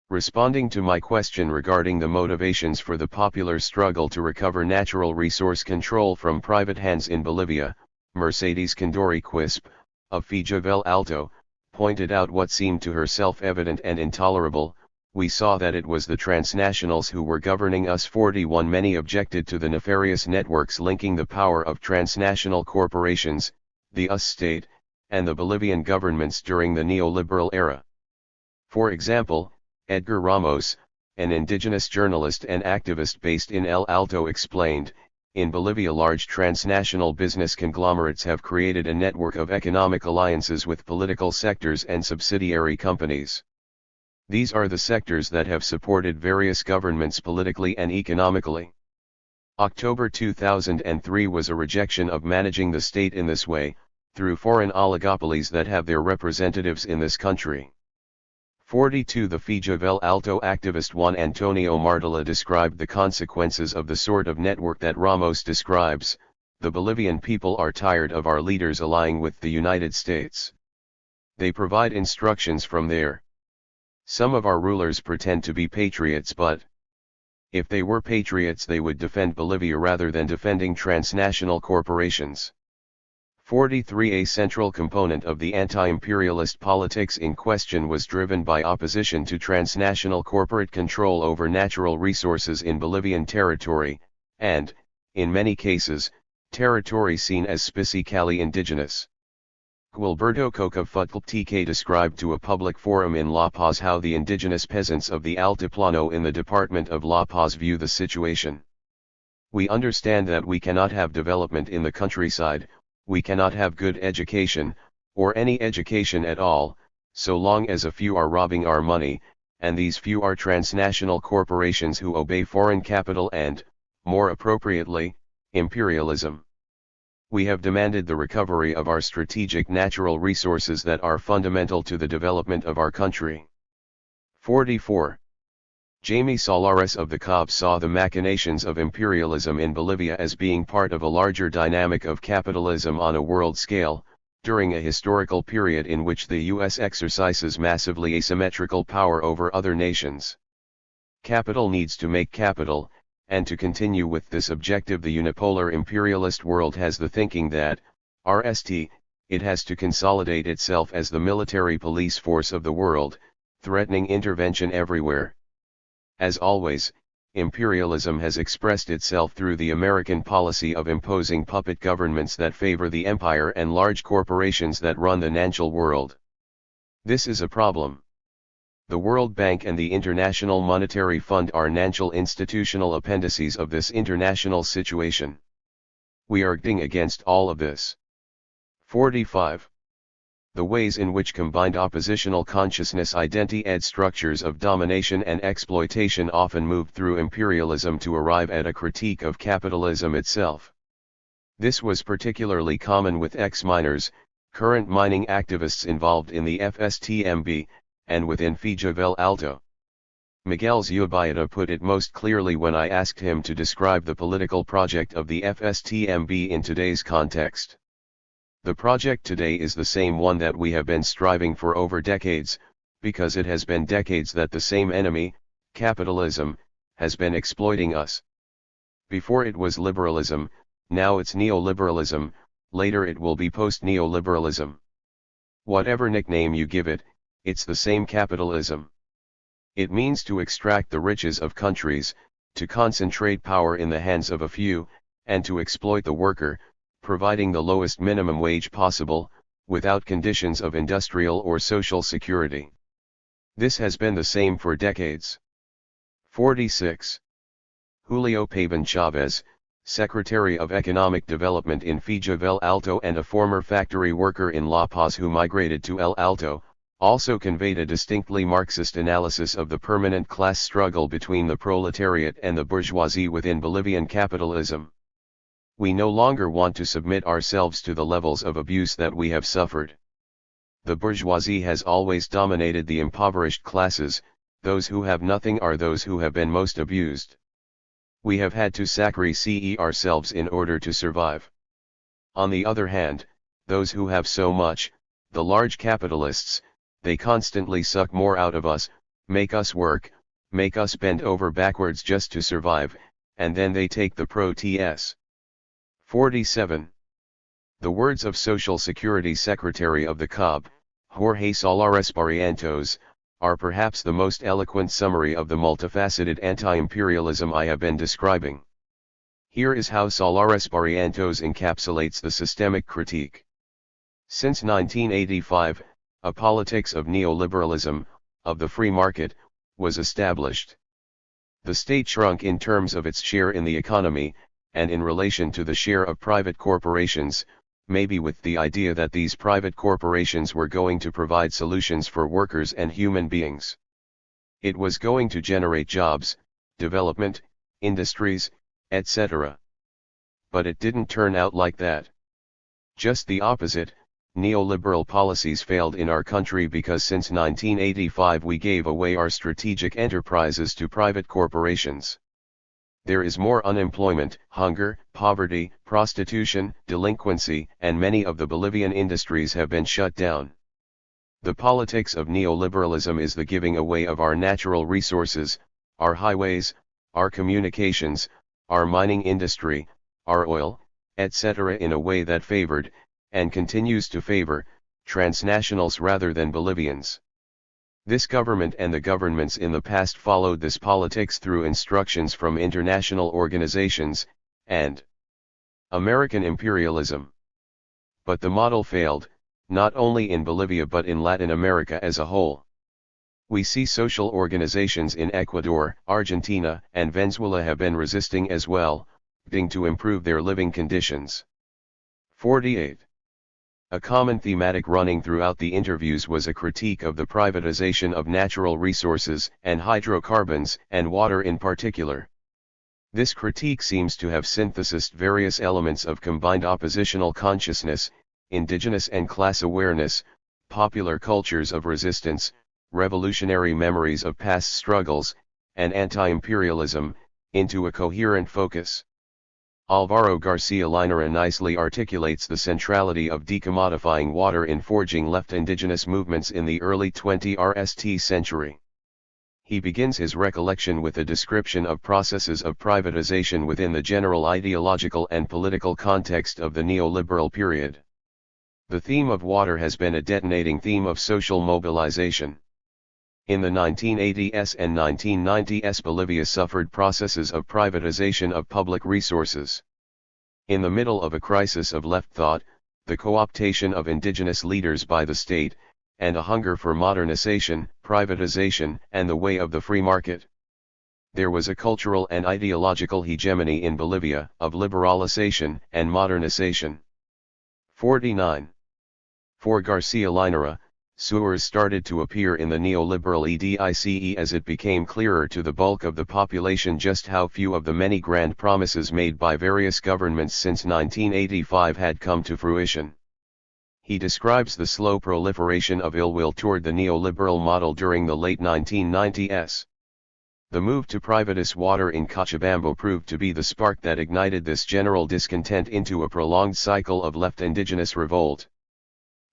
Responding to my question regarding the motivations for the popular struggle to recover natural resource control from private hands in Bolivia, Mercedes Condori Quispe, of Fijavel Alto, pointed out what seemed to her self-evident and intolerable. We saw that it was the transnationals who were governing us. 41 Many objected to the nefarious networks linking the power of transnational corporations, the US state, and the Bolivian governments during the neoliberal era. For example, Edgar Ramos, an indigenous journalist and activist based in El Alto explained, in Bolivia large transnational business conglomerates have created a network of economic alliances with political sectors and subsidiary companies. These are the sectors that have supported various governments politically and economically. October 2003 was a rejection of managing the state in this way, through foreign oligopolies that have their representatives in this country. 42 The Fijavel Alto activist Juan Antonio Martela described the consequences of the sort of network that Ramos describes. The Bolivian people are tired of our leaders allying with the United States. They provide instructions from there. Some of our rulers pretend to be patriots, but if they were patriots they would defend Bolivia rather than defending transnational corporations. 43 A central component of the anti-imperialist politics in question was driven by opposition to transnational corporate control over natural resources in Bolivian territory, and, in many cases, territory seen as specifically indigenous. Guilberto Cocafutl described to a public forum in La Paz how the indigenous peasants of the Altiplano in the department of La Paz view the situation. We understand that we cannot have development in the countryside, we cannot have good education, or any education at all, so long as a few are robbing our money, and these few are transnational corporations who obey foreign capital and, more appropriately, imperialism. We have demanded the recovery of our strategic natural resources that are fundamental to the development of our country. 44. Jaime Solares of the COB saw the machinations of imperialism in Bolivia as being part of a larger dynamic of capitalism on a world scale, during a historical period in which the U.S. exercises massively asymmetrical power over other nations. Capital needs to make capital, and to continue with this objective the unipolar imperialist world has the thinking that, RST, it has to consolidate itself as the military police force of the world, threatening intervention everywhere. As always, imperialism has expressed itself through the American policy of imposing puppet governments that favor the empire and large corporations that run the natural world. This is a problem. The World Bank and the International Monetary Fund are natural institutional appendices of this international situation. We are acting against all of this. 45. The ways in which combined oppositional consciousness identity structures of domination and exploitation often moved through imperialism to arrive at a critique of capitalism itself. This was particularly common with ex-miners, current mining activists involved in the FSTMB, and within Fijovel Alto. Miguel Zubieta put it most clearly when I asked him to describe the political project of the FSTMB in today's context. The project today is the same one that we have been striving for over decades, because it has been decades that the same enemy, capitalism, has been exploiting us. Before it was liberalism, now it's neoliberalism, later it will be post-neoliberalism. Whatever nickname you give it, it's the same capitalism. It means to extract the riches of countries, to concentrate power in the hands of a few, and to exploit the worker, providing the lowest minimum wage possible, without conditions of industrial or social security. This has been the same for decades. 46. Julio Pabon Chavez, Secretary of Economic Development in Fijovel Alto and a former factory worker in La Paz who migrated to El Alto, also conveyed a distinctly Marxist analysis of the permanent class struggle between the proletariat and the bourgeoisie within Bolivian capitalism. We no longer want to submit ourselves to the levels of abuse that we have suffered. The bourgeoisie has always dominated the impoverished classes, those who have nothing are those who have been most abused. We have had to sacrifice ourselves in order to survive. On the other hand, those who have so much, the large capitalists, they constantly suck more out of us, make us work, make us bend over backwards just to survive, and then they take the pro-TS. 47. The words of Social Security Secretary of the COB, Jorge Solares Barrientos, are perhaps the most eloquent summary of the multifaceted anti-imperialism I have been describing. Here is how Solares Barrientos encapsulates the systemic critique. Since 1985, a politics of neoliberalism, of the free market, was established. The state shrunk in terms of its share in the economy, and in relation to the share of private corporations, maybe with the idea that these private corporations were going to provide solutions for workers and human beings. It was going to generate jobs, development, industries, etc. But it didn't turn out like that. Just the opposite, neoliberal policies failed in our country because since 1985 we gave away our strategic enterprises to private corporations. There is more unemployment, hunger, poverty, prostitution, delinquency, and many of the Bolivian industries have been shut down. The politics of neoliberalism is the giving away of our natural resources, our highways, our communications, our mining industry, our oil, etc. in a way that favored, and continues to favor, transnationals rather than Bolivians. This government and the governments in the past followed this politics through instructions from international organizations, and American imperialism. But the model failed, not only in Bolivia but in Latin America as a whole. We see social organizations in Ecuador, Argentina, and Venezuela have been resisting as well, bidding to improve their living conditions. 48. A common thematic running throughout the interviews was a critique of the privatization of natural resources and hydrocarbons and water in particular. This critique seems to have synthesized various elements of combined oppositional consciousness, indigenous and class awareness, popular cultures of resistance, revolutionary memories of past struggles, and anti-imperialism, into a coherent focus. Alvaro Garcia Linera nicely articulates the centrality of decommodifying water in forging left indigenous movements in the early 20th century. He begins his recollection with a description of processes of privatization within the general ideological and political context of the neoliberal period. The theme of water has been a detonating theme of social mobilization. In the 1980s and 1990s Bolivia suffered processes of privatization of public resources. In the middle of a crisis of left thought, the co-optation of indigenous leaders by the state, and a hunger for modernization, privatization, and the way of the free market. There was a cultural and ideological hegemony in Bolivia, of liberalization and modernization. 49. For Garcia Linera, sewers started to appear in the neoliberal EDICE as it became clearer to the bulk of the population just how few of the many grand promises made by various governments since 1985 had come to fruition. He describes the slow proliferation of ill will toward the neoliberal model during the late 1990s. The move to privatize water in Cochabamba proved to be the spark that ignited this general discontent into a prolonged cycle of left indigenous revolt.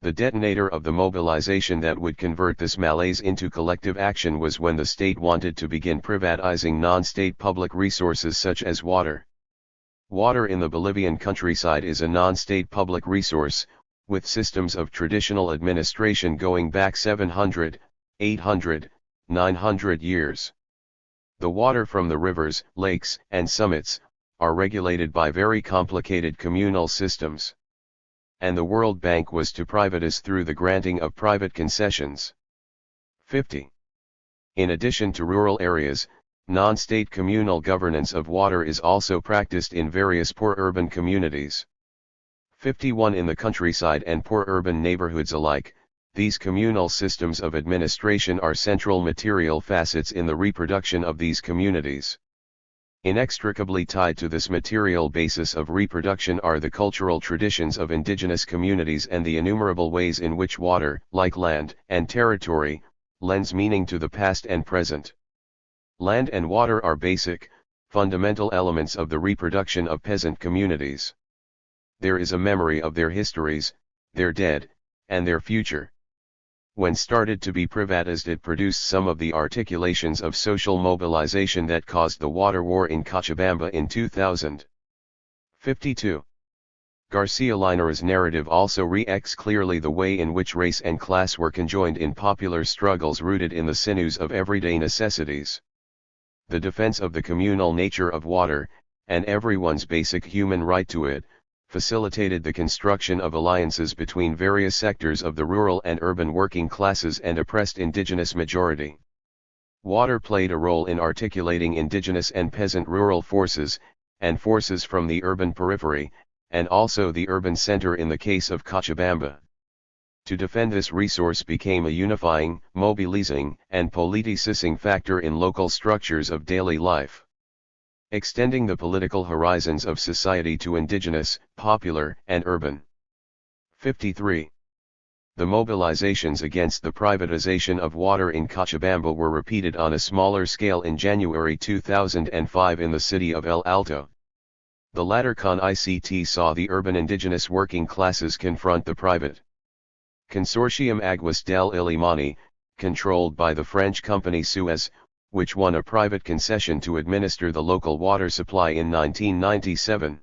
The detonator of the mobilization that would convert this malaise into collective action was when the state wanted to begin privatizing non-state public resources such as water. Water in the Bolivian countryside is a non-state public resource, with systems of traditional administration going back 700, 800, 900 years. The water from the rivers, lakes, and summits are regulated by very complicated communal systems. And the World Bank was to privatize through the granting of private concessions. 50. In addition to rural areas, non-state communal governance of water is also practiced in various poor urban communities. 51. In the countryside and poor urban neighborhoods alike, these communal systems of administration are central material facets in the reproduction of these communities. Inextricably tied to this material basis of reproduction are the cultural traditions of indigenous communities and the innumerable ways in which water, like land and territory, lends meaning to the past and present. Land and water are basic, fundamental elements of the reproduction of peasant communities. There is a memory of their histories, their dead, and their future. When started to be privatized, it produced some of the articulations of social mobilization that caused the water war in Cochabamba in 2000. 52. Garcia Linera's narrative also re-echoes clearly the way in which race and class were conjoined in popular struggles rooted in the sinews of everyday necessities. The defense of the communal nature of water, and everyone's basic human right to it, facilitated the construction of alliances between various sectors of the rural and urban working classes and oppressed indigenous majority. Water played a role in articulating indigenous and peasant rural forces, and forces from the urban periphery, and also the urban center in the case of Cochabamba. To defend this resource became a unifying, mobilizing, and politicizing factor in local structures of daily life. Extending the political horizons of society to indigenous, popular, and urban. 53. The mobilizations against the privatization of water in Cochabamba were repeated on a smaller scale in January 2005 in the city of El Alto. The latter CON-ICT saw the urban indigenous working classes confront the private Consortium Aguas del Illimani, controlled by the French company Suez, which won a private concession to administer the local water supply in 1997.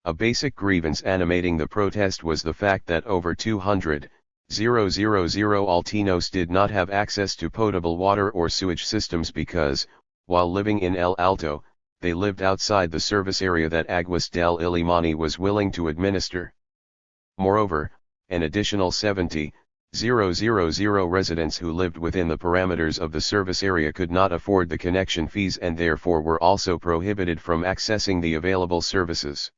A basic grievance animating the protest was the fact that over 200,000 Altinos did not have access to potable water or sewage systems because, while living in El Alto, they lived outside the service area that Aguas del Illimani was willing to administer. Moreover, an additional 70,000 residents who lived within the parameters of the service area could not afford the connection fees and therefore were also prohibited from accessing the available services.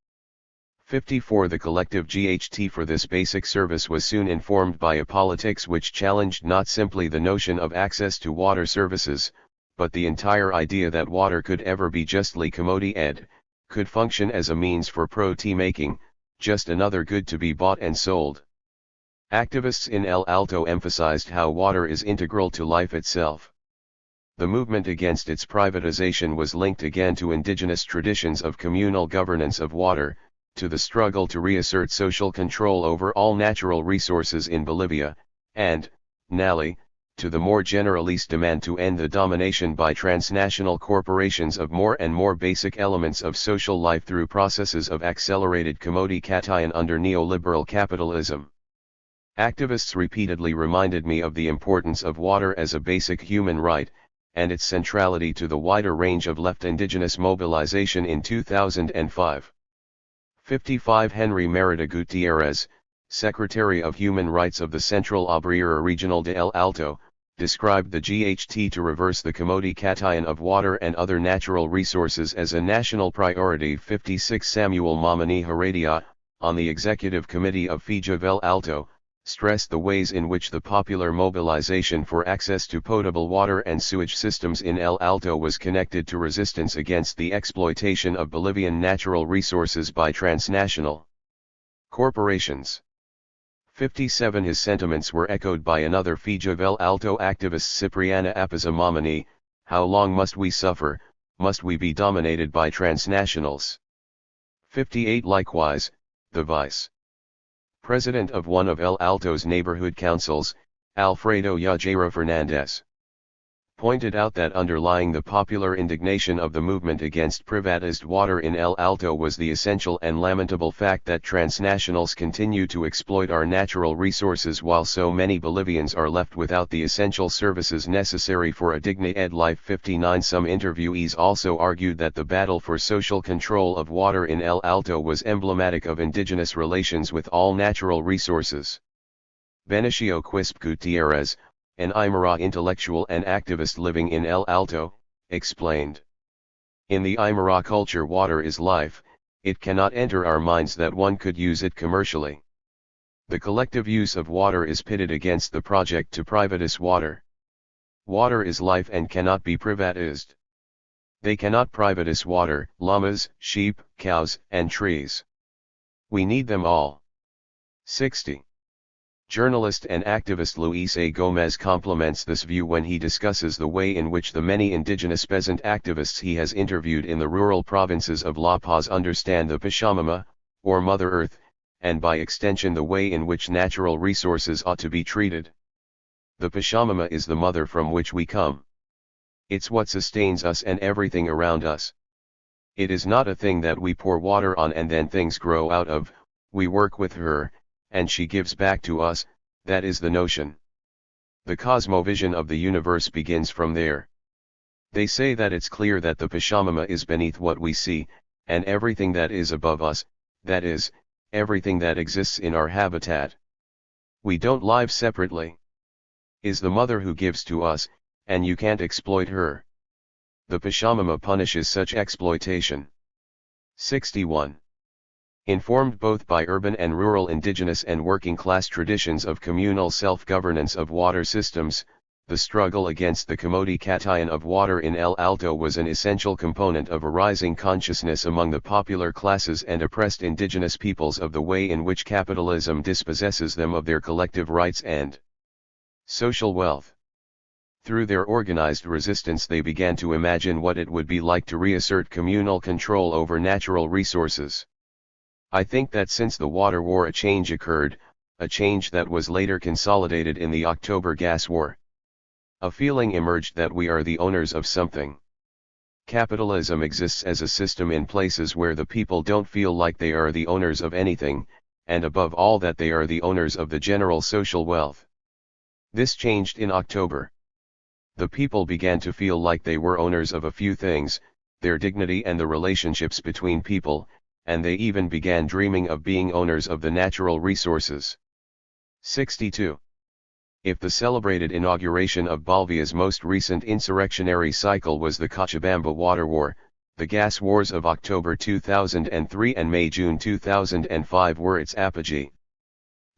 54. The collective GHT for this basic service was soon informed by a politics which challenged not simply the notion of access to water services, but the entire idea that water could ever be justly commodity could function as a means for pro-tea making, just another good to be bought and sold. Activists in El Alto emphasized how water is integral to life itself. The movement against its privatization was linked again to indigenous traditions of communal governance of water, to the struggle to reassert social control over all natural resources in Bolivia, and, nally, to the more generalist demand to end the domination by transnational corporations of more and more basic elements of social life through processes of accelerated commodification under neoliberal capitalism. Activists repeatedly reminded me of the importance of water as a basic human right, and its centrality to the wider range of left indigenous mobilization in 2005. 55. Henry Merida Gutierrez, Secretary of Human Rights of the Central Obrera Regional de El Alto, described the GHT to reverse the commodity-cation of water and other natural resources as a national priority. 56 Samuel Mamani Heredia, on the Executive Committee of FIJA of El Alto, stressed the ways in which the popular mobilization for access to potable water and sewage systems in El Alto was connected to resistance against the exploitation of Bolivian natural resources by transnational corporations. 57 His sentiments were echoed by another FIJA of El Alto activist, Cipriana Apaza Mamani. How long must we suffer? Must we be dominated by transnationals? 58 Likewise, the Vice President of one of El Alto's neighborhood councils, Alfredo Yajera Fernandez, pointed out that underlying the popular indignation of the movement against privatized water in El Alto was the essential and lamentable fact that transnationals continue to exploit our natural resources while so many Bolivians are left without the essential services necessary for a dignified life. 59 Some interviewees also argued that the battle for social control of water in El Alto was emblematic of indigenous relations with all natural resources. Benicio Quispe Gutierrez, an Aymara intellectual and activist living in El Alto, explained. In the Aymara culture, water is life. It cannot enter our minds that one could use it commercially. The collective use of water is pitted against the project to privatize water. Water is life and cannot be privatized. They cannot privatize water, llamas, sheep, cows, and trees. We need them all. 60. Journalist and activist Luis A. Gomez complements this view when he discusses the way in which the many indigenous peasant activists he has interviewed in the rural provinces of La Paz understand the Pachamama, or Mother Earth, and by extension the way in which natural resources ought to be treated. The Pachamama is the mother from which we come. It's what sustains us and everything around us. It is not a thing that we pour water on and then things grow out of. We work with her, and she gives back to us. That is the notion. The cosmovision of the universe begins from there. They say that it's clear that the Pachamama is beneath what we see, and everything that is above us, that is, everything that exists in our habitat. We don't live separately. Is the mother who gives to us, and you can't exploit her. The Pachamama punishes such exploitation. 61. Informed both by urban and rural indigenous and working-class traditions of communal self-governance of water systems, the struggle against the commodity-cation of water in El Alto was an essential component of a rising consciousness among the popular classes and oppressed indigenous peoples of the way in which capitalism dispossesses them of their collective rights and social wealth. Through their organized resistance they began to imagine what it would be like to reassert communal control over natural resources. I think that since the water war a change occurred, a change that was later consolidated in the October gas war. A feeling emerged that we are the owners of something. Capitalism exists as a system in places where the people don't feel like they are the owners of anything, and above all that they are the owners of the general social wealth. This changed in October. The people began to feel like they were owners of a few things, their dignity and the relationships between people, and they even began dreaming of being owners of the natural resources. 62. If the celebrated inauguration of Bolivia's most recent insurrectionary cycle was the Cochabamba Water War, the gas wars of October 2003 and May-June 2005 were its apogee.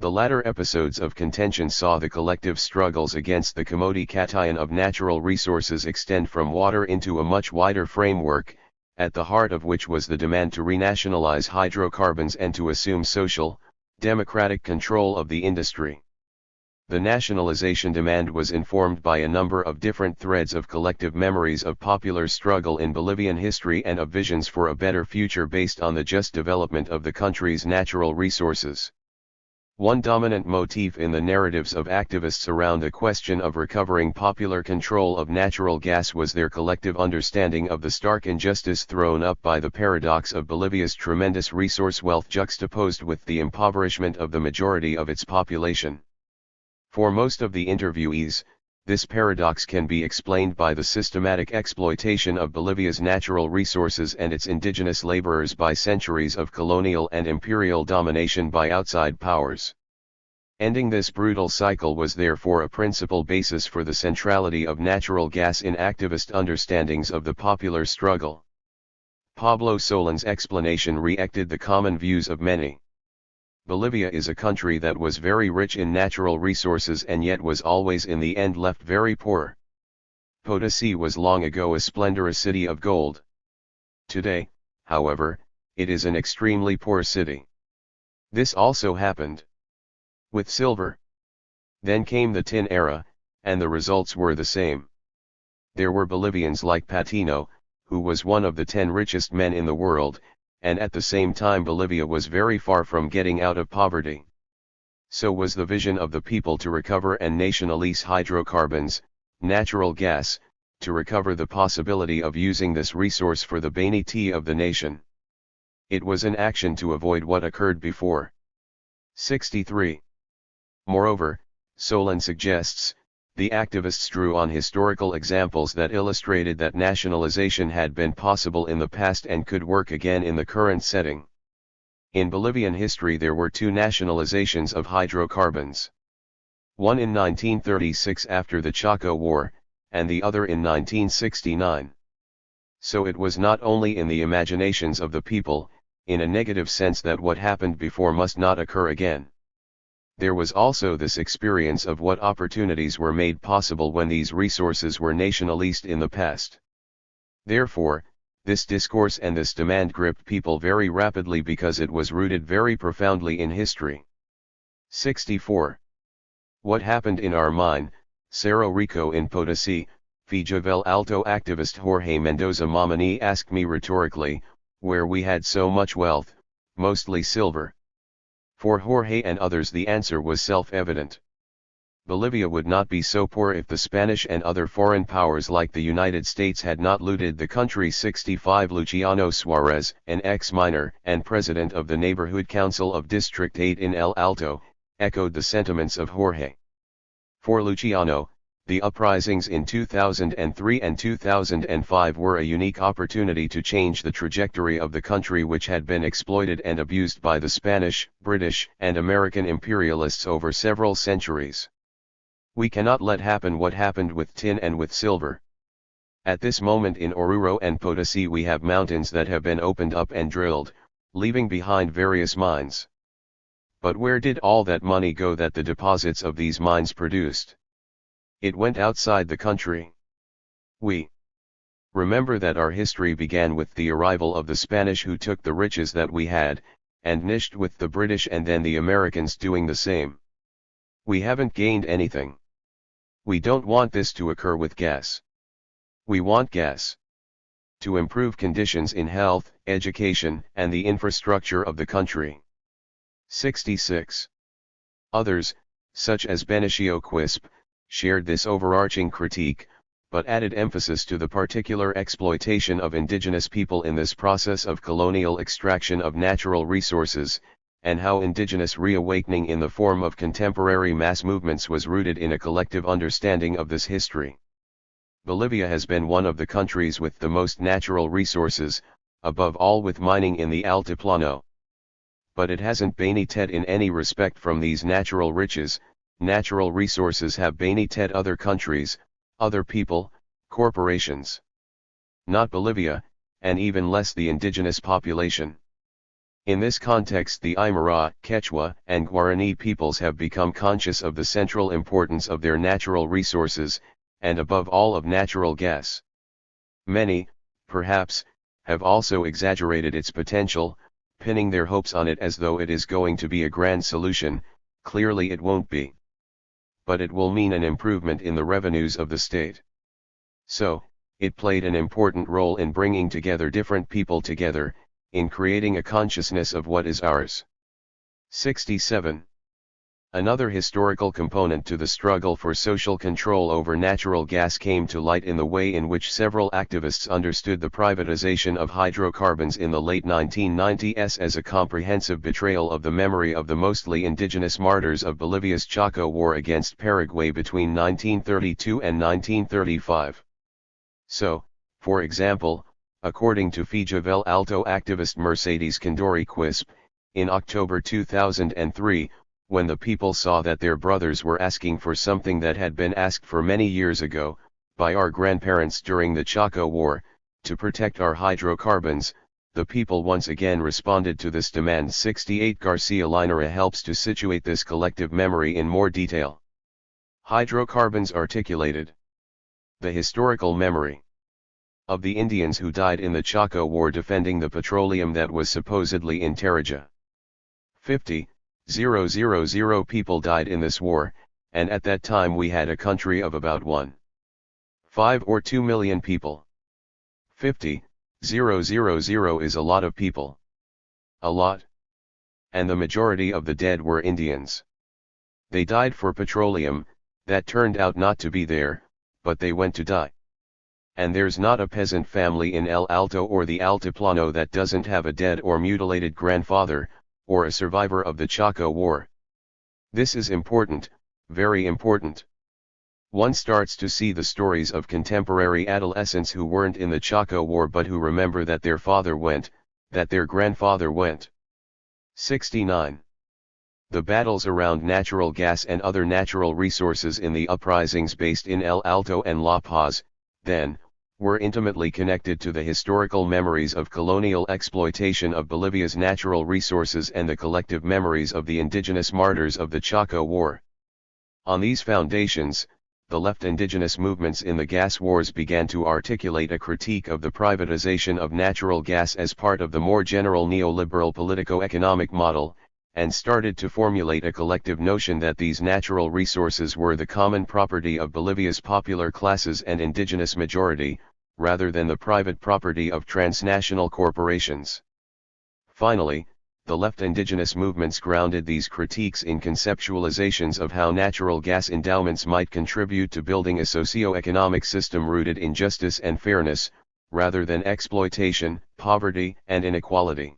The latter episodes of contention saw the collective struggles against the commodity-cation of natural resources extend from water into a much wider framework, at the heart of which was the demand to renationalize hydrocarbons and to assume social, democratic control of the industry. The nationalization demand was informed by a number of different threads of collective memories of popular struggle in Bolivian history and of visions for a better future based on the just development of the country's natural resources. One dominant motif in the narratives of activists around the question of recovering popular control of natural gas was their collective understanding of the stark injustice thrown up by the paradox of Bolivia's tremendous resource wealth juxtaposed with the impoverishment of the majority of its population. For most of the interviewees, this paradox can be explained by the systematic exploitation of Bolivia's natural resources and its indigenous laborers by centuries of colonial and imperial domination by outside powers. Ending this brutal cycle was therefore a principal basis for the centrality of natural gas in activist understandings of the popular struggle. Pablo Solin's explanation reacted the common views of many. Bolivia is a country that was very rich in natural resources and yet was always in the end left very poor. Potosí was long ago a splendorous city of gold. Today, however, it is an extremely poor city. This also happened with silver. Then came the tin era, and the results were the same. There were Bolivians like Patino, who was one of the 10 richest men in the world, and at the same time Bolivia was very far from getting out of poverty. So was the vision of the people to recover and nationalize hydrocarbons, natural gas, to recover the possibility of using this resource for the benefit of the nation. It was an action to avoid what occurred before. 63. Moreover, Solon suggests, the activists drew on historical examples that illustrated that nationalization had been possible in the past and could work again in the current setting. In Bolivian history there were 2 nationalizations of hydrocarbons. One in 1936 after the Chaco War, and the other in 1969. So it was not only in the imaginations of the people, in a negative sense that what happened before must not occur again. There was also this experience of what opportunities were made possible when these resources were nationalized in the past. Therefore, this discourse and this demand gripped people very rapidly because it was rooted very profoundly in history. 64. What happened in our mine, Cerro Rico in Potosí? Fijavel Alto activist Jorge Mendoza Mamani asked me rhetorically, where we had so much wealth, mostly silver. For Jorge and others the answer was self-evident. Bolivia would not be so poor if the Spanish and other foreign powers like the United States had not looted the country. 65 Luciano Suarez, an ex-miner and president of the Neighborhood Council of District 8 in El Alto, echoed the sentiments of Jorge. For Luciano, the uprisings in 2003 and 2005 were a unique opportunity to change the trajectory of the country, which had been exploited and abused by the Spanish, British, and American imperialists over several centuries. We cannot let happen what happened with tin and with silver. At this moment in Oruro and Potosí we have mountains that have been opened up and drilled, leaving behind various mines. But where did all that money go that the deposits of these mines produced? It went outside the country. We remember that our history began with the arrival of the Spanish, who took the riches that we had, and niched with the British and then the Americans doing the same. We haven't gained anything. We don't want this to occur with gas. We want gas to improve conditions in health, education, and the infrastructure of the country. 66. Others, such as Benicio Quispe, shared this overarching critique, but added emphasis to the particular exploitation of indigenous people in this process of colonial extraction of natural resources, and how indigenous reawakening in the form of contemporary mass movements was rooted in a collective understanding of this history. Bolivia has been one of the countries with the most natural resources, above all with mining in the Altiplano. But it hasn't benefited in any respect from these natural riches. Natural resources have benefited other countries, other people, corporations. Not Bolivia, and even less the indigenous population. In this context the Aymara, Quechua, and Guarani peoples have become conscious of the central importance of their natural resources, and above all of natural gas. Many, perhaps, have also exaggerated its potential, pinning their hopes on it as though it is going to be a grand solution. Clearly it won't be. But it will mean an improvement in the revenues of the state. So, it played an important role in bringing together different people together, in creating a consciousness of what is ours. 67. Another historical component to the struggle for social control over natural gas came to light in the way in which several activists understood the privatization of hydrocarbons in the late 1990s as a comprehensive betrayal of the memory of the mostly indigenous martyrs of Bolivia's Chaco War against Paraguay between 1932 and 1935. So, for example, according to Fijavel Alto activist Mercedes Condori Quispe, in October 2003, when the people saw that their brothers were asking for something that had been asked for many years ago, by our grandparents during the Chaco War, to protect our hydrocarbons, the people once again responded to this demand. 68 Garcia Linera helps to situate this collective memory in more detail. Hydrocarbons articulated. The historical memory of the Indians who died in the Chaco War defending the petroleum that was supposedly in Tarija. 50,000 people died in this war, and at that time we had a country of about 1.5 or 2 million people. 50,000 is a lot of people. A lot. And the majority of the dead were Indians. They died for petroleum, that turned out not to be there, but they went to die. And there's not a peasant family in El Alto or the Altiplano that doesn't have a dead or mutilated grandfather, or a survivor of the Chaco War. This is important, very important. One starts to see the stories of contemporary adolescents who weren't in the Chaco War but who remember that their father went, that their grandfather went. 69. The battles around natural gas and other natural resources in the uprisings based in El Alto and La Paz, then, were intimately connected to the historical memories of colonial exploitation of Bolivia's natural resources and the collective memories of the indigenous martyrs of the Chaco War. On these foundations, the left indigenous movements in the gas wars began to articulate a critique of the privatization of natural gas as part of the more general neoliberal politico-economic model, and started to formulate a collective notion that these natural resources were the common property of Bolivia's popular classes and indigenous majority, rather than the private property of transnational corporations. Finally, the left indigenous movements grounded these critiques in conceptualizations of how natural gas endowments might contribute to building a socio-economic system rooted in justice and fairness, rather than exploitation, poverty, and inequality.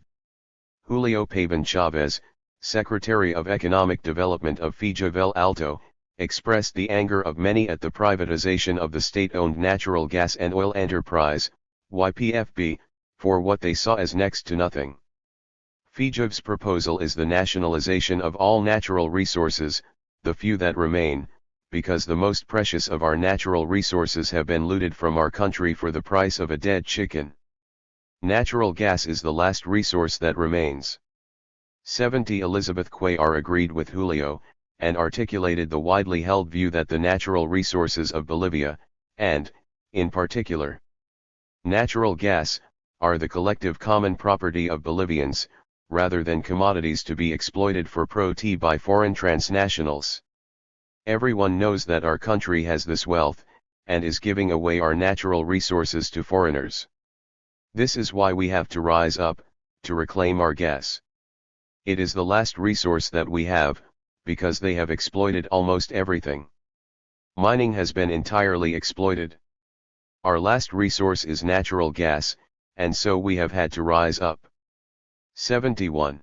Julio Pabon Chavez, Secretary of Economic Development of FIJA Alto, expressed the anger of many at the privatization of the state-owned natural gas and oil enterprise, YPFB, for what they saw as next to nothing. FIJA's proposal is the nationalization of all natural resources, the few that remain, because the most precious of our natural resources have been looted from our country for the price of a dead chicken. Natural gas is the last resource that remains. 70 Elizabeth Cuellar agreed with Julio, and articulated the widely held view that the natural resources of Bolivia, and, in particular, natural gas, are the collective common property of Bolivians, rather than commodities to be exploited for profit by foreign transnationals. Everyone knows that our country has this wealth, and is giving away our natural resources to foreigners. This is why we have to rise up, to reclaim our gas. It is the last resource that we have, because they have exploited almost everything. Mining has been entirely exploited. Our last resource is natural gas, and so we have had to rise up. 71.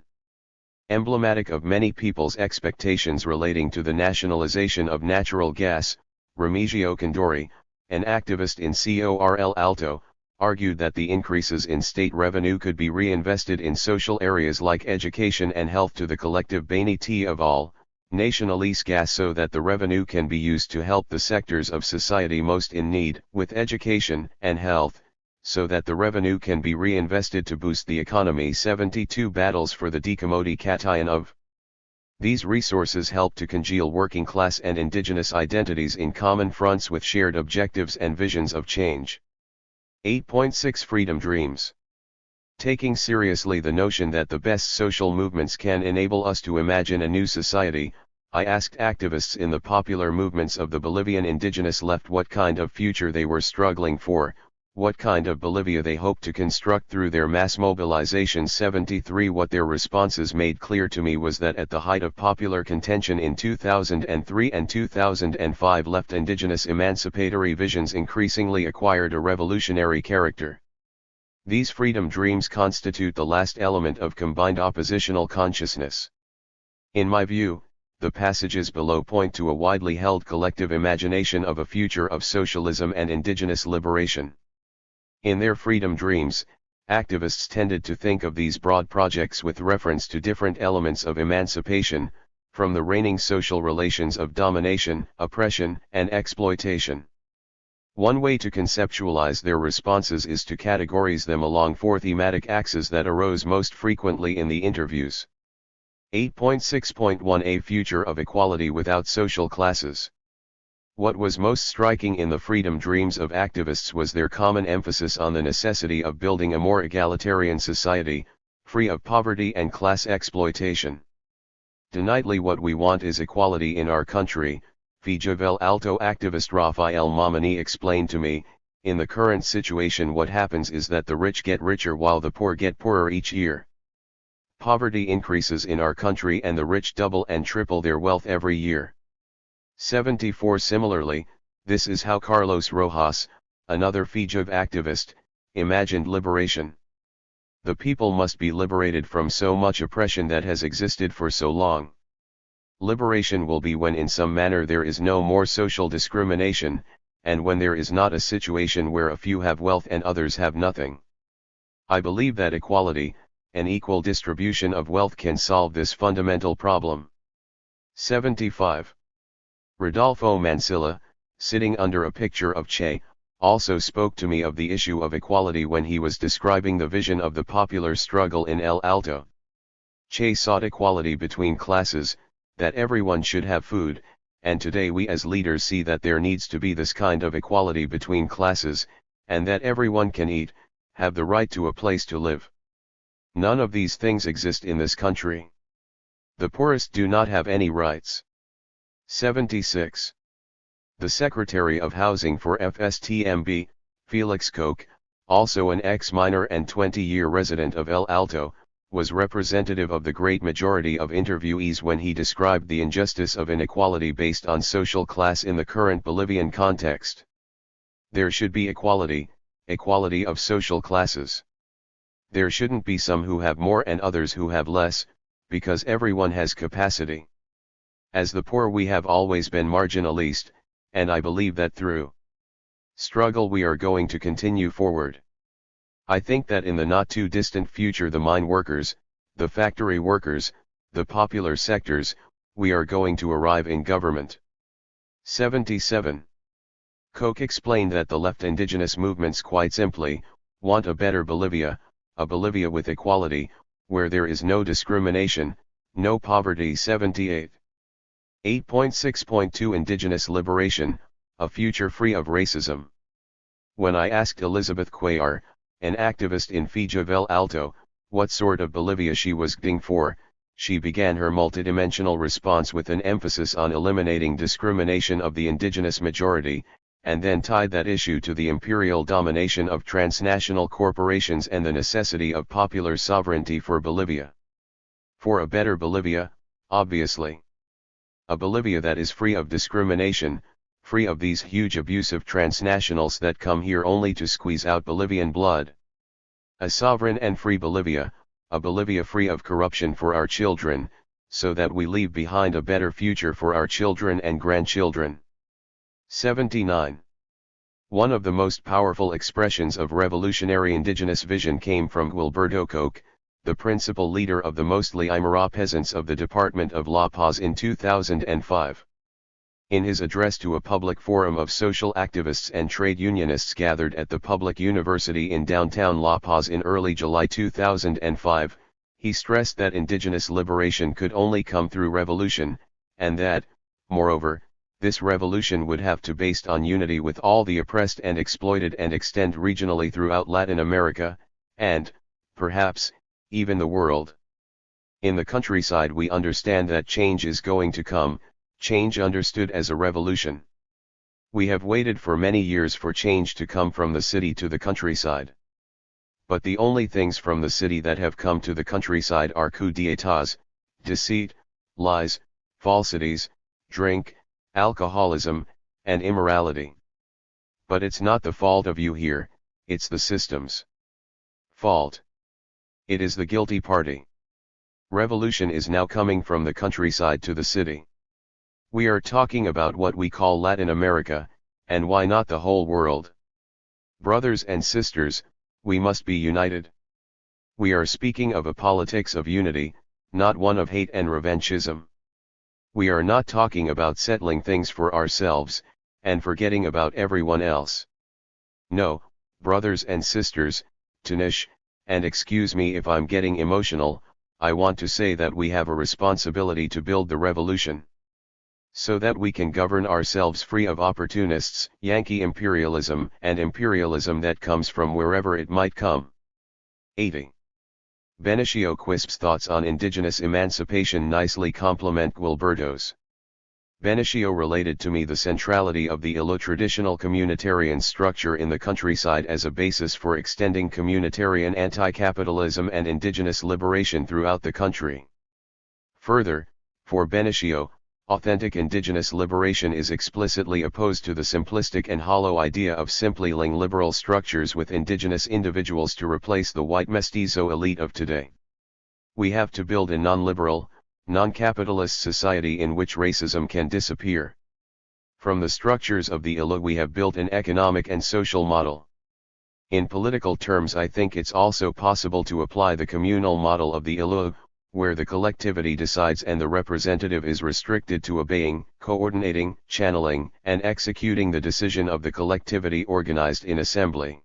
Emblematic of many people's expectations relating to the nationalization of natural gas, Remigio Condori, an activist in CORL Alto, argued that the increases in state revenue could be reinvested in social areas like education and health to the collective benefit of all, nationalize gas so that the revenue can be used to help the sectors of society most in need, with education and health, so that the revenue can be reinvested to boost the economy. 72 Battles for the decommodification of these resources help to congeal working class and indigenous identities in common fronts with shared objectives and visions of change. 8.6 Freedom Dreams. Taking seriously the notion that the best social movements can enable us to imagine a new society, I asked activists in the popular movements of the Bolivian indigenous left what kind of future they were struggling for, what kind of Bolivia they hoped to construct through their mass mobilization. 73 What their responses made clear to me was that at the height of popular contention in 2003 and 2005, left indigenous emancipatory visions increasingly acquired a revolutionary character. These freedom dreams constitute the last element of combined oppositional consciousness. In my view, the passages below point to a widely held collective imagination of a future of socialism and indigenous liberation. In their freedom dreams, activists tended to think of these broad projects with reference to different elements of emancipation, from the reigning social relations of domination, oppression, and exploitation. One way to conceptualize their responses is to categorize them along four thematic axes that arose most frequently in the interviews. 8.6.1 A future of equality without social classes. What was most striking in the freedom dreams of activists was their common emphasis on the necessity of building a more egalitarian society, free of poverty and class exploitation. Denightly, what we want is equality in our country, Fijavel Alto activist Rafael Mamani explained to me. In the current situation, what happens is that the rich get richer while the poor get poorer each year. Poverty increases in our country and the rich double and triple their wealth every year. 74 Similarly, this is how Carlos Rojas, another Fijav activist, imagined liberation. The people must be liberated from so much oppression that has existed for so long. Liberation will be when in some manner there is no more social discrimination, and when there is not a situation where a few have wealth and others have nothing. I believe that equality, an equal distribution of wealth, can solve this fundamental problem. 75. Rodolfo Mansilla, sitting under a picture of Che, also spoke to me of the issue of equality when he was describing the vision of the popular struggle in El Alto. Che sought equality between classes, that everyone should have food, and today we as leaders see that there needs to be this kind of equality between classes, and that everyone can eat, have the right to a place to live. None of these things exist in this country. The poorest do not have any rights. 76. The Secretary of Housing for FSTMB, Felix Koch, also an ex-miner and 20-year resident of El Alto, was representative of the great majority of interviewees when he described the injustice of inequality based on social class in the current Bolivian context. There should be equality of social classes. There shouldn't be some who have more and others who have less, because everyone has capacity. As the poor, we have always been marginalized, and I believe that through struggle we are going to continue forward. I think that in the not too distant future the mine workers, the factory workers, the popular sectors, we are going to arrive in government. 77. Koch explained that the left indigenous movements quite simply want a better Bolivia, a Bolivia with equality, where there is no discrimination, no poverty. 78. 8.6.2 Indigenous Liberation, a future free of racism. When I asked Elizabeth Cuellar, an activist in Fijavel Alto, what sort of Bolivia she was gung for, she began her multidimensional response with an emphasis on eliminating discrimination of the indigenous majority, and then tied that issue to the imperial domination of transnational corporations and the necessity of popular sovereignty for Bolivia. For a better Bolivia, obviously. A Bolivia that is free of discrimination, free of these huge abusive transnationals that come here only to squeeze out Bolivian blood. A sovereign and free Bolivia, a Bolivia free of corruption for our children, so that we leave behind a better future for our children and grandchildren. 79. One of the most powerful expressions of revolutionary indigenous vision came from Guilberto Koch, the principal leader of the mostly Aymara peasants of the Department of La Paz in 2005. In his address to a public forum of social activists and trade unionists gathered at the public university in downtown La Paz in early July 2005, he stressed that indigenous liberation could only come through revolution, and that, moreover, this revolution would have to be based on unity with all the oppressed and exploited and extend regionally throughout Latin America, and, perhaps, even the world. In the countryside we understand that change is going to come, change understood as a revolution. We have waited for many years for change to come from the city to the countryside. But the only things from the city that have come to the countryside are coups d'états, deceit, lies, falsities, drink, alcoholism, and immorality. But it's not the fault of you here, it's the system's fault. It is the guilty party. Revolution is now coming from the countryside to the city. We are talking about what we call Latin America, and why not the whole world? Brothers and sisters, we must be united. We are speaking of a politics of unity, not one of hate and revanchism. We are not talking about settling things for ourselves, and forgetting about everyone else. No, brothers and sisters, Tanish, and excuse me if I'm getting emotional, I want to say that we have a responsibility to build the revolution, so that we can govern ourselves free of opportunists, Yankee imperialism, and imperialism that comes from wherever it might come. 80. Benicio Quisp's thoughts on indigenous emancipation nicely complement Guilberto's. Benicio related to me the centrality of the ILO traditional communitarian structure in the countryside as a basis for extending communitarian anti-capitalism and indigenous liberation throughout the country. Further, for Benicio, authentic indigenous liberation is explicitly opposed to the simplistic and hollow idea of simply linking liberal structures with indigenous individuals to replace the white mestizo elite of today. We have to build a non-liberal, non-capitalist society in which racism can disappear. From the structures of the ILO we have built an economic and social model. In political terms I think it's also possible to apply the communal model of the ILO, where the collectivity decides and the representative is restricted to obeying, coordinating, channeling, and executing the decision of the collectivity organized in assembly.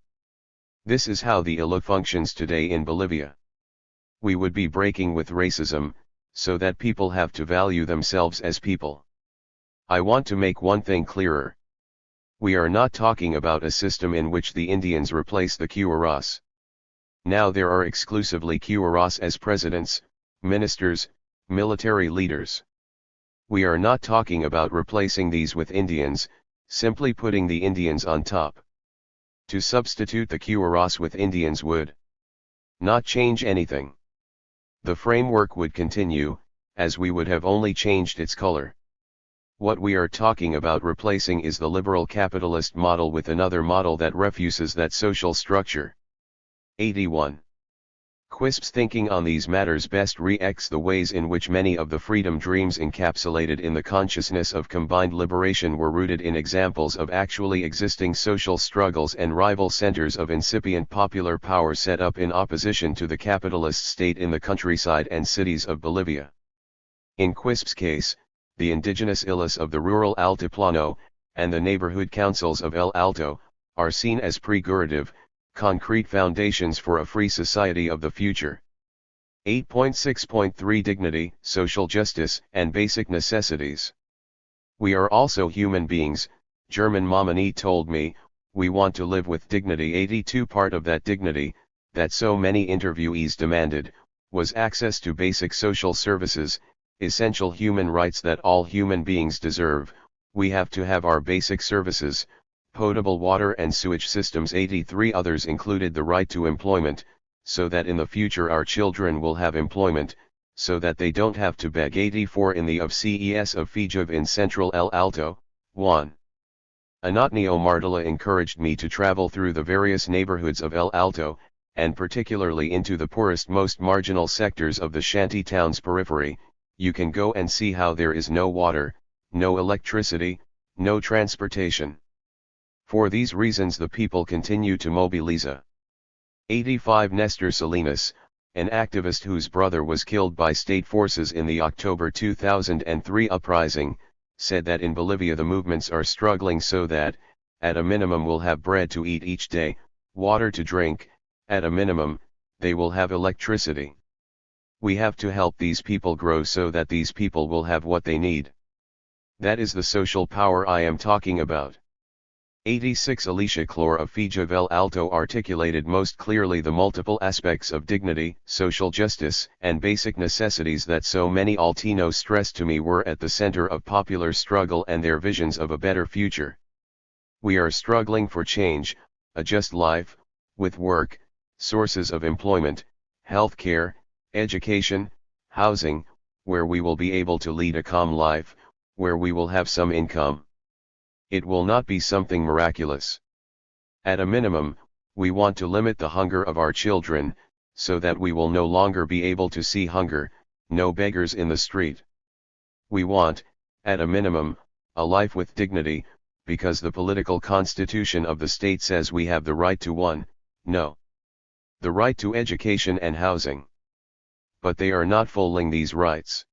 This is how the ILO functions today in Bolivia. We would be breaking with racism, so that people have to value themselves as people. I want to make one thing clearer. We are not talking about a system in which the Indians replace the Curas. Now there are exclusively Curas as presidents, ministers, military leaders. We are not talking about replacing these with Indians, simply putting the Indians on top. To substitute the Curas with Indians would not change anything. The framework would continue, as we would have only changed its color. What we are talking about replacing is the liberal capitalist model with another model that refuses that social structure. 81. Quisp's thinking on these matters best re-echoes the ways in which many of the freedom dreams encapsulated in the consciousness of combined liberation were rooted in examples of actually existing social struggles and rival centers of incipient popular power set up in opposition to the capitalist state in the countryside and cities of Bolivia. In Quisp's case, the indigenous illas of the rural Altiplano, and the neighborhood councils of El Alto, are seen as prefigurative, concrete foundations for a free society of the future. 8.6.3 Dignity, social justice, and basic necessities. We are also human beings, German Momini told me, we want to live with dignity. 82 Part of that dignity, that so many interviewees demanded, was access to basic social services, essential human rights that all human beings deserve. We have to have our basic services, potable water and sewage systems. 83 Others included the right to employment, so that in the future our children will have employment, so that they don't have to beg. 84 In the of CES of Fijuv in central El Alto, 1. Anotnio Martela encouraged me to travel through the various neighborhoods of El Alto, and particularly into the poorest most marginal sectors of the shanty town's periphery. You can go and see how there is no water, no electricity, no transportation. For these reasons the people continue to mobilize. 85 Nestor Salinas, an activist whose brother was killed by state forces in the October 2003 uprising, said that in Bolivia the movements are struggling so that, at a minimum will have bread to eat each day, water to drink, at a minimum, they will have electricity. We have to help these people grow so that these people will have what they need. That is the social power I am talking about. 86 Alicia Clore of Fijuv El Alto articulated most clearly the multiple aspects of dignity, social justice, and basic necessities that so many Altinos stressed to me were at the center of popular struggle and their visions of a better future. We are struggling for change, a just life, with work, sources of employment, health care, education, housing, where we will be able to lead a calm life, where we will have some income. It will not be something miraculous. At a minimum, we want to limit the hunger of our children, so that we will no longer be able to see hunger, no beggars in the street. We want, at a minimum, a life with dignity, because the political constitution of the state says we have the right to one, no. The right to education and housing. But they are not fulfilling these rights.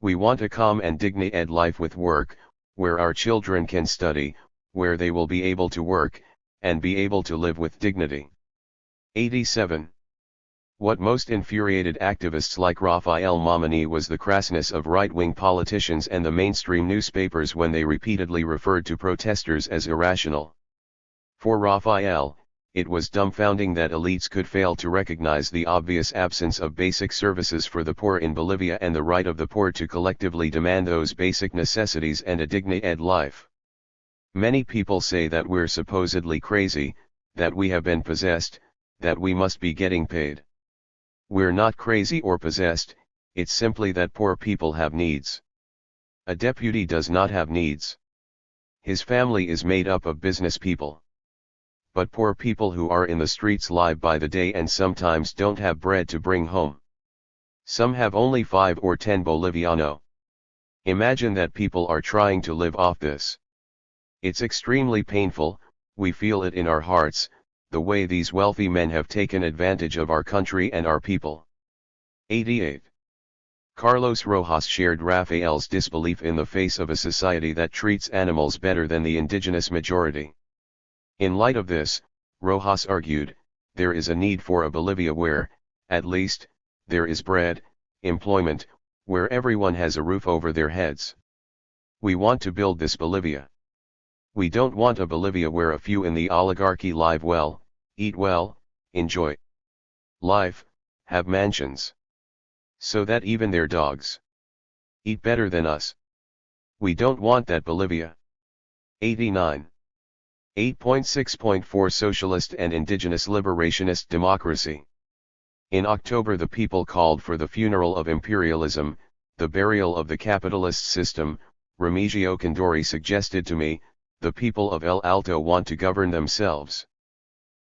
We want a calm and dignified life with work, where our children can study, where they will be able to work, and be able to live with dignity. 87. What most infuriated activists like Raphael Mamani was the crassness of right-wing politicians and the mainstream newspapers when they repeatedly referred to protesters as irrational. For Raphael, it was dumbfounding that elites could fail to recognize the obvious absence of basic services for the poor in Bolivia and the right of the poor to collectively demand those basic necessities and a dignified life. Many people say that we're supposedly crazy, that we have been possessed, that we must be getting paid. We're not crazy or possessed, it's simply that poor people have needs. A deputy does not have needs. His family is made up of business people. But poor people who are in the streets live by the day and sometimes don't have bread to bring home. Some have only 5 or 10 Boliviano. Imagine that people are trying to live off this. It's extremely painful, we feel it in our hearts, the way these wealthy men have taken advantage of our country and our people. 88. Carlos Rojas shared Rafael's disbelief in the face of a society that treats animals better than the indigenous majority. In light of this, Rojas argued, there is a need for a Bolivia where, at least, there is bread, employment, where everyone has a roof over their heads. We want to build this Bolivia. We don't want a Bolivia where a few in the oligarchy live well, eat well, enjoy life, have mansions. So that even their dogs eat better than us. We don't want that Bolivia. 89. 8.6.4 Socialist and Indigenous Liberationist Democracy. In October the people called for the funeral of imperialism, the burial of the capitalist system. Remigio Condori suggested to me, the people of El Alto want to govern themselves.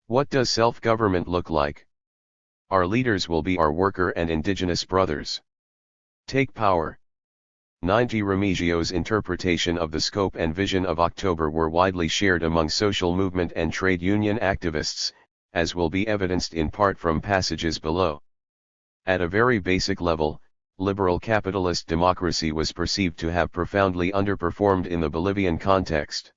What does self-government look like? Our leaders will be our worker and indigenous brothers. Take power. 90 Remigio's interpretation of the scope and vision of October were widely shared among social movement and trade union activists, as will be evidenced in part from passages below. At a very basic level, liberal capitalist democracy was perceived to have profoundly underperformed in the Bolivian context.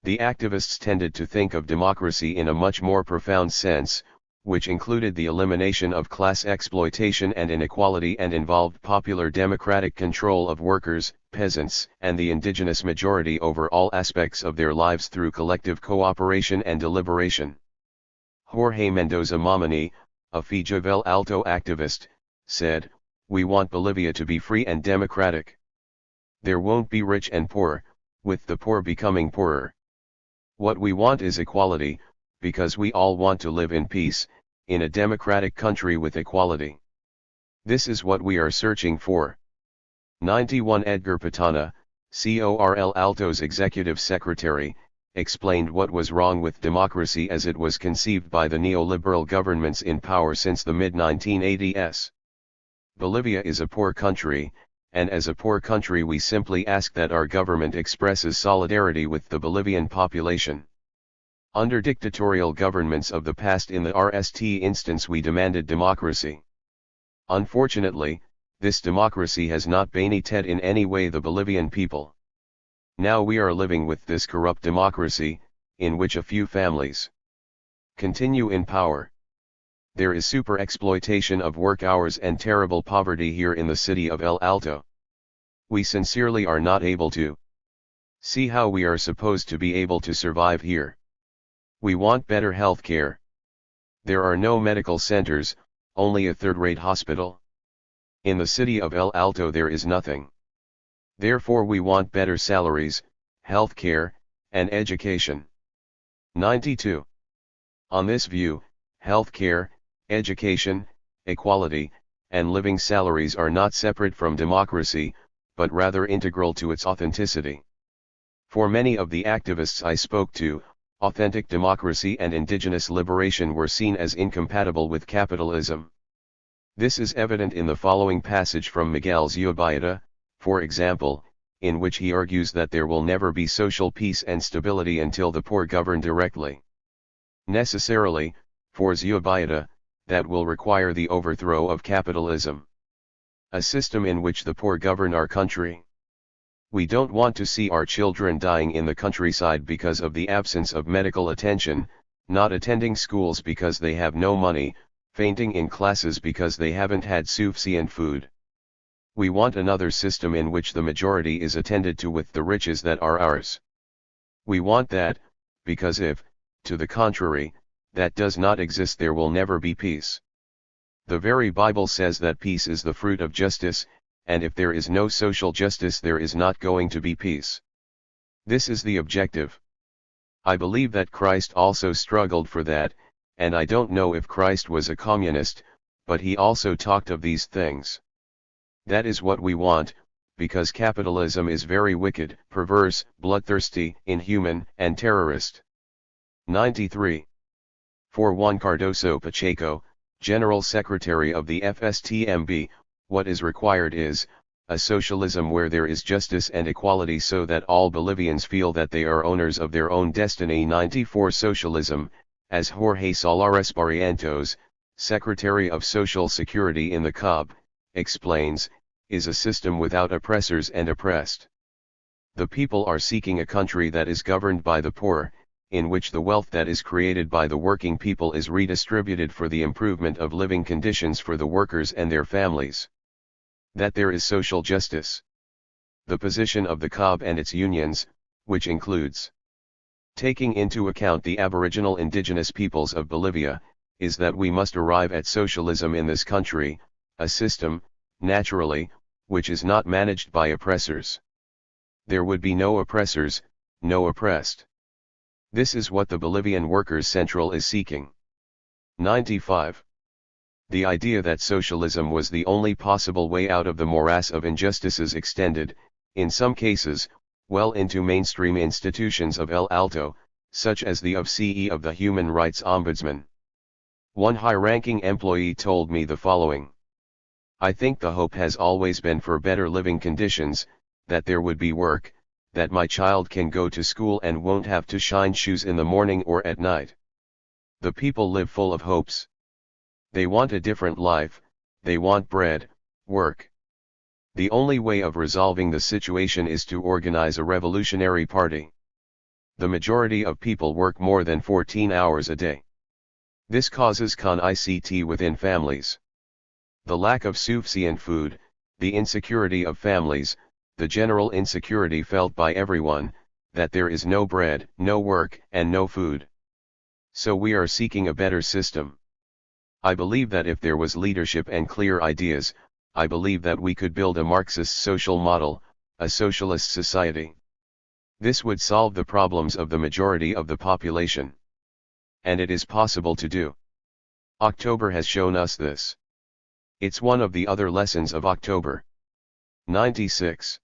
The activists tended to think of democracy in a much more profound sense, which included the elimination of class exploitation and inequality and involved popular democratic control of workers, peasants, and the indigenous majority over all aspects of their lives through collective cooperation and deliberation. Jorge Mendoza Mamani, a Fijovel Alto activist, said, "We want Bolivia to be free and democratic. There won't be rich and poor, with the poor becoming poorer. What we want is equality, because we all want to live in peace, in a democratic country with equality. This is what we are searching for." 91 Edgar Patana, CORL Alto's executive secretary, explained what was wrong with democracy as it was conceived by the neoliberal governments in power since the mid-1980s. Bolivia is a poor country, and as a poor country we simply ask that our government expresses solidarity with the Bolivian population. Under dictatorial governments of the past in the RST instance we demanded democracy. Unfortunately, this democracy has not benefited in any way the Bolivian people. Now we are living with this corrupt democracy, in which a few families continue in power. There is super exploitation of work hours and terrible poverty here in the city of El Alto. We sincerely are not able to see how we are supposed to be able to survive here. We want better health care. There are no medical centers, only a third-rate hospital. In the city of El Alto there is nothing. Therefore we want better salaries, health care, and education. 92. On this view, health care, education, equality, and living salaries are not separate from democracy, but rather integral to its authenticity. For many of the activists I spoke to, authentic democracy and indigenous liberation were seen as incompatible with capitalism. This is evident in the following passage from Miguel Zubieta, for example, in which he argues that there will never be social peace and stability until the poor govern directly. Necessarily, for Zubieta, that will require the overthrow of capitalism. A system in which the poor govern our country. We don't want to see our children dying in the countryside because of the absence of medical attention, not attending schools because they have no money, fainting in classes because they haven't had sufficient food. We want another system in which the majority is attended to with the riches that are ours. We want that, because if, to the contrary, that does not exist, there will never be peace. The very Bible says that peace is the fruit of justice, and if there is no social justice, there is not going to be peace. This is the objective. I believe that Christ also struggled for that, and I don't know if Christ was a communist, but he also talked of these things. That is what we want, because capitalism is very wicked, perverse, bloodthirsty, inhuman, and terrorist. 93. For Juan Cardoso Pacheco, General Secretary of the FSTMB, what is required is a socialism where there is justice and equality so that all Bolivians feel that they are owners of their own destiny. 94. Socialism, as Jorge Solares Barrientos, Secretary of Social Security in the COB, explains, is a system without oppressors and oppressed. The people are seeking a country that is governed by the poor, in which the wealth that is created by the working people is redistributed for the improvement of living conditions for the workers and their families. That there is social justice. The position of the COB and its unions, which includes taking into account the aboriginal indigenous peoples of Bolivia, is that we must arrive at socialism in this country, a system, naturally, which is not managed by oppressors. There would be no oppressors, no oppressed. This is what the Bolivian Workers' Central is seeking. 95. The idea that socialism was the only possible way out of the morass of injustices extended, in some cases, well into mainstream institutions of El Alto, such as the OVCE of the Human Rights Ombudsman. One high-ranking employee told me the following. I think the hope has always been for better living conditions, that there would be work, that my child can go to school and won't have to shine shoes in the morning or at night. The people live full of hopes. They want a different life, they want bread, work. The only way of resolving the situation is to organize a revolutionary party. The majority of people work more than 14 hours a day. This causes con-ICT within families. The lack of sufficient food, the insecurity of families, the general insecurity felt by everyone, that there is no bread, no work, and no food. So we are seeking a better system. I believe that if there was leadership and clear ideas, I believe that we could build a Marxist social model, a socialist society. This would solve the problems of the majority of the population. And it is possible to do. October has shown us this. It's one of the other lessons of October. 96.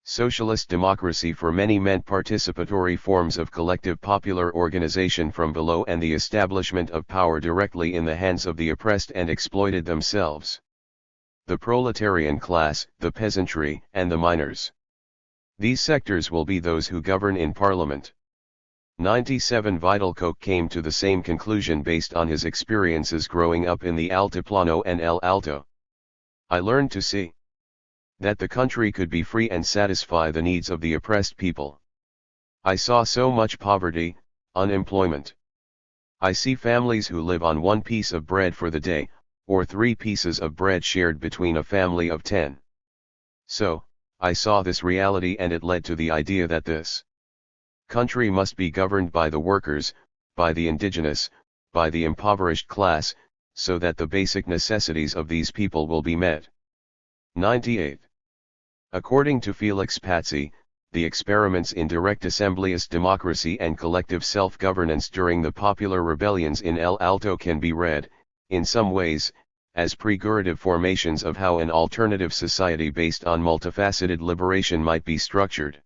Socialist democracy for many meant participatory forms of collective popular organization from below and the establishment of power directly in the hands of the oppressed and exploited themselves. The proletarian class, the peasantry, and the miners. These sectors will be those who govern in parliament. 97. Vidalcoque came to the same conclusion based on his experiences growing up in the Altiplano and El Alto. I learned to see that the country could be free and satisfy the needs of the oppressed people. I saw so much poverty, unemployment. I see families who live on one piece of bread for the day, or 3 pieces of bread shared between a family of 10. So, I saw this reality and it led to the idea that this country must be governed by the workers, by the indigenous, by the impoverished class, so that the basic necessities of these people will be met. 98. According to Felix Patsy, the experiments in direct assemblyist democracy and collective self-governance during the popular rebellions in El Alto can be read, in some ways, as prefigurative formations of how an alternative society based on multifaceted liberation might be structured.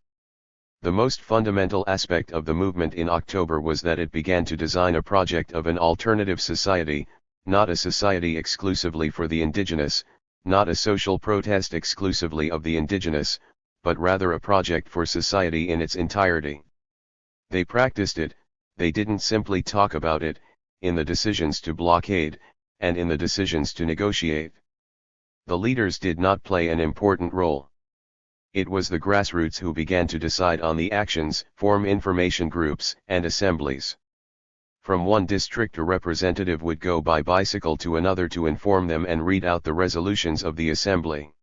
The most fundamental aspect of the movement in October was that it began to design a project of an alternative society, not a society exclusively for the indigenous, not a social protest exclusively of the indigenous, but rather a project for society in its entirety. They practiced it, they didn't simply talk about it, in the decisions to blockade, and in the decisions to negotiate. The leaders did not play an important role. It was the grassroots who began to decide on the actions, form information groups and assemblies. From one district a representative would go by bicycle to another to inform them and read out the resolutions of the assembly.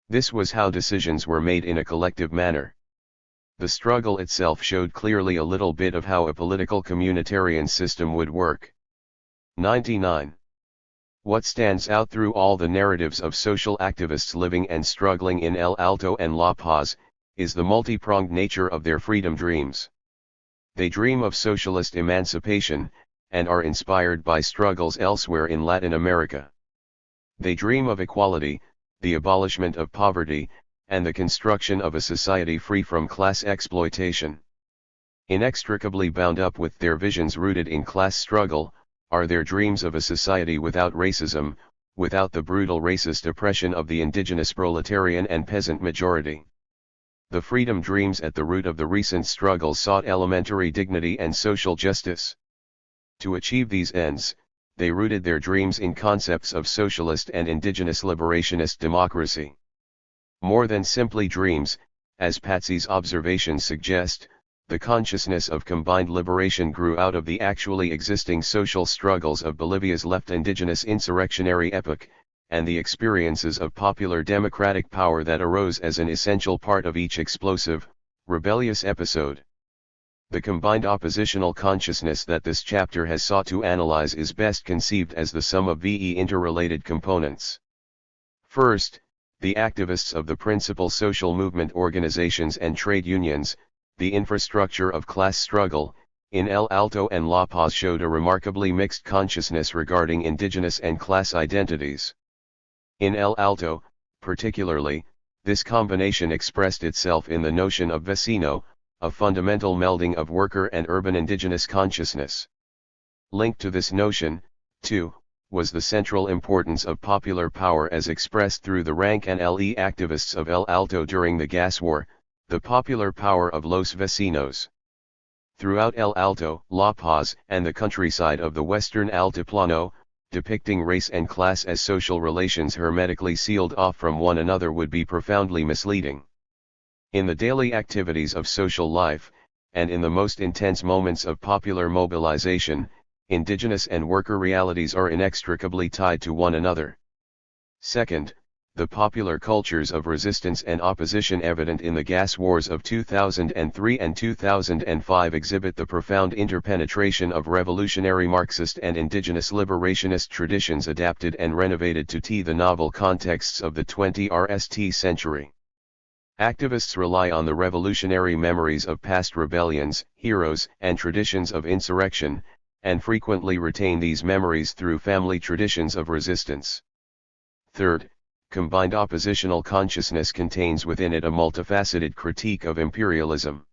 This was how decisions were made in a collective manner. The struggle itself showed clearly a little bit of how a political communitarian system would work. 99. What stands out through all the narratives of social activists living and struggling in El Alto and La Paz, is the multi-pronged nature of their freedom dreams. They dream of socialist emancipation, and are inspired by struggles elsewhere in Latin America. They dream of equality, the abolishment of poverty, and the construction of a society free from class exploitation. Inextricably bound up with their visions rooted in class struggle, are their dreams of a society without racism, without the brutal racist oppression of the indigenous proletarian and peasant majority. The freedom dreams at the root of the recent struggles sought elementary dignity and social justice. To achieve these ends, they rooted their dreams in concepts of socialist and indigenous liberationist democracy. More than simply dreams, as Patsy's observations suggest, the consciousness of combined liberation grew out of the actually existing social struggles of Bolivia's left indigenous insurrectionary epoch, and the experiences of popular democratic power that arose as an essential part of each explosive, rebellious episode. The combined oppositional consciousness that this chapter has sought to analyze is best conceived as the sum of VE interrelated components. First, the activists of the principal social movement organizations and trade unions, the infrastructure of class struggle, in El Alto and La Paz showed a remarkably mixed consciousness regarding indigenous and class identities. In El Alto, particularly, this combination expressed itself in the notion of vecino, a fundamental melding of worker and urban indigenous consciousness. Linked to this notion, too, was the central importance of popular power as expressed through the rank and LE activists of El Alto during the gas war, the popular power of Los Vecinos. Throughout El Alto, La Paz, and the countryside of the western Altiplano, depicting race and class as social relations hermetically sealed off from one another would be profoundly misleading. In the daily activities of social life, and in the most intense moments of popular mobilization, indigenous and worker realities are inextricably tied to one another. Second, the popular cultures of resistance and opposition evident in the gas wars of 2003 and 2005 exhibit the profound interpenetration of revolutionary Marxist and indigenous liberationist traditions adapted and renovated to the novel contexts of the 20th century. Activists rely on the revolutionary memories of past rebellions, heroes, and traditions of insurrection, and frequently retain these memories through family traditions of resistance. Third, combined oppositional consciousness contains within it a multifaceted critique of imperialism.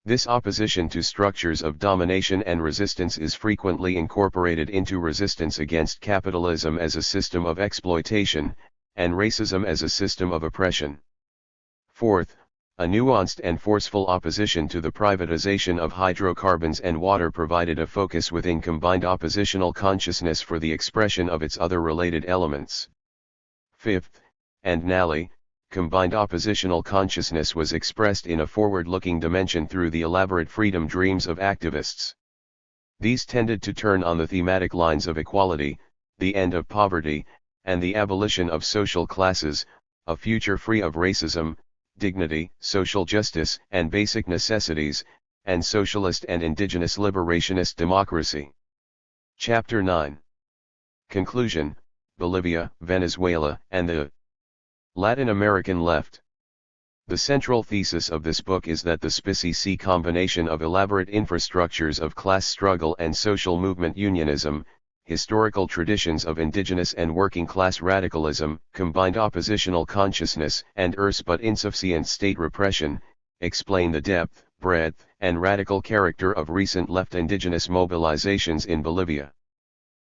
This opposition to structures of domination and resistance is frequently incorporated into resistance against capitalism as a system of exploitation, and racism as a system of oppression. Fourth, a nuanced and forceful opposition to the privatization of hydrocarbons and water provided a focus within combined oppositional consciousness for the expression of its other related elements. Fifth, and nally, combined oppositional consciousness was expressed in a forward-looking dimension through the elaborate freedom dreams of activists. These tended to turn on the thematic lines of equality, the end of poverty, and the abolition of social classes, a future free of racism, dignity, social justice, and basic necessities, and socialist and indigenous liberationist democracy. Chapter 9. Conclusion: Bolivia, Venezuela, and the Latin American left. The central thesis of this book is that the SPICC combination of elaborate infrastructures of class struggle and social movement unionism, historical traditions of indigenous and working class radicalism, combined oppositional consciousness, and but insufficient state repression, explain the depth, breadth, and radical character of recent left indigenous mobilizations in Bolivia.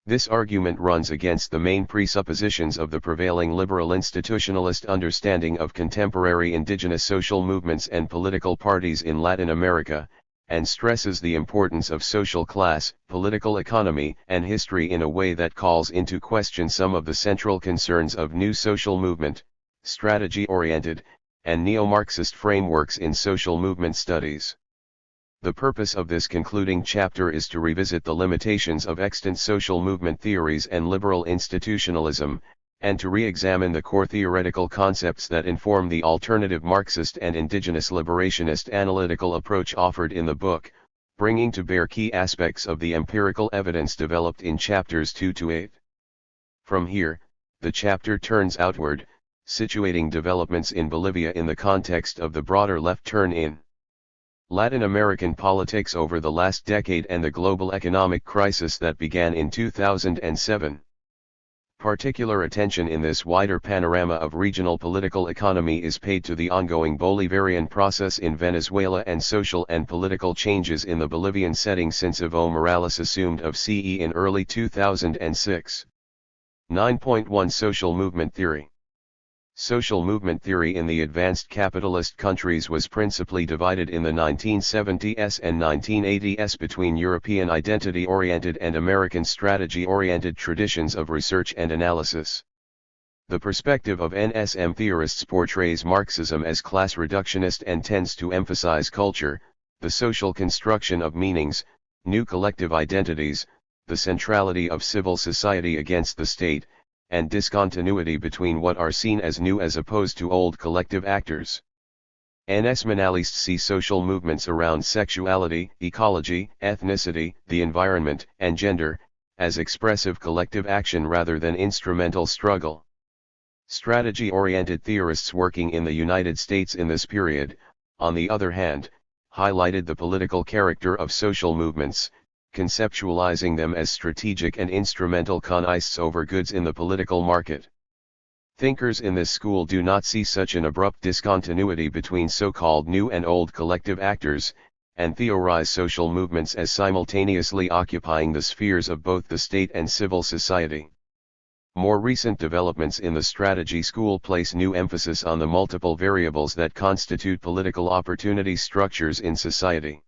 This argument runs against the main presuppositions of the prevailing liberal institutionalist understanding of contemporary indigenous social movements and political parties in Latin America, and stresses the importance of social class, political economy, and history in a way that calls into question some of the central concerns of new social movement, strategy-oriented, and neo-Marxist frameworks in social movement studies. The purpose of this concluding chapter is to revisit the limitations of extant social movement theories and liberal institutionalism, and to re-examine the core theoretical concepts that inform the alternative Marxist and indigenous liberationist analytical approach offered in the book, bringing to bear key aspects of the empirical evidence developed in chapters 2 to 8. From here, the chapter turns outward, situating developments in Bolivia in the context of the broader left turn in Latin American politics over the last decade and the global economic crisis that began in 2007. Particular attention in this wider panorama of regional political economy is paid to the ongoing Bolivarian process in Venezuela and social and political changes in the Bolivian setting since Evo Morales assumed of CE in early 2006. 9.1 Social Movement Theory. Social movement theory in the advanced capitalist countries was principally divided in the 1970s and 1980s between European identity-oriented and American strategy-oriented traditions of research and analysis. The perspective of NSM theorists portrays Marxism as class reductionist and tends to emphasize culture, the social construction of meanings, new collective identities, the centrality of civil society against the state, and discontinuity between what are seen as new as opposed to old collective actors. NSM-analists see social movements around sexuality, ecology, ethnicity, the environment, and gender, as expressive collective action rather than instrumental struggle. Strategy-oriented theorists working in the United States in this period, on the other hand, highlighted the political character of social movements, conceptualizing them as strategic and instrumental conists over goods in the political market. Thinkers in this school do not see such an abrupt discontinuity between so-called new and old collective actors, and theorize social movements as simultaneously occupying the spheres of both the state and civil society. More recent developments in the strategy school place new emphasis on the multiple variables that constitute political opportunity structures in society.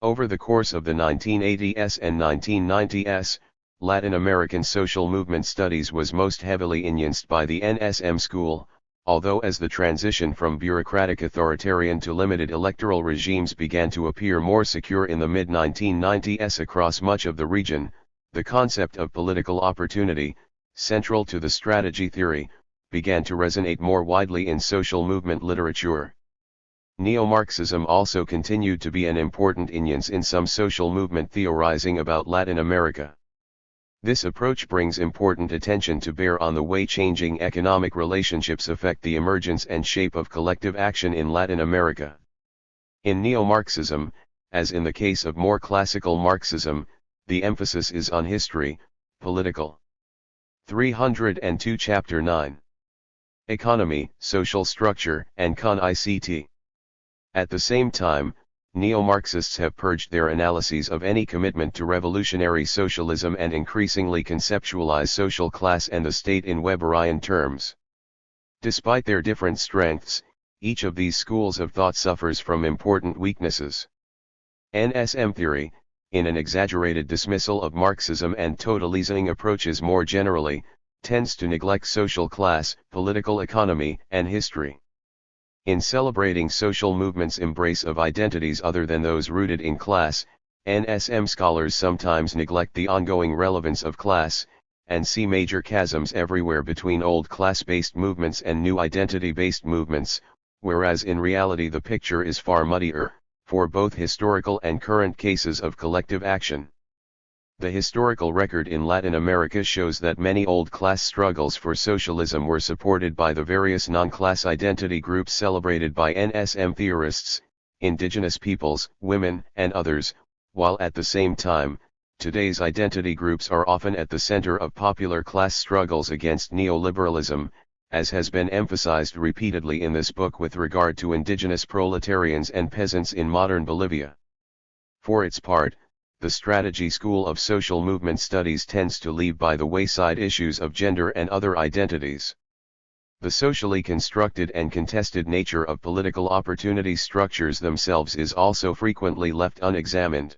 Over the course of the 1980s and 1990s, Latin American social movement studies was most heavily influenced by the NSM school, although as the transition from bureaucratic authoritarian to limited electoral regimes began to appear more secure in the mid-1990s across much of the region, the concept of political opportunity, central to the strategy theory, began to resonate more widely in social movement literature. Neo-Marxism also continued to be an important influence in some social movement theorizing about Latin America. This approach brings important attention to bear on the way changing economic relationships affect the emergence and shape of collective action in Latin America. In Neo-Marxism, as in the case of more classical Marxism, the emphasis is on history, political. 302 Chapter 9. Economy, Social Structure, and Con-ICT. At the same time, neo-Marxists have purged their analyses of any commitment to revolutionary socialism and increasingly conceptualize social class and the state in Weberian terms. Despite their different strengths, each of these schools of thought suffers from important weaknesses. NSM theory, in an exaggerated dismissal of Marxism and totalizing approaches more generally, tends to neglect social class, political economy, and history. In celebrating social movements' embrace of identities other than those rooted in class, NSM scholars sometimes neglect the ongoing relevance of class, and see major chasms everywhere between old class-based movements and new identity-based movements, whereas in reality the picture is far muddier, for both historical and current cases of collective action. The historical record in Latin America shows that many old class struggles for socialism were supported by the various non-class identity groups celebrated by NSM theorists, indigenous peoples, women, and others, while at the same time, today's identity groups are often at the center of popular class struggles against neoliberalism, as has been emphasized repeatedly in this book with regard to indigenous proletarians and peasants in modern Bolivia. For its part, the strategy school of social movement studies tends to leave by the wayside issues of gender and other identities. The socially constructed and contested nature of political opportunity structures themselves is also frequently left unexamined.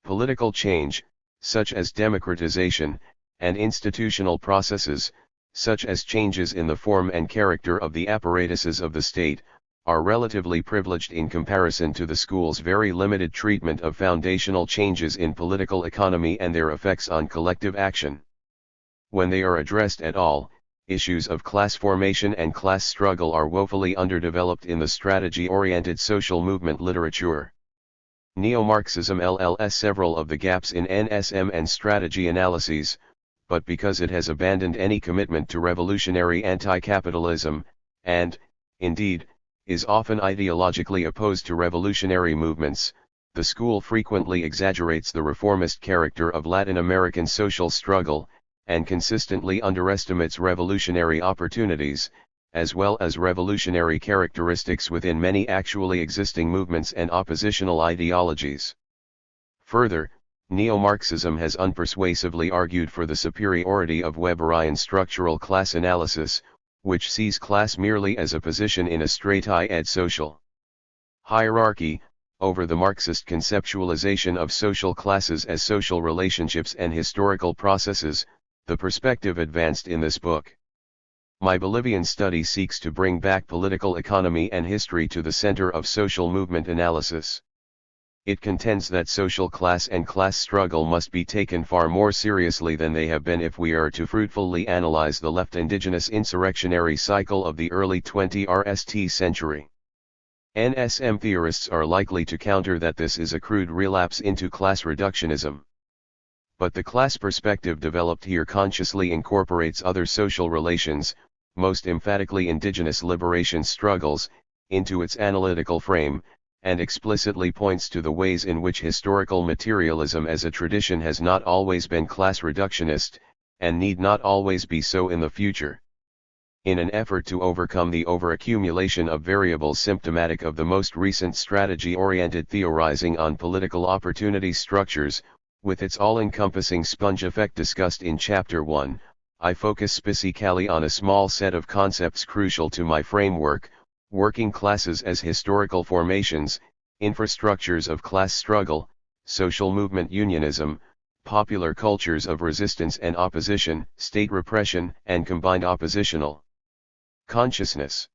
Political change, such as democratization, and institutional processes, such as changes in the form and character of the apparatuses of the state, are relatively privileged in comparison to the school's very limited treatment of foundational changes in political economy and their effects on collective action. When they are addressed at all, issues of class formation and class struggle are woefully underdeveloped in the strategy-oriented social movement literature. Neo-Marxism LLs several of the gaps in NSM and strategy analyses, but because it has abandoned any commitment to revolutionary anti-capitalism, and, indeed, is often ideologically opposed to revolutionary movements, the school frequently exaggerates the reformist character of Latin American social struggle, and consistently underestimates revolutionary opportunities, as well as revolutionary characteristics within many actually existing movements and oppositional ideologies. Further, Neo-Marxism has unpersuasively argued for the superiority of Weberian structural class analysis, which sees class merely as a position in a straight-ahead social hierarchy, over the Marxist conceptualization of social classes as social relationships and historical processes, the perspective advanced in this book. My Bolivian study seeks to bring back political economy and history to the center of social movement analysis. It contends that social class and class struggle must be taken far more seriously than they have been if we are to fruitfully analyze the left indigenous insurrectionary cycle of the early 20th century. NSM theorists are likely to counter that this is a crude relapse into class reductionism. But the class perspective developed here consciously incorporates other social relations, most emphatically indigenous liberation struggles, into its analytical frame, and explicitly points to the ways in which historical materialism as a tradition has not always been class reductionist, and need not always be so in the future. In an effort to overcome the overaccumulation of variables symptomatic of the most recent strategy-oriented theorizing on political opportunity structures, with its all-encompassing sponge effect discussed in Chapter 1, I focus specifically on a small set of concepts crucial to my framework: working classes as historical formations, infrastructures of class struggle, social movement unionism, popular cultures of resistance and opposition, state repression, and combined oppositional consciousness.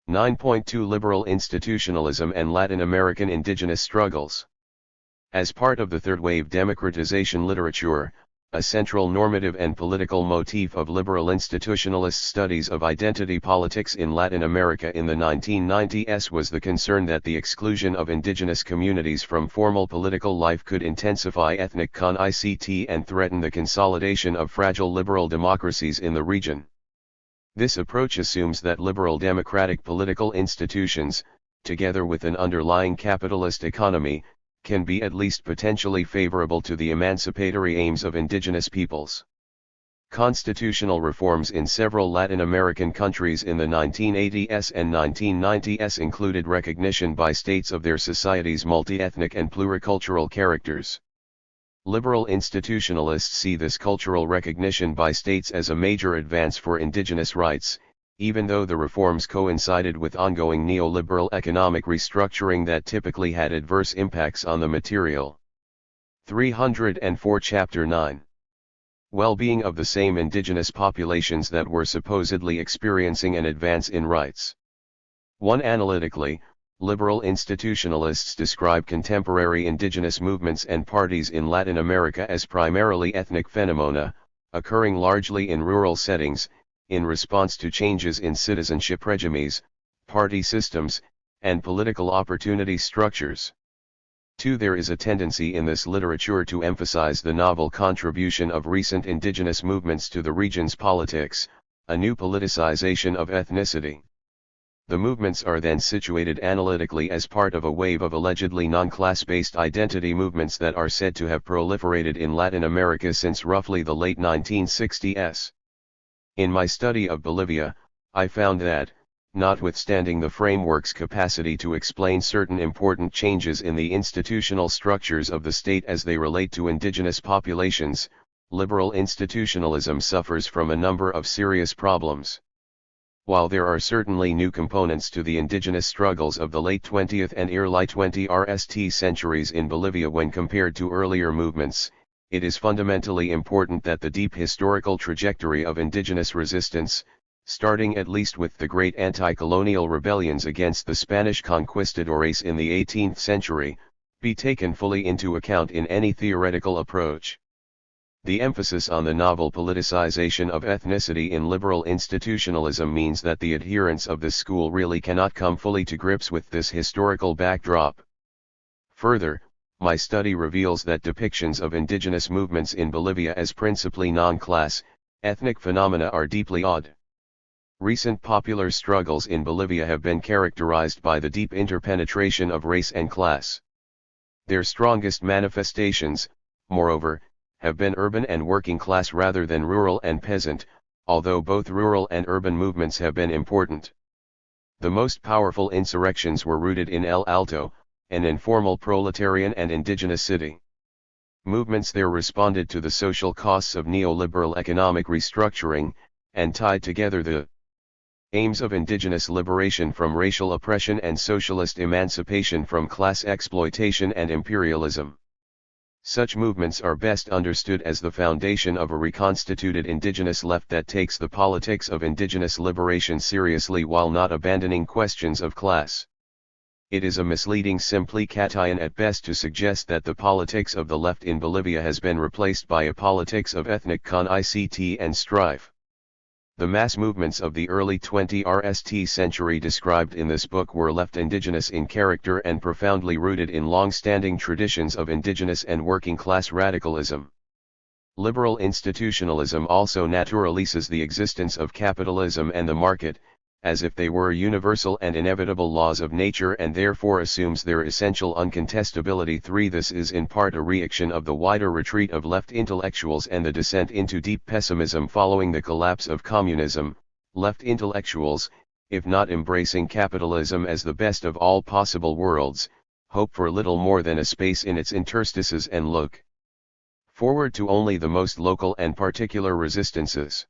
9.2 Liberal institutionalism and Latin American indigenous struggles. As part of the third-wave democratization literature, a central normative and political motif of liberal institutionalist studies of identity politics in Latin America in the 1990s was the concern that the exclusion of indigenous communities from formal political life could intensify ethnic conflict and threaten the consolidation of fragile liberal democracies in the region. This approach assumes that liberal democratic political institutions, together with an underlying capitalist economy, can be at least potentially favorable to the emancipatory aims of indigenous peoples. Constitutional reforms in several Latin American countries in the 1980s and 1990s included recognition by states of their society's multi-ethnic and pluricultural characters. Liberal institutionalists see this cultural recognition by states as a major advance for indigenous rights, even though the reforms coincided with ongoing neoliberal economic restructuring that typically had adverse impacts on the material. 304 Chapter 9. Well-being of the same indigenous populations that were supposedly experiencing an advance in rights. 1. Analytically, liberal institutionalists describe contemporary indigenous movements and parties in Latin America as primarily ethnic phenomena, occurring largely in rural settings, in response to changes in citizenship regimes, party systems, and political opportunity structures. 2. There is a tendency in this literature to emphasize the novel contribution of recent indigenous movements to the region's politics, a new politicization of ethnicity. The movements are then situated analytically as part of a wave of allegedly non-class-based identity movements that are said to have proliferated in Latin America since roughly the late 1960s. In my study of Bolivia, I found that, notwithstanding the framework's capacity to explain certain important changes in the institutional structures of the state as they relate to indigenous populations, liberal institutionalism suffers from a number of serious problems. While there are certainly new components to the indigenous struggles of the late 20th and early 20th centuries in Bolivia when compared to earlier movements, it is fundamentally important that the deep historical trajectory of indigenous resistance, starting at least with the great anti-colonial rebellions against the Spanish conquistadores in the 18th century, be taken fully into account in any theoretical approach. The emphasis on the novel politicization of ethnicity in liberal institutionalism means that the adherents of this school really cannot come fully to grips with this historical backdrop. Further, my study reveals that depictions of indigenous movements in Bolivia as principally non-class, ethnic phenomena are deeply odd. Recent popular struggles in Bolivia have been characterized by the deep interpenetration of race and class. Their strongest manifestations, moreover, have been urban and working class rather than rural and peasant, although both rural and urban movements have been important. The most powerful insurrections were rooted in El Alto, an informal proletarian and indigenous city. Movements there responded to the social costs of neoliberal economic restructuring, and tied together the aims of indigenous liberation from racial oppression and socialist emancipation from class exploitation and imperialism. Such movements are best understood as the foundation of a reconstituted indigenous left that takes the politics of indigenous liberation seriously while not abandoning questions of class. It is a misleading simplification at best to suggest that the politics of the left in Bolivia has been replaced by a politics of ethnic conflict and strife. The mass movements of the early 20th century described in this book were left indigenous in character and profoundly rooted in long-standing traditions of indigenous and working-class radicalism. Liberal institutionalism also naturalizes the existence of capitalism and the market, as if they were universal and inevitable laws of nature and therefore assumes their essential uncontestability. 3. This is in part a reaction of the wider retreat of left intellectuals and the descent into deep pessimism following the collapse of communism. Left intellectuals, if not embracing capitalism as the best of all possible worlds, hope for little more than a space in its interstices and look forward to only the most local and particular resistances.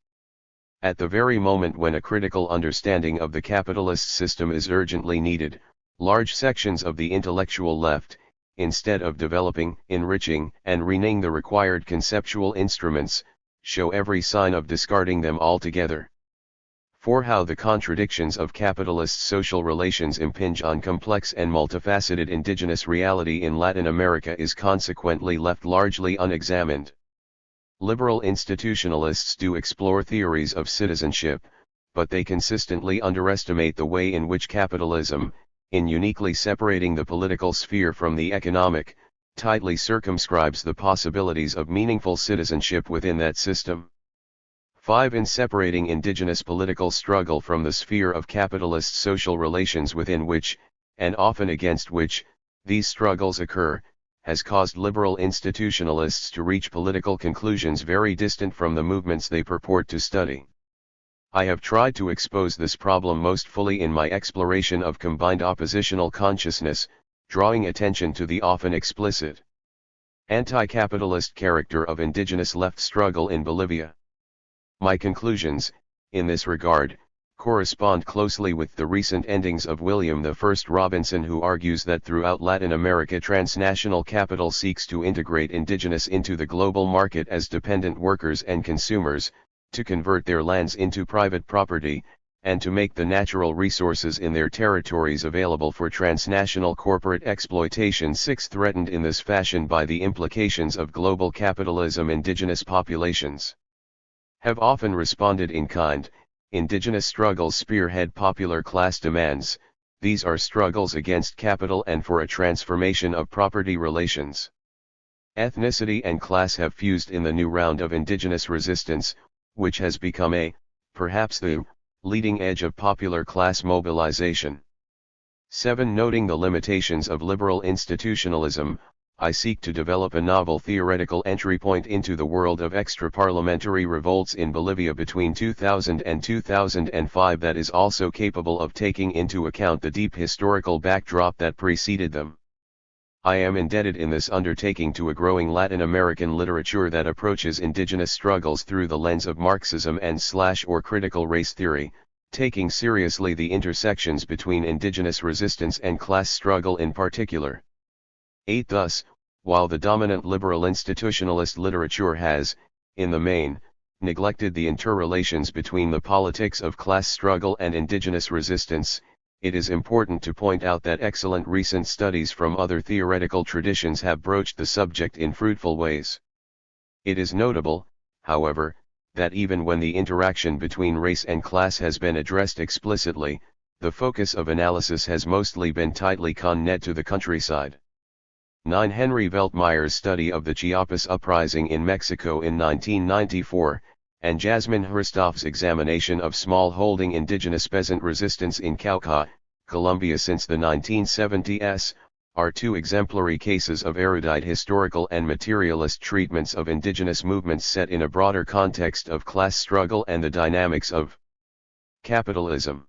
At the very moment when a critical understanding of the capitalist system is urgently needed, large sections of the intellectual left, instead of developing, enriching, and renewing the required conceptual instruments, show every sign of discarding them altogether. For how the contradictions of capitalist social relations impinge on complex and multifaceted indigenous reality in Latin America is consequently left largely unexamined. Liberal institutionalists do explore theories of citizenship, but they consistently underestimate the way in which capitalism, in uniquely separating the political sphere from the economic, tightly circumscribes the possibilities of meaningful citizenship within that system. 5. In separating indigenous political struggle from the sphere of capitalist social relations within which, and often against which, these struggles occur, has caused liberal institutionalists to reach political conclusions very distant from the movements they purport to study. I have tried to expose this problem most fully in my exploration of combined oppositional consciousness, drawing attention to the often explicit anti-capitalist character of indigenous left struggle in Bolivia. My conclusions, in this regard, correspond closely with the recent endings of William I Robinson, who argues that throughout Latin America transnational capital seeks to integrate indigenous into the global market as dependent workers and consumers, to convert their lands into private property, and to make the natural resources in their territories available for transnational corporate exploitation. 6. Threatened in this fashion by the implications of global capitalism, indigenous populations have often responded in kind. Indigenous struggles spearhead popular class demands. These are struggles against capital and for a transformation of property relations. Ethnicity and class have fused in the new round of indigenous resistance, which has become perhaps the, leading edge of popular class mobilization. 7. Noting the limitations of liberal institutionalism, I seek to develop a novel theoretical entry point into the world of extra-parliamentary revolts in Bolivia between 2000 and 2005 that is also capable of taking into account the deep historical backdrop that preceded them. I am indebted in this undertaking to a growing Latin American literature that approaches indigenous struggles through the lens of Marxism and/or critical race theory, taking seriously the intersections between indigenous resistance and class struggle in particular. 8. Thus, while the dominant liberal institutionalist literature has, in the main, neglected the interrelations between the politics of class struggle and indigenous resistance, it is important to point out that excellent recent studies from other theoretical traditions have broached the subject in fruitful ways. It is notable, however, that even when the interaction between race and class has been addressed explicitly, the focus of analysis has mostly been tightly connected to the countryside. 9. Henry Veltmeyer's study of the Chiapas uprising in Mexico in 1994, and Jasmine Herstoff's examination of small-holding indigenous peasant resistance in Cauca, Colombia since the 1970s, are two exemplary cases of erudite historical and materialist treatments of indigenous movements set in a broader context of class struggle and the dynamics of capitalism.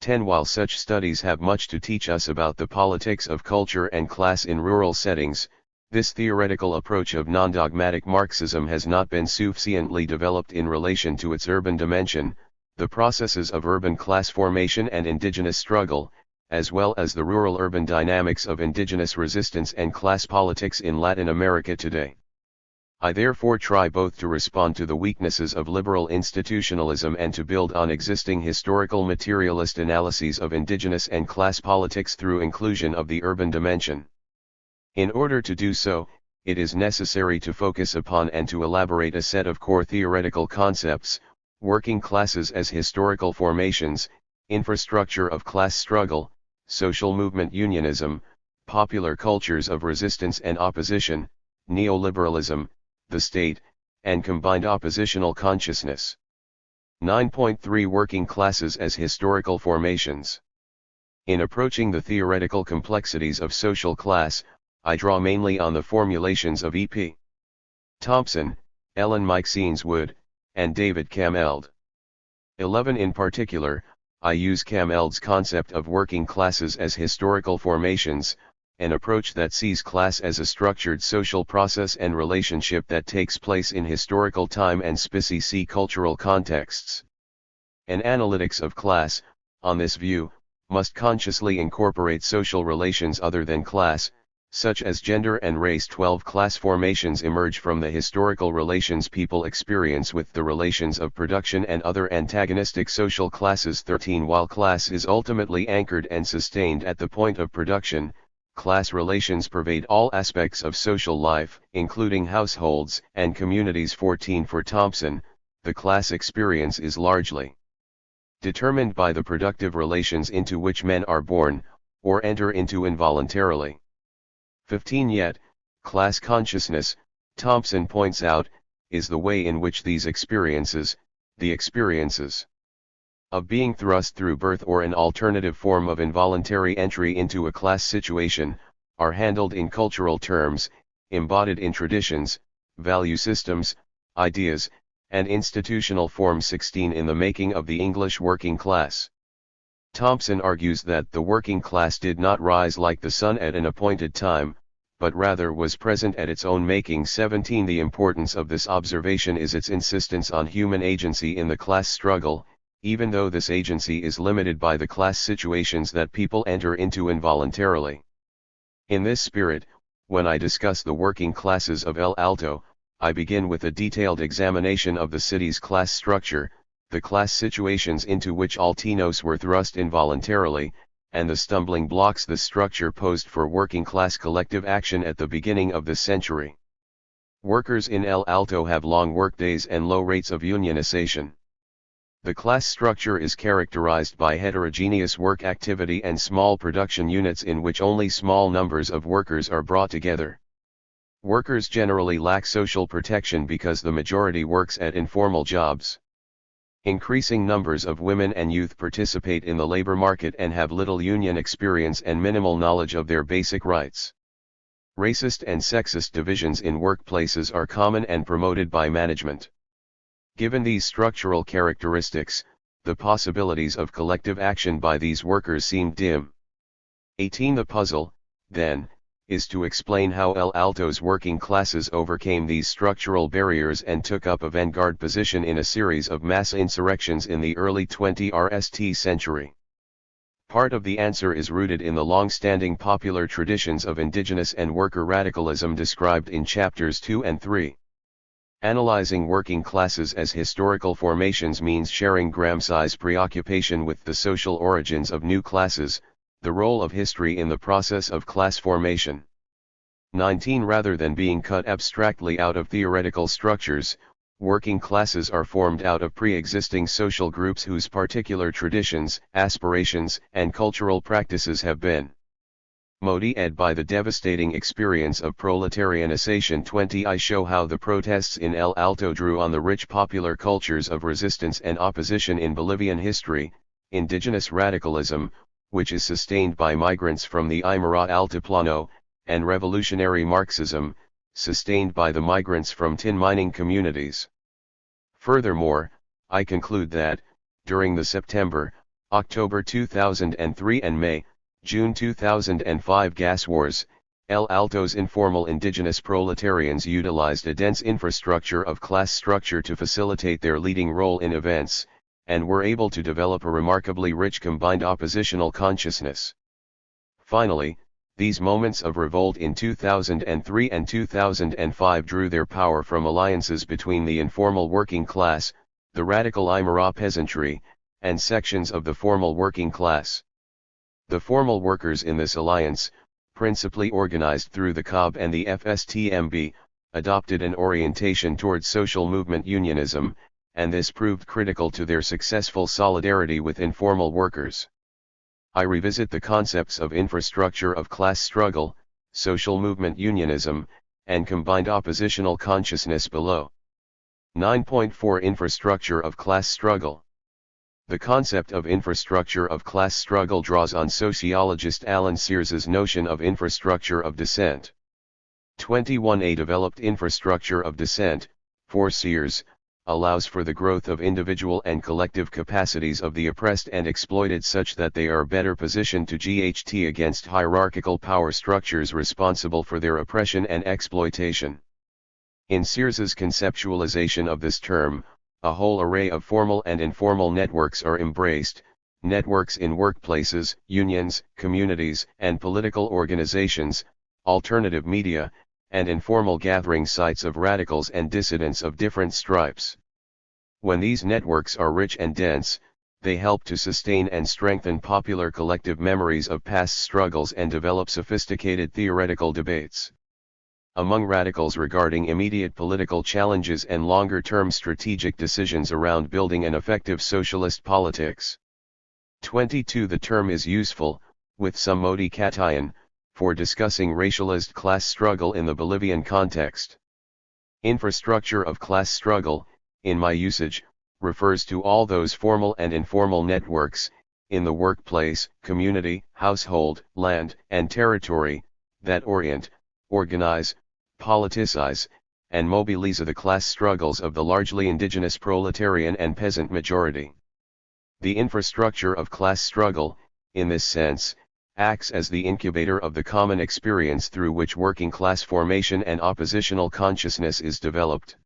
10. While such studies have much to teach us about the politics of culture and class in rural settings, this theoretical approach of non-dogmatic Marxism has not been sufficiently developed in relation to its urban dimension, the processes of urban class formation and indigenous struggle, as well as the rural-urban dynamics of indigenous resistance and class politics in Latin America today. I therefore try both to respond to the weaknesses of liberal institutionalism and to build on existing historical materialist analyses of indigenous and class politics through inclusion of the urban dimension. In order to do so, it is necessary to focus upon and to elaborate a set of core theoretical concepts: working classes as historical formations, infrastructure of class struggle, social movement unionism, popular cultures of resistance and opposition, neoliberalism, the state, and combined oppositional consciousness. 9.3 Working classes as historical formations. In approaching the theoretical complexities of social class, I draw mainly on the formulations of E.P. Thompson, Ellen Meiksins Wood, and David Kameld. 11. In particular, I use Kameld's concept of working classes as historical formations, an approach that sees class as a structured social process and relationship that takes place in historical time and specific cultural contexts. An analytics of class, on this view, must consciously incorporate social relations other than class, such as gender and race. 12 Class formations emerge from the historical relations people experience with the relations of production and other antagonistic social classes. 13 While class is ultimately anchored and sustained at the point of production, class relations pervade all aspects of social life, including households and communities. 14 For Thompson, the class experience is largely determined by the productive relations into which men are born, or enter into involuntarily. 15 Yet, class consciousness, Thompson points out, is the way in which these experiences, the experiences of being thrust through birth or an alternative form of involuntary entry into a class situation, are handled in cultural terms, embodied in traditions, value systems, ideas, and institutional forms. 16 In the making of the English working class, Thompson argues that the working class did not rise like the sun at an appointed time, but rather was present at its own making. 17 The importance of this observation is its insistence on human agency in the class struggle, even though this agency is limited by the class situations that people enter into involuntarily. In this spirit, when I discuss the working classes of El Alto, I begin with a detailed examination of the city's class structure, the class situations into which Altinos were thrust involuntarily, and the stumbling blocks the structure posed for working class collective action at the beginning of this century. Workers in El Alto have long workdays and low rates of unionization. The class structure is characterized by heterogeneous work activity and small production units in which only small numbers of workers are brought together. Workers generally lack social protection because the majority works at informal jobs. Increasing numbers of women and youth participate in the labor market and have little union experience and minimal knowledge of their basic rights. Racist and sexist divisions in workplaces are common and promoted by management. Given these structural characteristics, the possibilities of collective action by these workers seem dim. 18 The puzzle, then, is to explain how El Alto's working classes overcame these structural barriers and took up a vanguard position in a series of mass insurrections in the early 20th century. Part of the answer is rooted in the long-standing popular traditions of indigenous and worker radicalism described in chapters 2 and 3. Analyzing working classes as historical formations means sharing Gramsci's preoccupation with the social origins of new classes, the role of history in the process of class formation. 19. Rather than being cut abstractly out of theoretical structures, working classes are formed out of pre-existing social groups whose particular traditions, aspirations, and cultural practices have been modified by the devastating experience of proletarianization. 20. I show how the protests in El Alto drew on the rich popular cultures of resistance and opposition in Bolivian history, indigenous radicalism, which is sustained by migrants from the Aymara Altiplano, and revolutionary Marxism, sustained by the migrants from tin mining communities. Furthermore, I conclude that, during the September, October 2003 and May, June 2005 gas wars, El Alto's informal indigenous proletarians utilized a dense infrastructure of class structure to facilitate their leading role in events, and were able to develop a remarkably rich combined oppositional consciousness. Finally, these moments of revolt in 2003 and 2005 drew their power from alliances between the informal working class, the radical Aymara peasantry, and sections of the formal working class. The formal workers in this alliance, principally organized through the COB and the FSTMB, adopted an orientation towards social movement unionism, and this proved critical to their successful solidarity with informal workers. I revisit the concepts of infrastructure of class struggle, social movement unionism, and combined oppositional consciousness below. 9.4 Infrastructure of class struggle. The concept of infrastructure of class struggle draws on sociologist Alan Sears's notion of infrastructure of descent. 21. A developed infrastructure of descent, for Sears, allows for the growth of individual and collective capacities of the oppressed and exploited such that they are better positioned to GHT against hierarchical power structures responsible for their oppression and exploitation. In Sears's conceptualization of this term, a whole array of formal and informal networks are embraced, networks in workplaces, unions, communities, and political organizations, alternative media, and informal gathering sites of radicals and dissidents of different stripes. When these networks are rich and dense, they help to sustain and strengthen popular collective memories of past struggles and develop sophisticated theoretical debates among radicals regarding immediate political challenges and longer-term strategic decisions around building an effective socialist politics. 22. The term is useful, with some modification, for discussing racialized class struggle in the Bolivian context. Infrastructure of class struggle, in my usage, refers to all those formal and informal networks, in the workplace, community, household, land, and territory, that orient, organize, politicize, and mobilize the class struggles of the largely indigenous proletarian and peasant majority. The infrastructure of class struggle, in this sense, acts as the incubator of the common experience through which working class formation and oppositional consciousness is developed.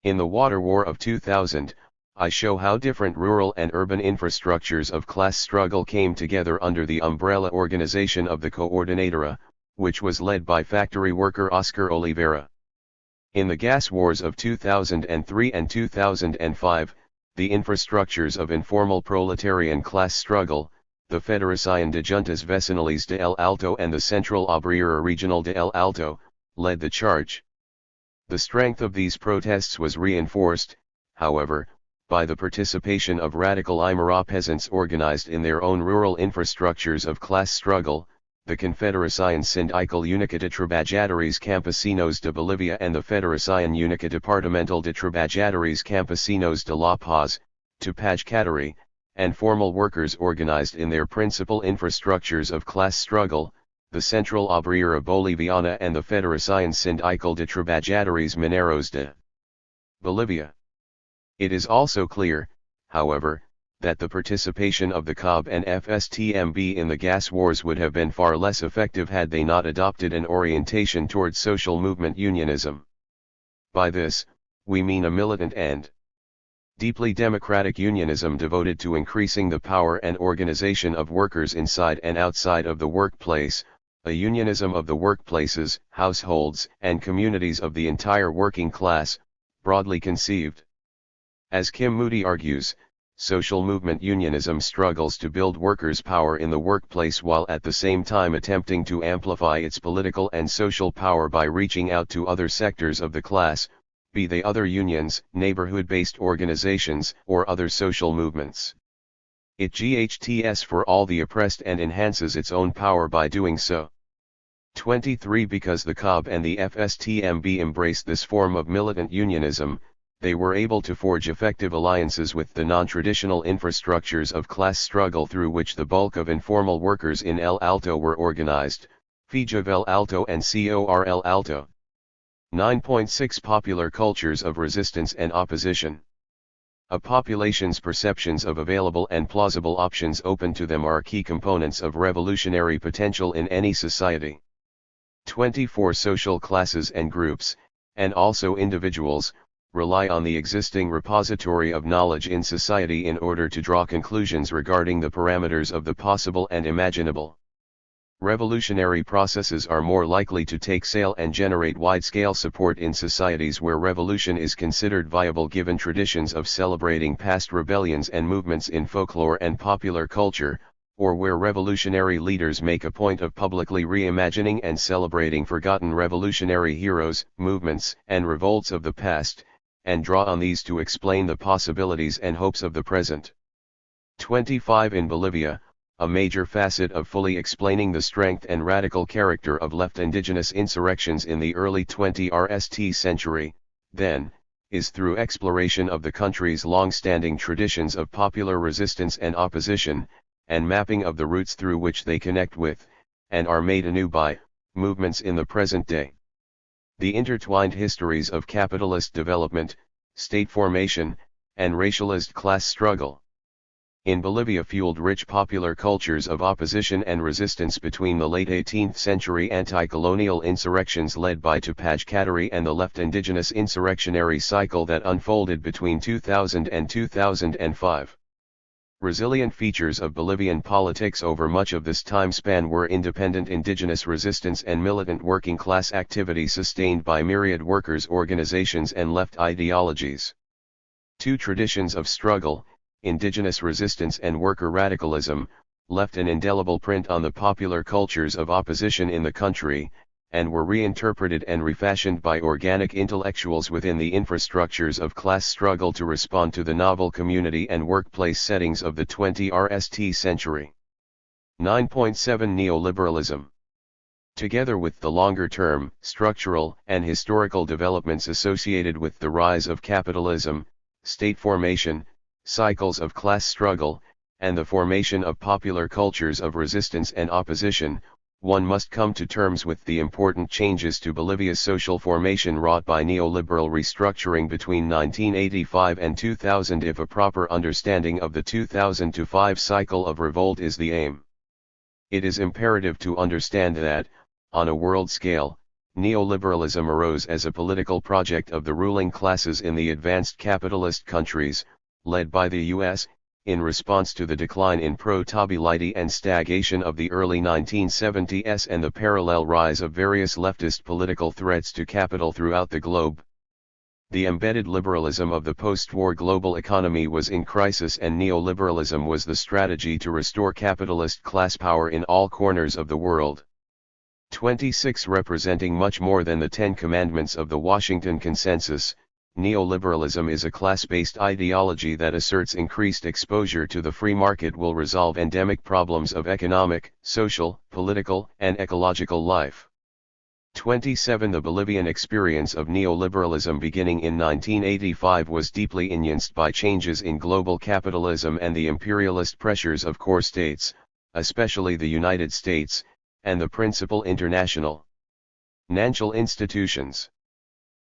In the Water War of 2000, I show how different rural and urban infrastructures of class struggle came together under the umbrella organization of the Coordinadora, which was led by factory worker Oscar Oliveira. In the gas wars of 2003 and 2005, the infrastructures of informal proletarian class struggle, the Federación de Juntas Vecinales de El Alto and the Central Obrera Regional de El Alto, led the charge. The strength of these protests was reinforced, however, by the participation of radical Aymara peasants organized in their own rural infrastructures of class struggle, the Confederación Sindical Única de Trabajadores Campesinos de Bolivia and the Federación Única Departamental de Trabajadores Campesinos de La Paz, Tupac Katari, and formal workers organized in their principal infrastructures of class struggle, the Central Obrera Boliviana and the Federación Sindical de Trabajadores Mineros de Bolivia. It is also clear, however, that the participation of the COB and FSTMB in the gas wars would have been far less effective had they not adopted an orientation towards social movement unionism. By this, we mean a militant and deeply democratic unionism devoted to increasing the power and organization of workers inside and outside of the workplace, a unionism of the workplaces, households, and communities of the entire working class, broadly conceived. As Kim Moody argues, social movement unionism struggles to build workers' power in the workplace while at the same time attempting to amplify its political and social power by reaching out to other sectors of the class, be they other unions, neighborhood-based organizations, or other social movements. It GHTS for all the oppressed and enhances its own power by doing so. 23 Because the COB and the FSTMB embraced this form of militant unionism, they were able to forge effective alliances with the non-traditional infrastructures of class struggle through which the bulk of informal workers in El Alto were organized, FIJA El Alto and COR El Alto. 9.6 Popular cultures of resistance and opposition. A population's perceptions of available and plausible options open to them are key components of revolutionary potential in any society. 24 Social classes and groups, and also individuals, rely on the existing repository of knowledge in society in order to draw conclusions regarding the parameters of the possible and imaginable. Revolutionary processes are more likely to take sail and generate wide-scale support in societies where revolution is considered viable given traditions of celebrating past rebellions and movements in folklore and popular culture, or where revolutionary leaders make a point of publicly reimagining and celebrating forgotten revolutionary heroes, movements, and revolts of the past, and draw on these to explain the possibilities and hopes of the present. 25 In Bolivia, a major facet of fully explaining the strength and radical character of left indigenous insurrections in the early 20th century, then, is through exploration of the country's long-standing traditions of popular resistance and opposition, and mapping of the roots through which they connect with, and are made anew by, movements in the present day. The intertwined histories of capitalist development, state formation, and racialized class struggle. In Bolivia fueled rich popular cultures of opposition and resistance between the late 18th century anti-colonial insurrections led by Tupac Katari and the left indigenous insurrectionary cycle that unfolded between 2000 and 2005. Resilient features of Bolivian politics over much of this time span were independent indigenous resistance and militant working class activity sustained by myriad workers' organizations and left ideologies. Two traditions of struggle, indigenous resistance and worker radicalism, left an indelible print on the popular cultures of opposition in the country, and were reinterpreted and refashioned by organic intellectuals within the infrastructures of class struggle to respond to the novel community and workplace settings of the 20th century. 9.7 Neoliberalism. Together with the longer-term, structural, and historical developments associated with the rise of capitalism, state formation, cycles of class struggle, and the formation of popular cultures of resistance and opposition, one must come to terms with the important changes to Bolivia's social formation wrought by neoliberal restructuring between 1985 and 2000 if a proper understanding of the 2005 cycle of revolt is the aim. It is imperative to understand that, on a world scale, neoliberalism arose as a political project of the ruling classes in the advanced capitalist countries, led by the U.S., in response to the decline in pro-stability and stagnation of the early 1970s and the parallel rise of various leftist political threats to capital throughout the globe. The embedded liberalism of the post-war global economy was in crisis and neoliberalism was the strategy to restore capitalist class power in all corners of the world. 26 Representing much more than the Ten Commandments of the Washington Consensus, neoliberalism is a class-based ideology that asserts increased exposure to the free market will resolve endemic problems of economic, social, political, and ecological life. 27 The Bolivian experience of neoliberalism beginning in 1985 was deeply influenced by changes in global capitalism and the imperialist pressures of core states, especially the United States, and the principal international financial institutions.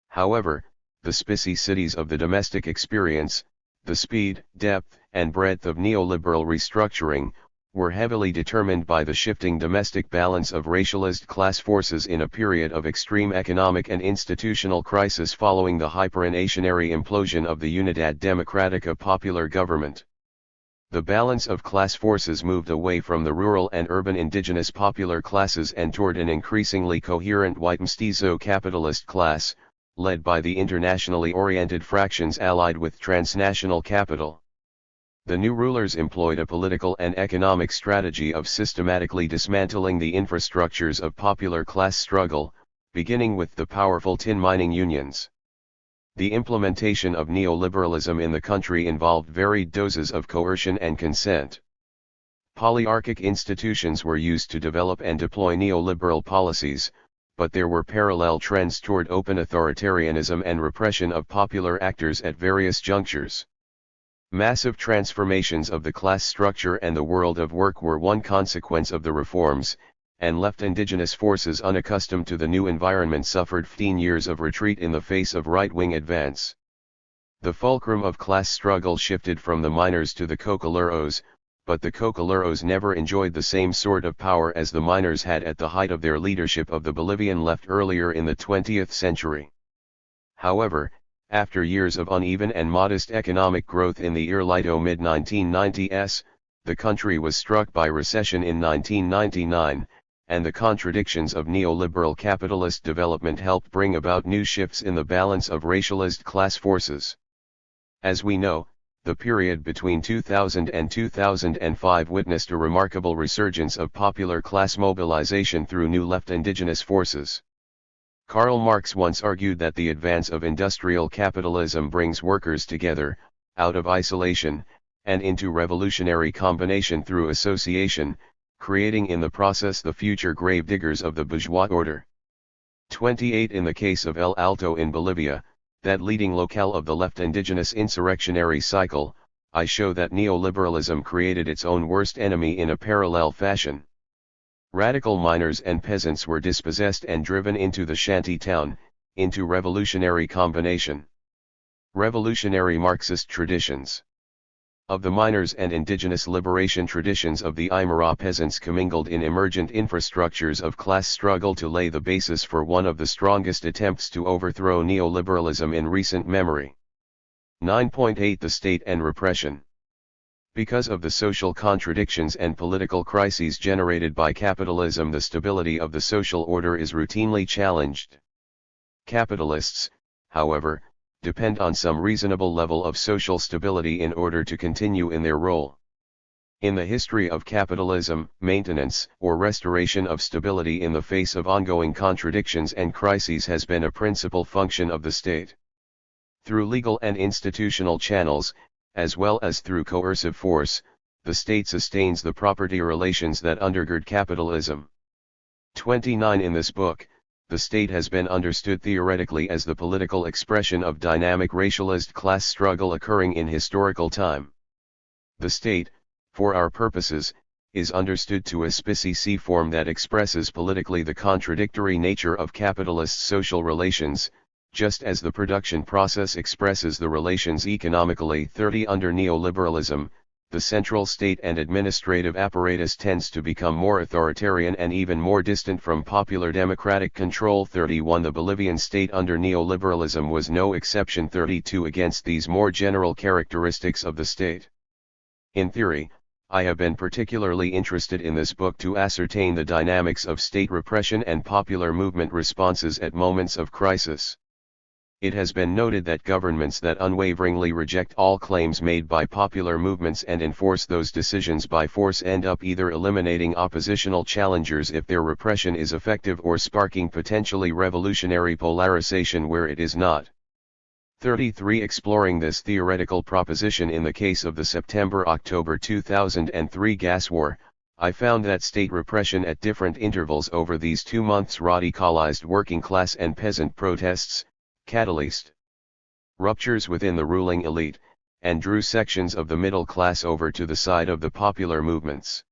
However, the specificities of the domestic experience, the speed, depth, and breadth of neoliberal restructuring, were heavily determined by the shifting domestic balance of racialized class forces in a period of extreme economic and institutional crisis following the hyperinflationary implosion of the Unidad Democrática popular government. The balance of class forces moved away from the rural and urban indigenous popular classes and toward an increasingly coherent white mestizo capitalist class, led by the internationally oriented fractions allied with transnational capital. The new rulers employed a political and economic strategy of systematically dismantling the infrastructures of popular class struggle, beginning with the powerful tin mining unions. The implementation of neoliberalism in the country involved varied doses of coercion and consent. Polyarchic institutions were used to develop and deploy neoliberal policies, but there were parallel trends toward open authoritarianism and repression of popular actors at various junctures. Massive transformations of the class structure and the world of work were one consequence of the reforms, and left indigenous forces unaccustomed to the new environment suffered 15 years of retreat in the face of right-wing advance. The fulcrum of class struggle shifted from the miners to the cocoleros, but the cocoleros never enjoyed the same sort of power as the miners had at the height of their leadership of the Bolivian left earlier in the 20th century. However, after years of uneven and modest economic growth in the early mid-1990s, the country was struck by recession in 1999, and the contradictions of neoliberal capitalist development helped bring about new shifts in the balance of racialized class forces. As we know, the period between 2000 and 2005 witnessed a remarkable resurgence of popular class mobilization through new left indigenous forces. Karl Marx once argued that the advance of industrial capitalism brings workers together, out of isolation, and into revolutionary combination through association, creating in the process the future gravediggers of the bourgeois order. 28 In the case of El Alto in Bolivia, that leading locale of the left indigenous insurrectionary cycle, I show that neoliberalism created its own worst enemy in a parallel fashion. Radical miners and peasants were dispossessed and driven into the shanty town, into revolutionary combination. Revolutionary Marxist traditions. Of the miners and indigenous liberation traditions of the Aymara peasants commingled in emergent infrastructures of class struggle to lay the basis for one of the strongest attempts to overthrow neoliberalism in recent memory. 9.8 The state and repression. Because of the social contradictions and political crises generated by capitalism, the stability of the social order is routinely challenged. Capitalists, however, depend on some reasonable level of social stability in order to continue in their role. In the history of capitalism, maintenance or restoration of stability in the face of ongoing contradictions and crises has been a principal function of the state. Through legal and institutional channels, as well as through coercive force, the state sustains the property relations that undergird capitalism. 29 In this book, the state has been understood theoretically as the political expression of dynamic racialized class struggle occurring in historical time. The state, for our purposes, is understood to a specie form that expresses politically the contradictory nature of capitalist social relations, just as the production process expresses the relations economically. 30 Under neoliberalism, the central state and administrative apparatus tends to become more authoritarian and even more distant from popular democratic control. 31 The Bolivian state under neoliberalism was no exception. 32 Against these more general characteristics of the state. In theory, I have been particularly interested in this book to ascertain the dynamics of state repression and popular movement responses at moments of crisis. It has been noted that governments that unwaveringly reject all claims made by popular movements and enforce those decisions by force end up either eliminating oppositional challengers if their repression is effective or sparking potentially revolutionary polarization where it is not. 33 Exploring this theoretical proposition in the case of the September-October 2003 gas war, I found that state repression at different intervals over these 2 months radicalized working class and peasant protests, catalyzed ruptures within the ruling elite, and drew sections of the middle class over to the side of the popular movements.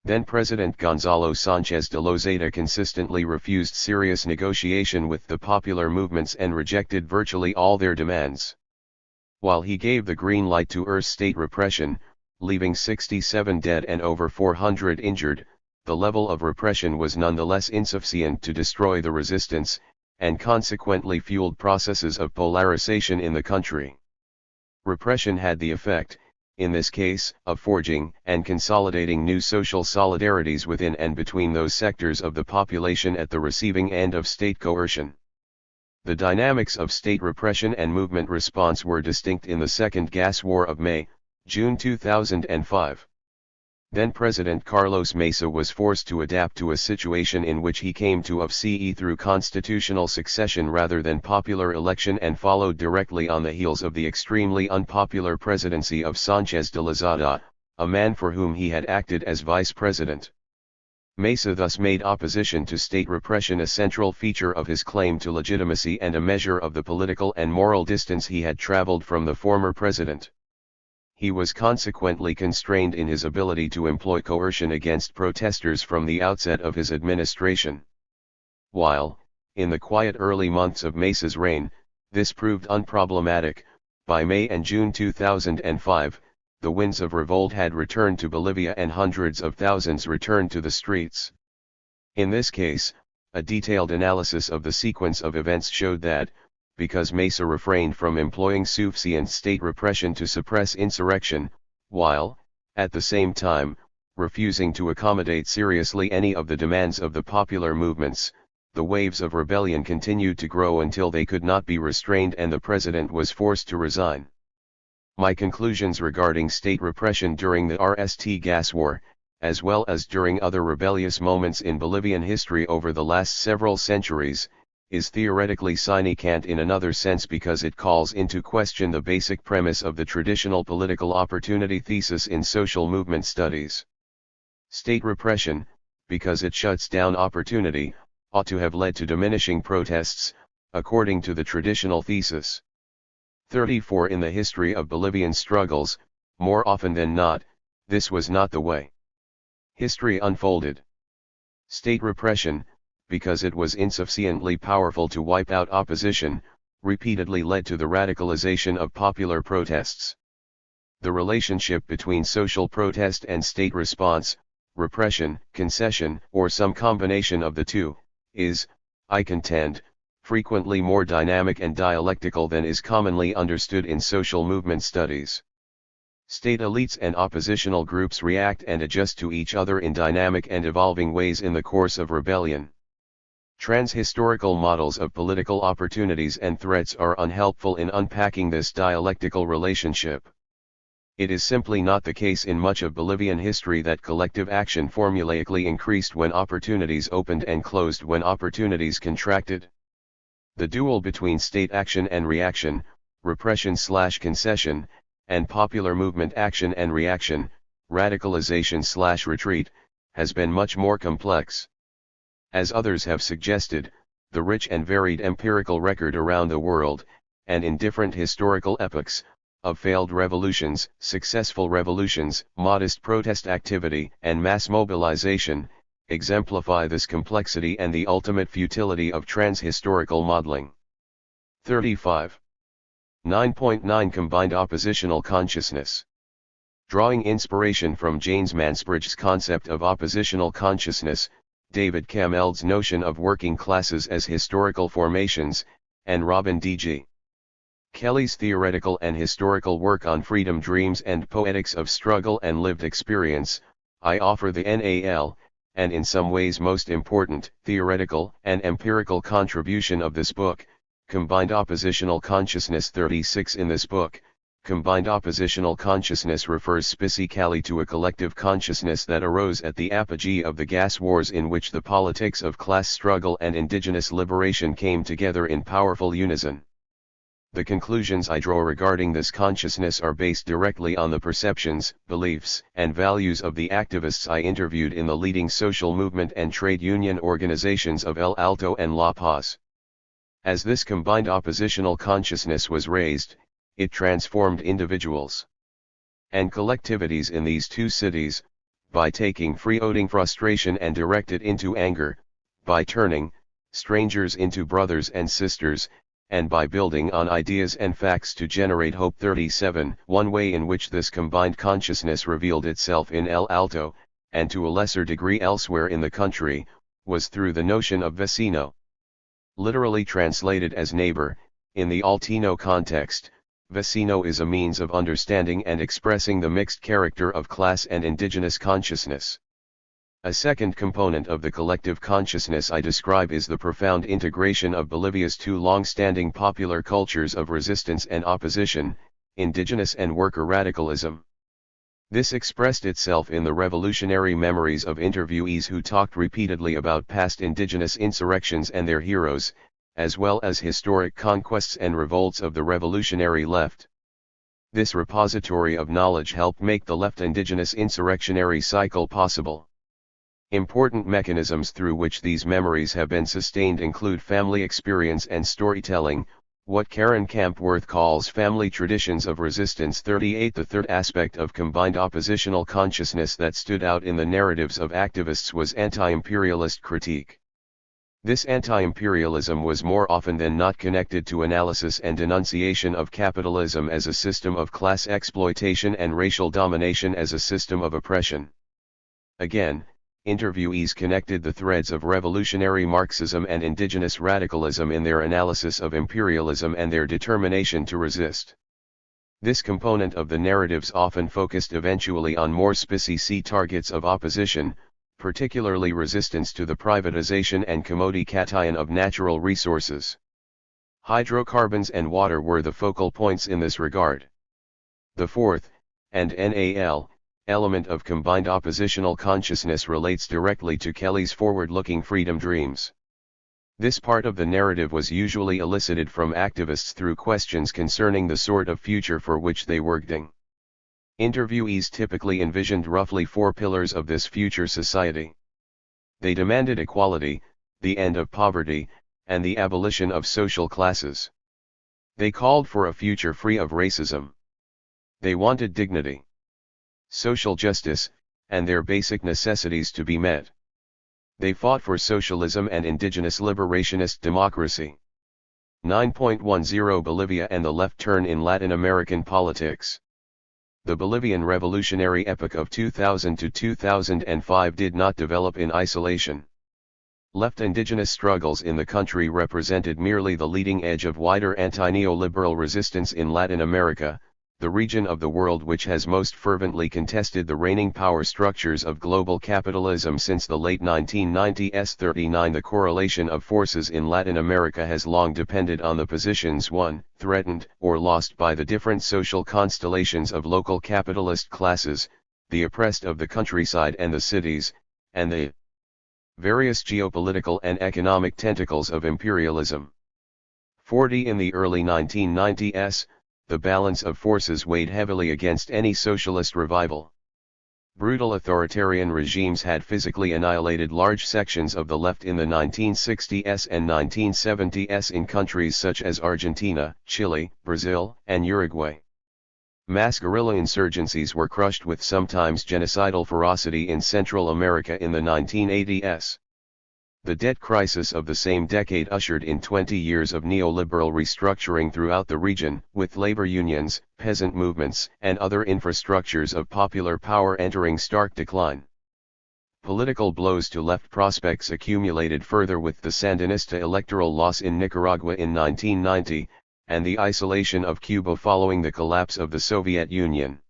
Then President Gonzalo Sánchez de Lozada consistently refused serious negotiation with the popular movements and rejected virtually all their demands. While he gave the green light to Earth's state repression, leaving 67 dead and over 400 injured, the level of repression was nonetheless insufficient to destroy the resistance, and consequently fueled processes of polarization in the country. Repression had the effect, in this case, of forging and consolidating new social solidarities within and between those sectors of the population at the receiving end of state coercion. The dynamics of state repression and movement response were distinct in the Second Gas War of May-June 2005. Then-President Carlos Mesa was forced to adapt to a situation in which he came to see through constitutional succession rather than popular election, and followed directly on the heels of the extremely unpopular presidency of Sánchez de Lozada, a man for whom he had acted as vice president. Mesa thus made opposition to state repression a central feature of his claim to legitimacy and a measure of the political and moral distance he had traveled from the former president. He was consequently constrained in his ability to employ coercion against protesters from the outset of his administration. While, in the quiet early months of Mesa's reign, this proved unproblematic, by May and June 2005, the winds of revolt had returned to Bolivia and hundreds of thousands returned to the streets. In this case, a detailed analysis of the sequence of events showed that, because Mesa refrained from employing sufficient state repression to suppress insurrection, while, at the same time, refusing to accommodate seriously any of the demands of the popular movements, the waves of rebellion continued to grow until they could not be restrained and the president was forced to resign. My conclusions regarding state repression during the RST gas war, as well as during other rebellious moments in Bolivian history over the last several centuries, is theoretically significant in another sense because it calls into question the basic premise of the traditional political opportunity thesis in social movement studies. State repression, because it shuts down opportunity, ought to have led to diminishing protests, according to the traditional thesis. 34 In the history of Bolivian struggles, more often than not, this was not the way history unfolded. State repression, because it was insufficiently powerful to wipe out opposition, repeatedly led to the radicalization of popular protests. The relationship between social protest and state response, repression, concession, or some combination of the two, is, I contend, frequently more dynamic and dialectical than is commonly understood in social movement studies. State elites and oppositional groups react and adjust to each other in dynamic and evolving ways in the course of rebellion. Transhistorical models of political opportunities and threats are unhelpful in unpacking this dialectical relationship. It is simply not the case in much of Bolivian history that collective action formulaically increased when opportunities opened and closed when opportunities contracted. The duel between state action and reaction, repression/concession, and popular movement action and reaction, radicalization/retreat, has been much more complex. As others have suggested, the rich and varied empirical record around the world, and in different historical epochs, of failed revolutions, successful revolutions, modest protest activity, and mass mobilization, exemplify this complexity and the ultimate futility of transhistorical modeling. 35. 9.9 Combined oppositional consciousness. Drawing inspiration from James Mansbridge's concept of oppositional consciousness, David Cameld's notion of working classes as historical formations, and Robin D.G. Kelly's theoretical and historical work on freedom dreams and poetics of struggle and lived experience, I offer the NAL, and in some ways most important, theoretical and empirical contribution of this book, Combined Oppositional Consciousness. 36 In this book, Combined oppositional consciousness refers specifically to a collective consciousness that arose at the apogee of the gas wars in which the politics of class struggle and indigenous liberation came together in powerful unison. The conclusions I draw regarding this consciousness are based directly on the perceptions, beliefs, and values of the activists I interviewed in the leading social movement and trade union organizations of El Alto and La Paz. As this combined oppositional consciousness was raised, it transformed individuals and collectivities in these two cities, by taking freeloading frustration and direct it into anger, by turning strangers into brothers and sisters, and by building on ideas and facts to generate hope. 37. One way in which this combined consciousness revealed itself in El Alto, and to a lesser degree elsewhere in the country, was through the notion of vecino. Literally translated as neighbor, in the Altino context, vecino is a means of understanding and expressing the mixed character of class and indigenous consciousness. A second component of the collective consciousness I describe is the profound integration of Bolivia's two long-standing popular cultures of resistance and opposition, indigenous and worker radicalism. This expressed itself in the revolutionary memories of interviewees who talked repeatedly about past indigenous insurrections and their heroes, as well as historic conquests and revolts of the revolutionary left. This repository of knowledge helped make the left indigenous insurrectionary cycle possible. Important mechanisms through which these memories have been sustained include family experience and storytelling, what Karen Kampworth calls family traditions of resistance. 38. The third aspect of combined oppositional consciousness that stood out in the narratives of activists was anti-imperialist critique. This anti-imperialism was more often than not connected to analysis and denunciation of capitalism as a system of class exploitation and racial domination as a system of oppression. Again, interviewees connected the threads of revolutionary Marxism and indigenous radicalism in their analysis of imperialism and their determination to resist. This component of the narratives often focused eventually on more specific targets of opposition, particularly resistance to the privatization and commodification of natural resources. Hydrocarbons and water were the focal points in this regard. The fourth, and NAL, element of combined oppositional consciousness relates directly to Kelly's forward-looking freedom dreams. This part of the narrative was usually elicited from activists through questions concerning the sort of future for which they worked. Interviewees typically envisioned roughly four pillars of this future society. They demanded equality, the end of poverty, and the abolition of social classes. They called for a future free of racism. They wanted dignity, social justice, and their basic necessities to be met. They fought for socialism and indigenous liberationist democracy. 9.10 Bolivia and the left turn in Latin American politics. The Bolivian revolutionary epoch of 2000 to 2005 did not develop in isolation. Left indigenous struggles in the country represented merely the leading edge of wider anti-neoliberal resistance in Latin America, the region of the world which has most fervently contested the reigning power structures of global capitalism since the late 1990s. 39 The correlation of forces in Latin America has long depended on the positions won, threatened, or lost by the different social constellations of local capitalist classes, the oppressed of the countryside and the cities, and the various geopolitical and economic tentacles of imperialism. 40 In the early 1990s, the balance of forces weighed heavily against any socialist revival. Brutal authoritarian regimes had physically annihilated large sections of the left in the 1960s and 1970s in countries such as Argentina, Chile, Brazil, and Uruguay. Mass guerrilla insurgencies were crushed with sometimes genocidal ferocity in Central America in the 1980s. The debt crisis of the same decade ushered in 20 years of neoliberal restructuring throughout the region, with labor unions, peasant movements, and other infrastructures of popular power entering stark decline. Political blows to left prospects accumulated further with the Sandinista electoral loss in Nicaragua in 1990, and the isolation of Cuba following the collapse of the Soviet Union.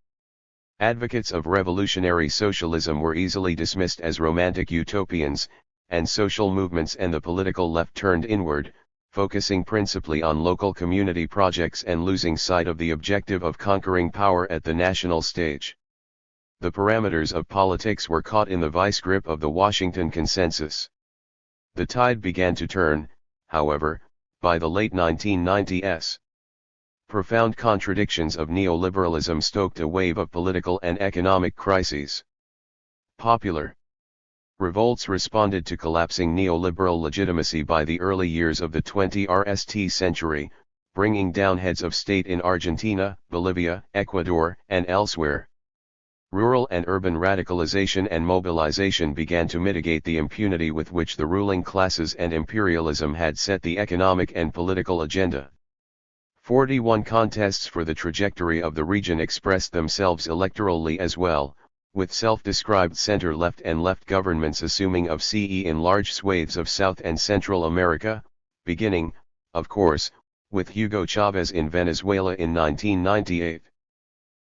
Advocates of revolutionary socialism were easily dismissed as romantic utopians, and social movements and the political left turned inward, focusing principally on local community projects and losing sight of the objective of conquering power at the national stage. The parameters of politics were caught in the vice grip of the Washington Consensus. The tide began to turn, however, by the late 1990s. Profound contradictions of neoliberalism stoked a wave of political and economic crises. Popular revolts responded to collapsing neoliberal legitimacy by the early years of the 20th century, bringing down heads of state in Argentina, Bolivia, Ecuador, and elsewhere. Rural and urban radicalization and mobilization began to mitigate the impunity with which the ruling classes and imperialism had set the economic and political agenda. 41 contests for the trajectory of the region expressed themselves electorally as well, with self-described center-left and left governments assuming of CE in large swathes of South and Central America, beginning, of course, with Hugo Chavez in Venezuela in 1998.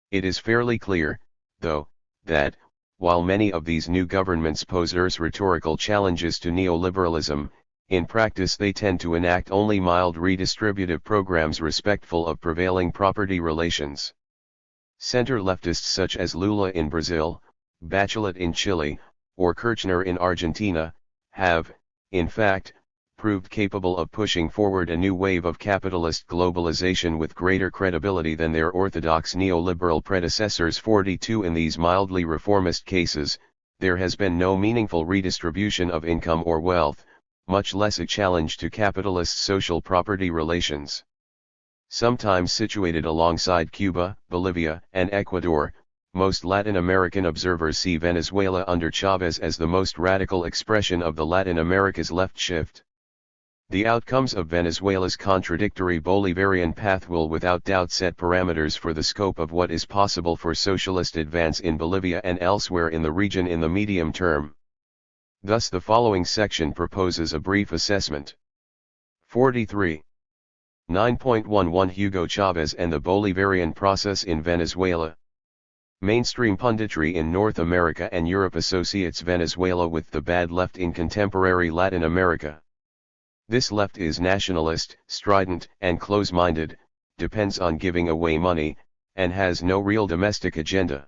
It is fairly clear, though, that, while many of these new governments pose rhetorical challenges to neoliberalism, in practice they tend to enact only mild redistributive programs respectful of prevailing property relations. Center-leftists such as Lula in Brazil, Bachelet in Chile, or Kirchner in Argentina, have, in fact, proved capable of pushing forward a new wave of capitalist globalization with greater credibility than their orthodox neoliberal predecessors. 42 In these mildly reformist cases, there has been no meaningful redistribution of income or wealth, much less a challenge to capitalist social property relations. Sometimes situated alongside Cuba, Bolivia, and Ecuador, most Latin American observers see Venezuela under Chavez as the most radical expression of the Latin America's left shift. The outcomes of Venezuela's contradictory Bolivarian path will without doubt set parameters for the scope of what is possible for socialist advance in Bolivia and elsewhere in the region in the medium term. Thus the following section proposes a brief assessment. 43. 9.11 Hugo Chavez and the Bolivarian process in Venezuela. Mainstream punditry in North America and Europe associates Venezuela with the bad left in contemporary Latin America. This left is nationalist, strident, and close-minded, depends on giving away money, and has no real domestic agenda.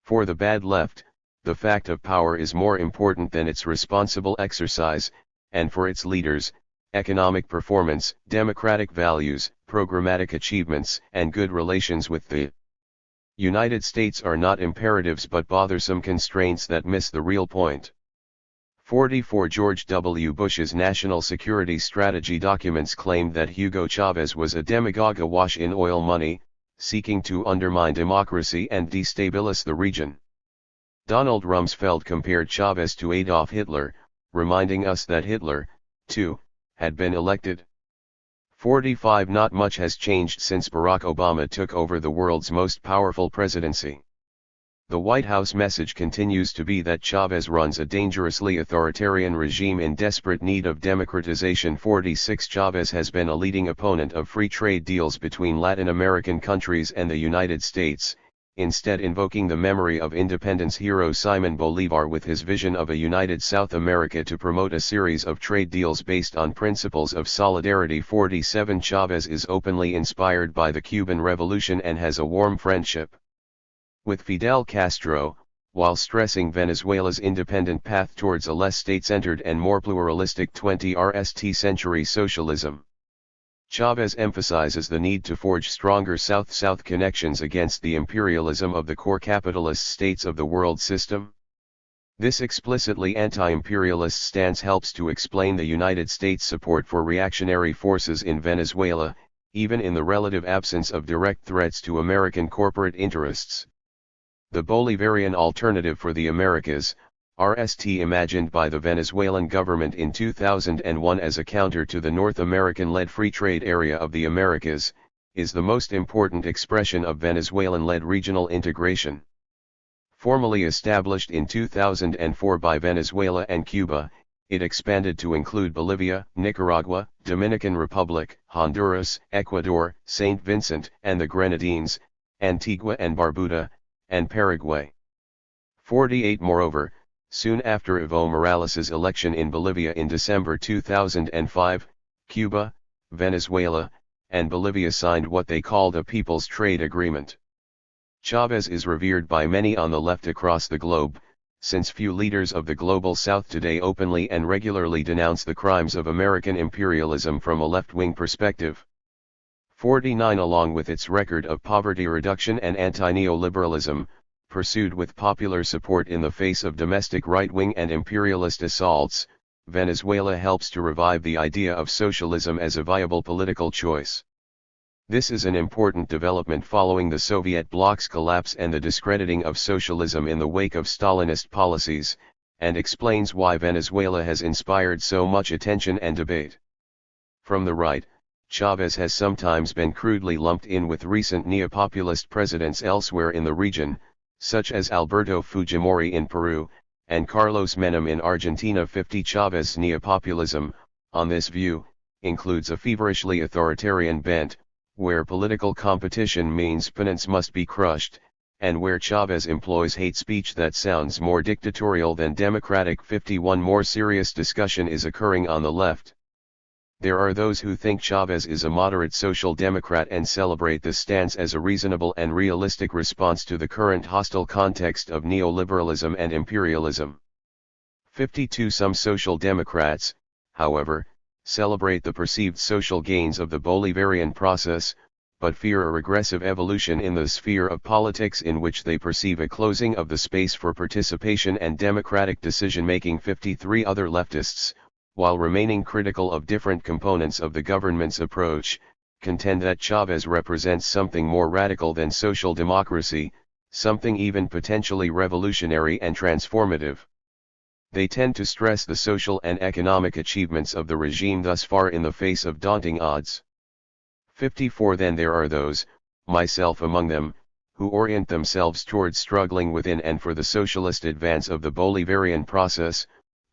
For the bad left, the fact of power is more important than its responsible exercise, and for its leaders, economic performance, democratic values, programmatic achievements, and good relations with the United States are not imperatives but bothersome constraints that miss the real point. 44 George W. Bush's national security strategy documents claimed that Hugo Chavez was a demagogue awash in oil money, seeking to undermine democracy and destabilize the region. Donald Rumsfeld compared Chavez to Adolf Hitler, reminding us that Hitler, too, had been elected. 45 Not much has changed since Barack Obama took over the world's most powerful presidency. The White House message continues to be that Chavez runs a dangerously authoritarian regime in desperate need of democratization. 46 Chavez has been a leading opponent of free trade deals between Latin American countries and the United States, instead invoking the memory of independence hero Simon Bolívar with his vision of a united South America to promote a series of trade deals based on principles of solidarity. 47 Chavez is openly inspired by the Cuban Revolution and has a warm friendship with Fidel Castro, while stressing Venezuela's independent path towards a less state-centered and more pluralistic 20th century socialism. Chavez emphasizes the need to forge stronger South-South connections against the imperialism of the core capitalist states of the world system. This explicitly anti-imperialist stance helps to explain the United States' support for reactionary forces in Venezuela, even in the relative absence of direct threats to American corporate interests. The Bolivarian Alternative for the Americas, RST, imagined by the Venezuelan government in 2001 as a counter to the North American-led free trade area of the Americas, is the most important expression of Venezuelan-led regional integration. Formally established in 2004 by Venezuela and Cuba, it expanded to include Bolivia, Nicaragua, Dominican Republic, Honduras, Ecuador, St. Vincent and the Grenadines, Antigua and Barbuda, and Paraguay. 48 Moreover, soon after Evo Morales' election in Bolivia in December 2005, Cuba, Venezuela, and Bolivia signed what they called a People's Trade Agreement. Chavez is revered by many on the left across the globe, since few leaders of the Global South today openly and regularly denounce the crimes of American imperialism from a left-wing perspective. 49 Along with its record of poverty reduction and anti-neoliberalism, pursued with popular support in the face of domestic right-wing and imperialist assaults, Venezuela helps to revive the idea of socialism as a viable political choice. This is an important development following the Soviet bloc's collapse and the discrediting of socialism in the wake of Stalinist policies, and explains why Venezuela has inspired so much attention and debate. From the right, Chavez has sometimes been crudely lumped in with recent neopopulist presidents elsewhere in the region, such as Alberto Fujimori in Peru, and Carlos Menem in Argentina. 50 Chavez's neopopulism, on this view, includes a feverishly authoritarian bent, where political competition means opponents must be crushed, and where Chavez employs hate speech that sounds more dictatorial than democratic. 51 More serious discussion is occurring on the left. There are those who think Chavez is a moderate social democrat and celebrate this stance as a reasonable and realistic response to the current hostile context of neoliberalism and imperialism. 52 Some social democrats, however, celebrate the perceived social gains of the Bolivarian process, but fear a regressive evolution in the sphere of politics in which they perceive a closing of the space for participation and democratic decision-making. 53 Other leftists, while remaining critical of different components of the government's approach, contend that Chavez represents something more radical than social democracy, something even potentially revolutionary and transformative. They tend to stress the social and economic achievements of the regime thus far in the face of daunting odds. 54 Then there are those, myself among them, who orient themselves towards struggling within and for the socialist advance of the Bolivarian process,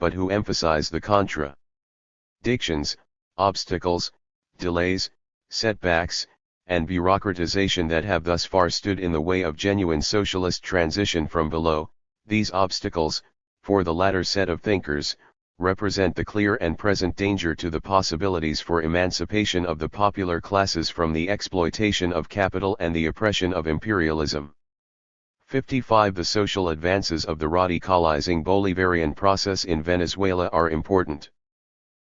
but who emphasize the contradictions, obstacles, delays, setbacks, and bureaucratization that have thus far stood in the way of genuine socialist transition from below. These obstacles, for the latter set of thinkers, represent the clear and present danger to the possibilities for emancipation of the popular classes from the exploitation of capital and the oppression of imperialism. 55 The social advances of the radicalizing Bolivarian process in Venezuela are important.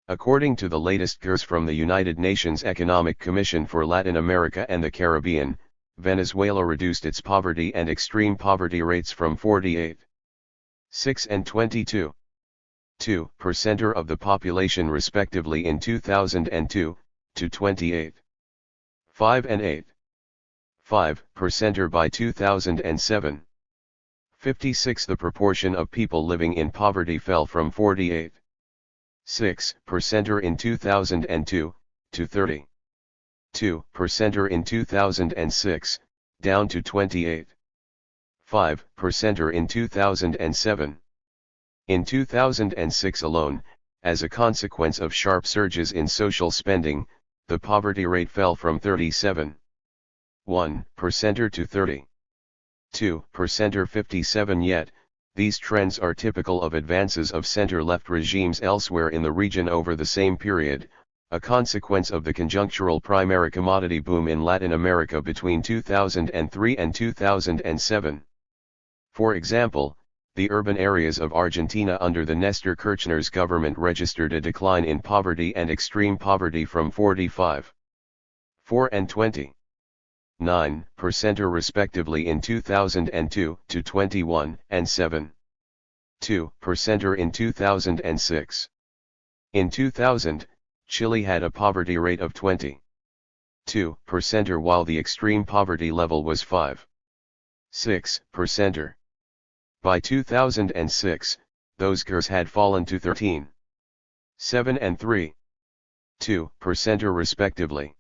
According to the latest figures from the United Nations Economic Commission for Latin America and the Caribbean, Venezuela reduced its poverty and extreme poverty rates from 48.6 and 22.2% of the population respectively in 2002, to 28.5 and 8.5% by 2007. 56 The proportion of people living in poverty fell from 48.6% in 2002, to 30.2% in 2006, down to 28.5% in 2007. In 2006 alone, as a consequence of sharp surges in social spending, the poverty rate fell from 37.1% to 30.2%. 57 Yet, these trends are typical of advances of center-left regimes elsewhere in the region over the same period, a consequence of the conjunctural primary commodity boom in Latin America between 2003 and 2007. For example, the urban areas of Argentina under the Néstor Kirchner's government registered a decline in poverty and extreme poverty from 45.4% and 20.9% respectively in 2002 to 21 and 7.2% in 2006. In 2000, Chile had a poverty rate of 22% while the extreme poverty level was 5.6%. By 2006, those figures had fallen to 13.7 and 3.2% respectively.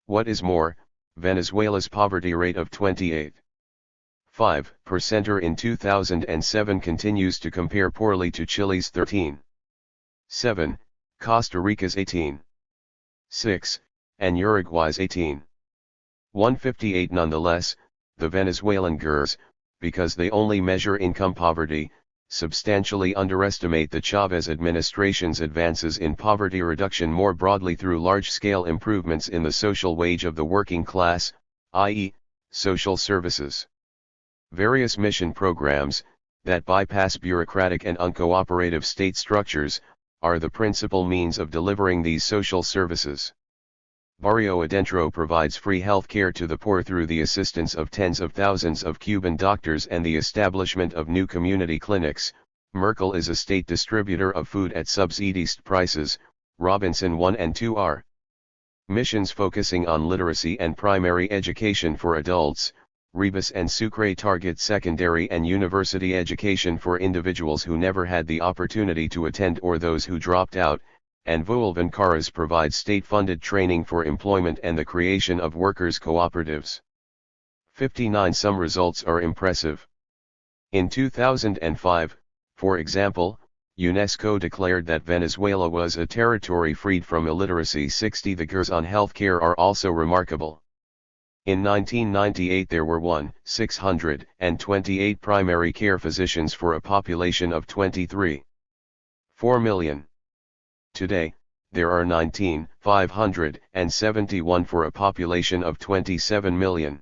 What is more, Venezuela's poverty rate of 28.5% in 2007 continues to compare poorly to Chile's 13.7, Costa Rica's 18.6, and Uruguay's 18.158. Nonetheless, the Venezuelan figures, because they only measure income poverty, substantially underestimate the Chavez administration's advances in poverty reduction more broadly through large-scale improvements in the social wage of the working class, i.e., social services. Various mission programs, that bypass bureaucratic and uncooperative state structures, are the principal means of delivering these social services. Barrio Adentro provides free health care to the poor through the assistance of tens of thousands of Cuban doctors and the establishment of new community clinics. Merkel is a state distributor of food at subsidized prices. Robinson 1 and 2 are Missions focusing on literacy and primary education for adults. Rebus and Sucre target secondary and university education for individuals who never had the opportunity to attend or those who dropped out, and Vuelvancaras provide state-funded training for employment and the creation of workers' cooperatives. 59 Some results are impressive. In 2005, for example, UNESCO declared that Venezuela was a territory freed from illiteracy. 60 The figures on healthcare are also remarkable. In 1998 there were 1,628 primary care physicians for a population of 23.4 million. Today, there are 19,571 for a population of 27 million.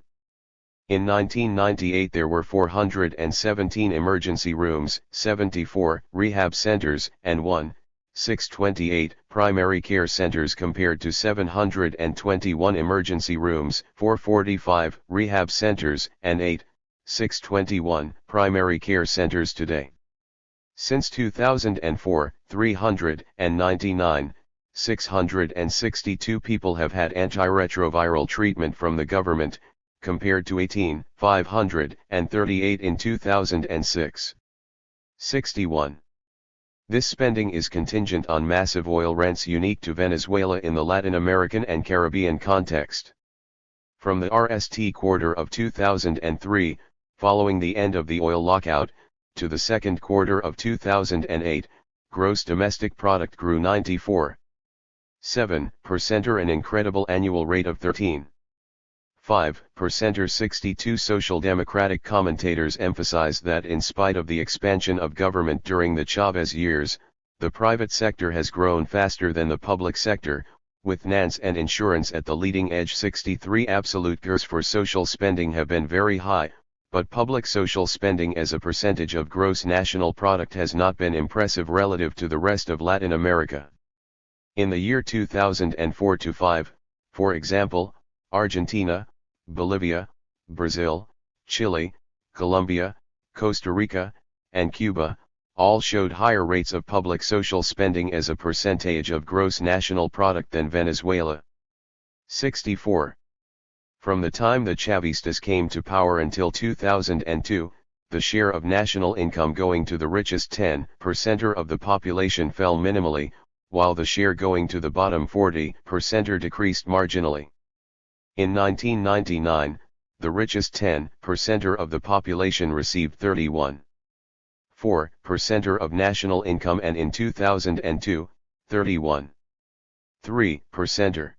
In 1998 there were 417 emergency rooms, 74 rehab centers, and 1,628 primary care centers compared to 721 emergency rooms, 445 rehab centers, and 8,621 primary care centers today. Since 2004, 399, 662 people have had antiretroviral treatment from the government, compared to 18,538 in 2006. 61. This spending is contingent on massive oil rents unique to Venezuela in the Latin American and Caribbean context. From the RST quarter of 2003, following the end of the oil lockout, to the second quarter of 2008, gross domestic product grew 94.7% or an incredible annual rate of 13.5% or 62. Social democratic commentators emphasize that in spite of the expansion of government during the Chavez years, the private sector has grown faster than the public sector, with finance and insurance at the leading edge. 63 Absolute figures for social spending have been very high, but public social spending as a percentage of gross national product has not been impressive relative to the rest of Latin America. In the year 2004-5, for example, Argentina, Bolivia, Brazil, Chile, Colombia, Costa Rica, and Cuba, all showed higher rates of public social spending as a percentage of gross national product than Venezuela. 64. From the time the Chavistas came to power until 2002, the share of national income going to the richest 10% of the population fell minimally, while the share going to the bottom 40% decreased marginally. In 1999, the richest 10% of the population received 31.4% of national income, and in 2002, 31.3%.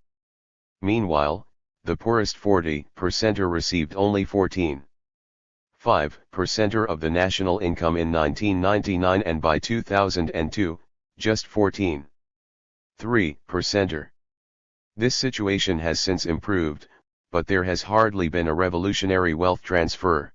Meanwhile, the poorest 40% received only 14.5% of the national income in 1999, and by 2002, just 14.3%. This situation has since improved, but there has hardly been a revolutionary wealth transfer.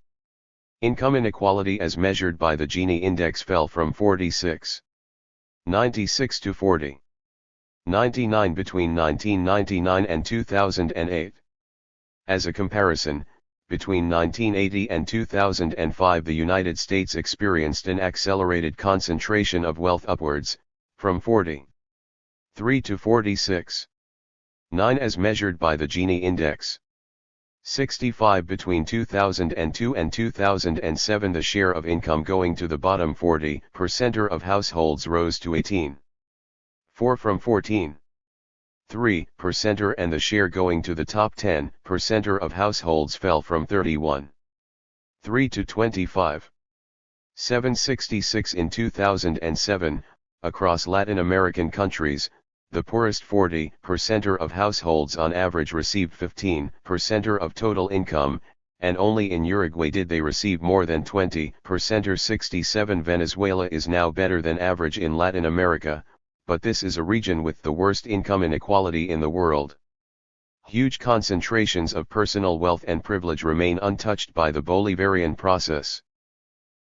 Income inequality as measured by the Gini index fell from 46.96 to 40.99 between 1999 and 2008. As a comparison, between 1980 and 2005 the United States experienced an accelerated concentration of wealth upwards, from 43 to 46.9 as measured by the Gini index. 65 Between 2002 and 2007 the share of income going to the bottom 40% of households rose to 18.4 from 14.3%, and the share going to the top 10% of households fell from 31.3 to 25.766 in 2007. Across Latin American countries, the poorest 40% of households on average received 15% of total income, and only in Uruguay did they receive more than 20% or 67. Venezuela is now better than average in Latin America, but this is a region with the worst income inequality in the world. Huge concentrations of personal wealth and privilege remain untouched by the Bolivarian process.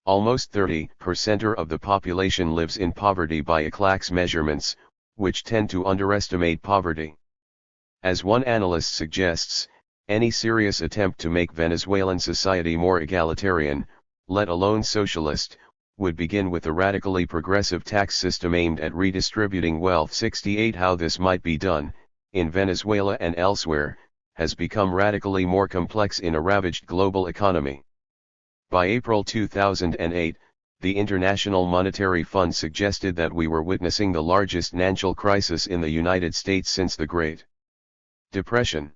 Almost 30% of the population lives in poverty by ICLAC's measurements, which tend to underestimate poverty. As one analyst suggests, any serious attempt to make Venezuelan society more egalitarian, let alone socialist, would begin with a radically progressive tax system aimed at redistributing wealth. 68 How this might be done, in Venezuela and elsewhere, has become radically more complex in a ravaged global economy. By April 2008, the International Monetary Fund suggested that we were witnessing the largest financial crisis in the United States since the Great Depression.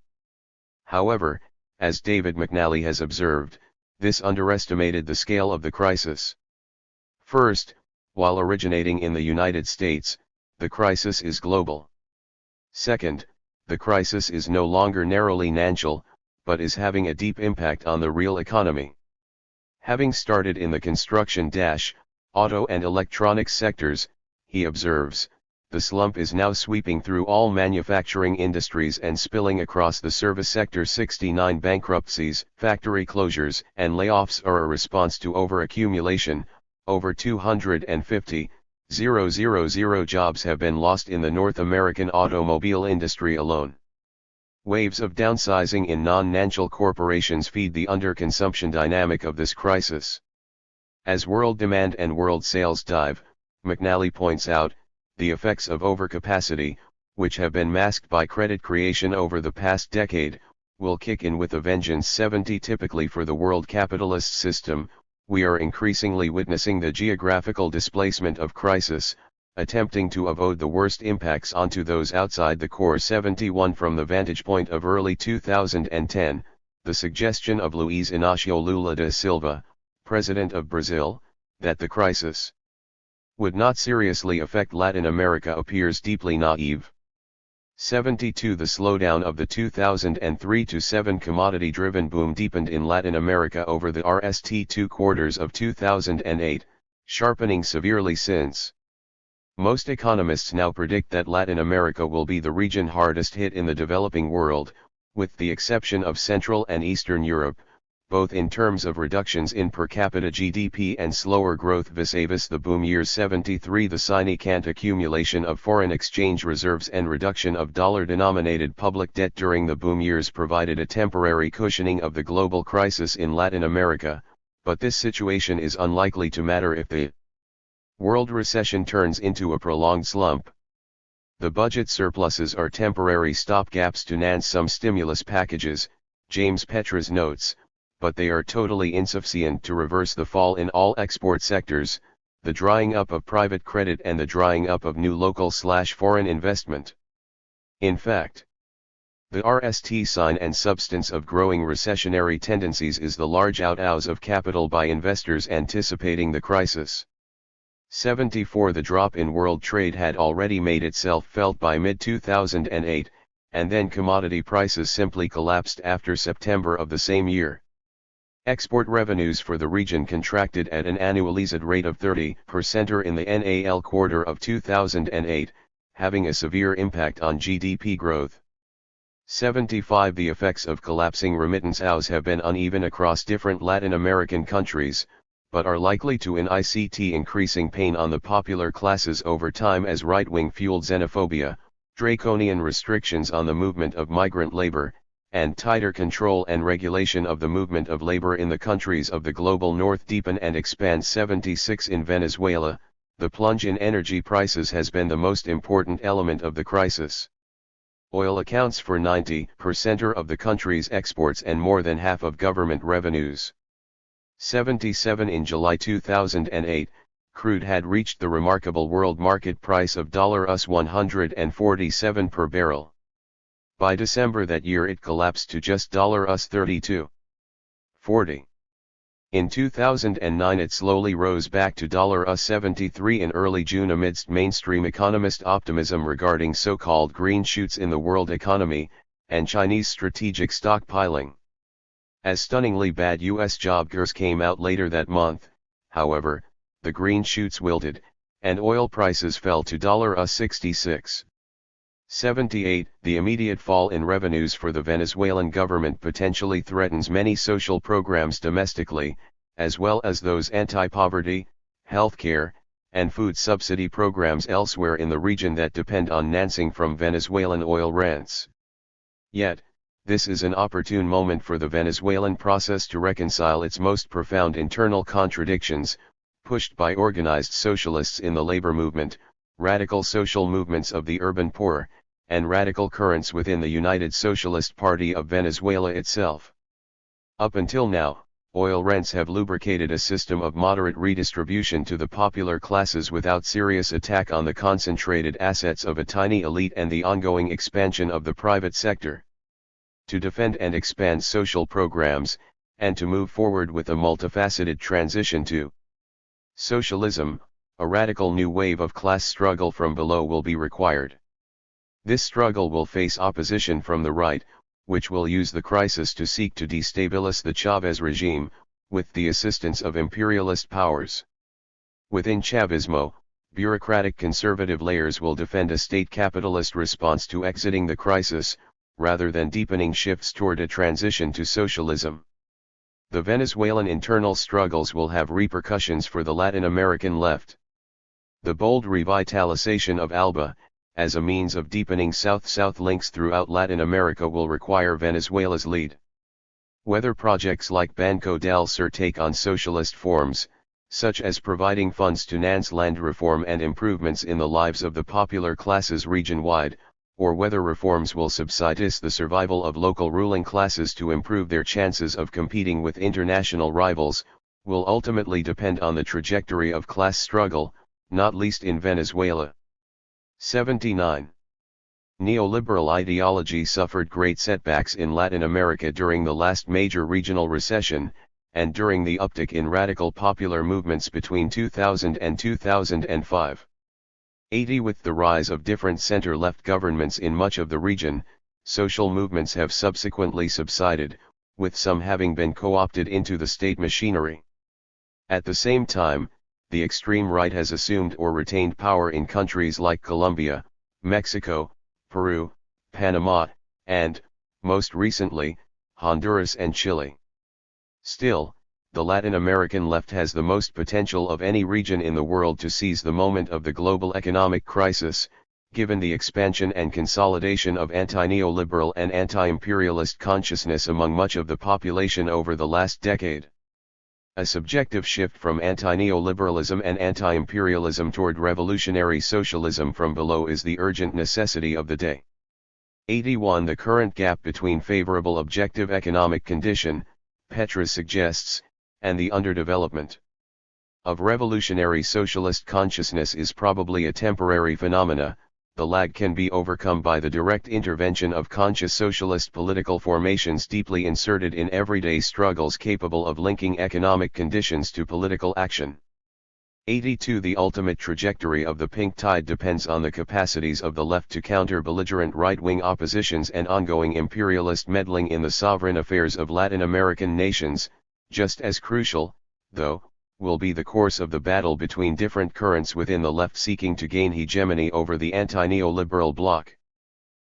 However, as David McNally has observed, this underestimated the scale of the crisis. First, while originating in the United States, the crisis is global. Second, the crisis is no longer narrowly national, but is having a deep impact on the real economy. Having started in the construction, auto and electronics sectors, he observes, the slump is now sweeping through all manufacturing industries and spilling across the service sector. 69 bankruptcies, factory closures, and layoffs are a response to overaccumulation. Over 250,000 jobs have been lost in the North American automobile industry alone. Waves of downsizing in non-financial corporations feed the underconsumption dynamic of this crisis. As world demand and world sales dive, McNally points out, the effects of overcapacity, which have been masked by credit creation over the past decade, will kick in with a vengeance. 70 Typically for the world capitalist system, we are increasingly witnessing the geographical displacement of crisis, attempting to avoid the worst impacts onto those outside the core. 71 From the vantage point of early 2010, the suggestion of Luiz Inácio Lula da Silva, President of Brazil, that the crisis would not seriously affect Latin America appears deeply naive. 72 The slowdown of the 2003-07 commodity-driven boom deepened in Latin America over the first 2 quarters of 2008, sharpening severely since. Most economists now predict that Latin America will be the region hardest hit in the developing world, with the exception of Central and Eastern Europe, both in terms of reductions in per capita GDP and slower growth vis-a-vis the boom years. 73 The significant accumulation of foreign exchange reserves and reduction of dollar-denominated public debt during the boom years provided a temporary cushioning of the global crisis in Latin America, but this situation is unlikely to matter if the world recession turns into a prolonged slump. The budget surpluses are temporary stopgaps to nance some stimulus packages, James Petras notes, but they are totally insufficient to reverse the fall in all export sectors, the drying up of private credit and the drying up of new local/foreign investment. In fact, the RST sign and substance of growing recessionary tendencies is the large outflows of capital by investors anticipating the crisis. 74 The drop in world trade had already made itself felt by mid-2008, and then commodity prices simply collapsed after September of the same year. Export revenues for the region contracted at an annualized rate of 30% in the NAL quarter of 2008, having a severe impact on GDP growth. 75 The effects of collapsing remittance flows have been uneven across different Latin American countries, but are likely to incite increasing pain on the popular classes over time as right-wing fueled xenophobia, draconian restrictions on the movement of migrant labor, and tighter control and regulation of the movement of labor in the countries of the global north deepen and expand. 76 In Venezuela, the plunge in energy prices has been the most important element of the crisis. Oil accounts for 90% of the country's exports and more than half of government revenues. 77 In July 2008, crude had reached the remarkable world market price of $147 per barrel. By December that year it collapsed to just $32.40. In 2009 it slowly rose back to $73 in early June amidst mainstream economist optimism regarding so-called green shoots in the world economy, and Chinese strategic stockpiling. As stunningly bad U.S. job growth came out later that month, however, the green shoots wilted, and oil prices fell to $66. 78 The immediate fall in revenues for the Venezuelan government potentially threatens many social programs domestically, as well as those anti-poverty, healthcare, and food subsidy programs elsewhere in the region that depend on financing from Venezuelan oil rents. Yet, this is an opportune moment for the Venezuelan process to reconcile its most profound internal contradictions, pushed by organized socialists in the labor movement, radical social movements of the urban poor, and radical currents within the United Socialist Party of Venezuela itself. Up until now, oil rents have lubricated a system of moderate redistribution to the popular classes without serious attack on the concentrated assets of a tiny elite and the ongoing expansion of the private sector. To defend and expand social programs, and to move forward with a multifaceted transition to socialism, a radical new wave of class struggle from below will be required. This struggle will face opposition from the right, which will use the crisis to seek to destabilize the Chavez regime, with the assistance of imperialist powers. Within Chavismo, bureaucratic conservative layers will defend a state capitalist response to exiting the crisis, rather than deepening shifts toward a transition to socialism. The Venezuelan internal struggles will have repercussions for the Latin American left. The bold revitalization of ALBA, as a means of deepening South-South links throughout Latin America, will require Venezuela's lead. Whether projects like Banco del Sur take on socialist forms, such as providing funds to enhance land reform and improvements in the lives of the popular classes region-wide, or whether reforms will subsidize the survival of local ruling classes to improve their chances of competing with international rivals, will ultimately depend on the trajectory of class struggle, not least in Venezuela. 79. Neoliberal ideology suffered great setbacks in Latin America during the last major regional recession, and during the uptick in radical popular movements between 2000 and 2005. With the rise of different center-left governments in much of the region, social movements have subsequently subsided, with some having been co-opted into the state machinery. At the same time, the extreme right has assumed or retained power in countries like Colombia, Mexico, Peru, Panama, and, most recently, Honduras and Chile. Still, the Latin American left has the most potential of any region in the world to seize the moment of the global economic crisis, given the expansion and consolidation of anti-neoliberal and anti-imperialist consciousness among much of the population over the last decade. A subjective shift from anti-neoliberalism and anti-imperialism toward revolutionary socialism from below is the urgent necessity of the day. 81. The current gap between favorable objective economic condition, Petra suggests, and the underdevelopment of revolutionary socialist consciousness is probably a temporary phenomena. The lag can be overcome by the direct intervention of conscious socialist political formations deeply inserted in everyday struggles capable of linking economic conditions to political action. 82. The ultimate trajectory of the pink tide depends on the capacities of the left to counter belligerent right-wing oppositions and ongoing imperialist meddling in the sovereign affairs of Latin American nations. Just as crucial, though, will be the course of the battle between different currents within the left seeking to gain hegemony over the anti-neoliberal bloc.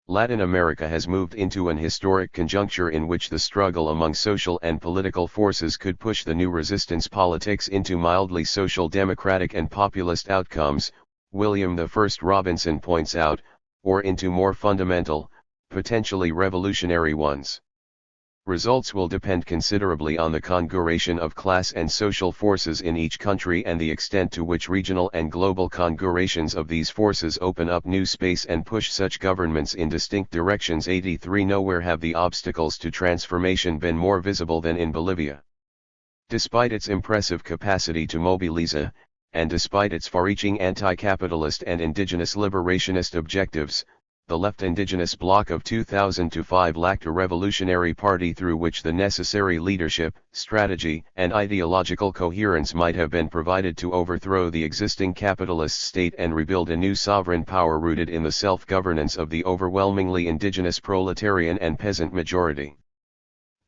Latin America has moved into an historic conjuncture in which the struggle among social and political forces could push the new resistance politics into mildly social democratic and populist outcomes, William I Robinson points out, or into more fundamental, potentially revolutionary ones. Results will depend considerably on the congruation of class and social forces in each country and the extent to which regional and global congruations of these forces open up new space and push such governments in distinct directions. 83. Nowhere have the obstacles to transformation been more visible than in Bolivia. Despite its impressive capacity to mobilize, and despite its far-reaching anti-capitalist and indigenous liberationist objectives, the left indigenous bloc of 2005 lacked a revolutionary party through which the necessary leadership, strategy, and ideological coherence might have been provided to overthrow the existing capitalist state and rebuild a new sovereign power rooted in the self-governance of the overwhelmingly indigenous proletarian and peasant majority.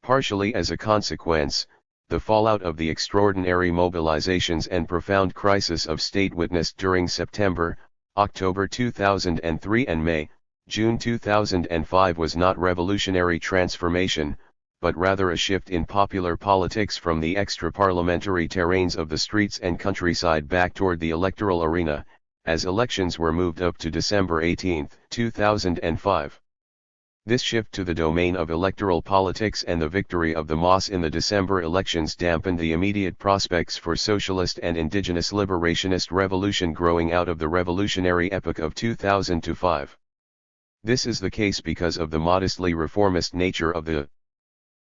Partially as a consequence, the fallout of the extraordinary mobilizations and profound crisis of state witnessed during September, October 2003 and May, June 2005 was not revolutionary transformation, but rather a shift in popular politics from the extra-parliamentary terrains of the streets and countryside back toward the electoral arena, as elections were moved up to December 18, 2005. This shift to the domain of electoral politics and the victory of the MAS in the December elections dampened the immediate prospects for socialist and indigenous liberationist revolution growing out of the revolutionary epoch of 2005. This is the case because of the modestly reformist nature of the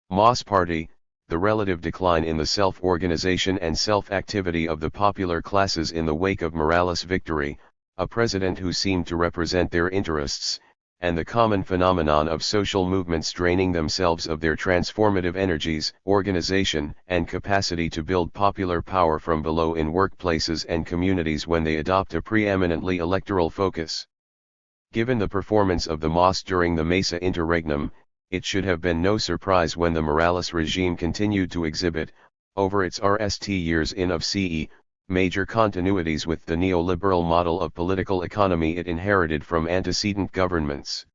MAS party, the relative decline in the self-organization and self-activity of the popular classes in the wake of Morales' victory, a president who seemed to represent their interests, and the common phenomenon of social movements draining themselves of their transformative energies, organization, and capacity to build popular power from below in workplaces and communities when they adopt a preeminently electoral focus. Given the performance of the MAS during the Mesa interregnum, it should have been no surprise when the Morales regime continued to exhibit, over its RST years in of CE, major continuities with the neoliberal model of political economy it inherited from antecedent governments.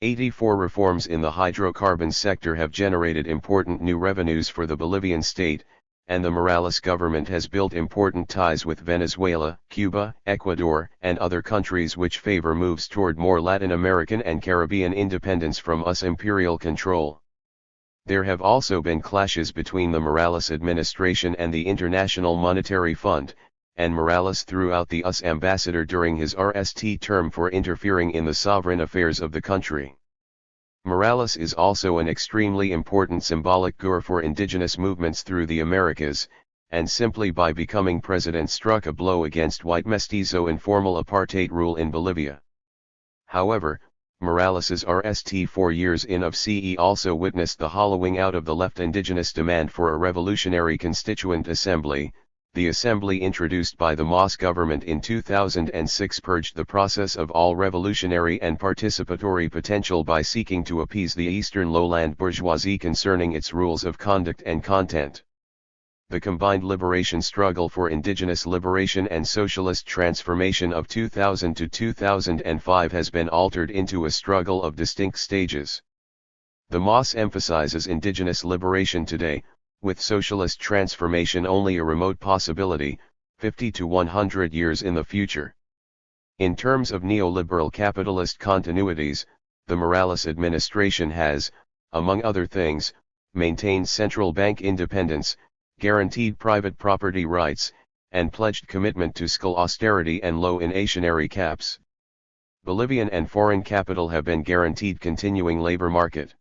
84 reforms in the hydrocarbon sector have generated important new revenues for the Bolivian state, and the Morales government has built important ties with Venezuela, Cuba, Ecuador, and other countries which favor moves toward more Latin American and Caribbean independence from US imperial control. There have also been clashes between the Morales administration and the International Monetary Fund, and Morales threw out the US ambassador during his RST term for interfering in the sovereign affairs of the country. Morales is also an extremely important symbolic figure for indigenous movements through the Americas, and simply by becoming president struck a blow against white mestizo informal apartheid rule in Bolivia. However, Morales's RST 4 years in of CE also witnessed the hollowing out of the left indigenous demand for a revolutionary constituent assembly. The assembly introduced by the MAS government in 2006 purged the process of all revolutionary and participatory potential by seeking to appease the Eastern lowland bourgeoisie concerning its rules of conduct and content. The combined liberation struggle for indigenous liberation and socialist transformation of 2000 to 2005 has been altered into a struggle of distinct stages. The MAS emphasizes indigenous liberation today, with socialist transformation only a remote possibility, 50 to 100 years in the future. In terms of neoliberal capitalist continuities, the Morales administration has, among other things, maintained central bank independence, guaranteed private property rights, and pledged commitment to fiscal austerity and low inflationary caps. Bolivian and foreign capital have been guaranteed continuing labor market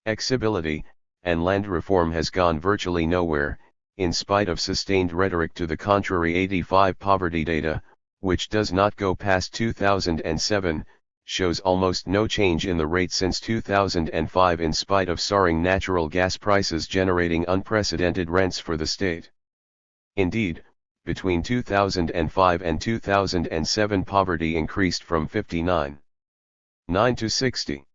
accessibility, and land reform has gone virtually nowhere, in spite of sustained rhetoric to the contrary. 85 poverty data, which does not go past 2007, shows almost no change in the rate since 2005 in spite of soaring natural gas prices generating unprecedented rents for the state. Indeed, between 2005 and 2007 poverty increased from 59.9 to 60.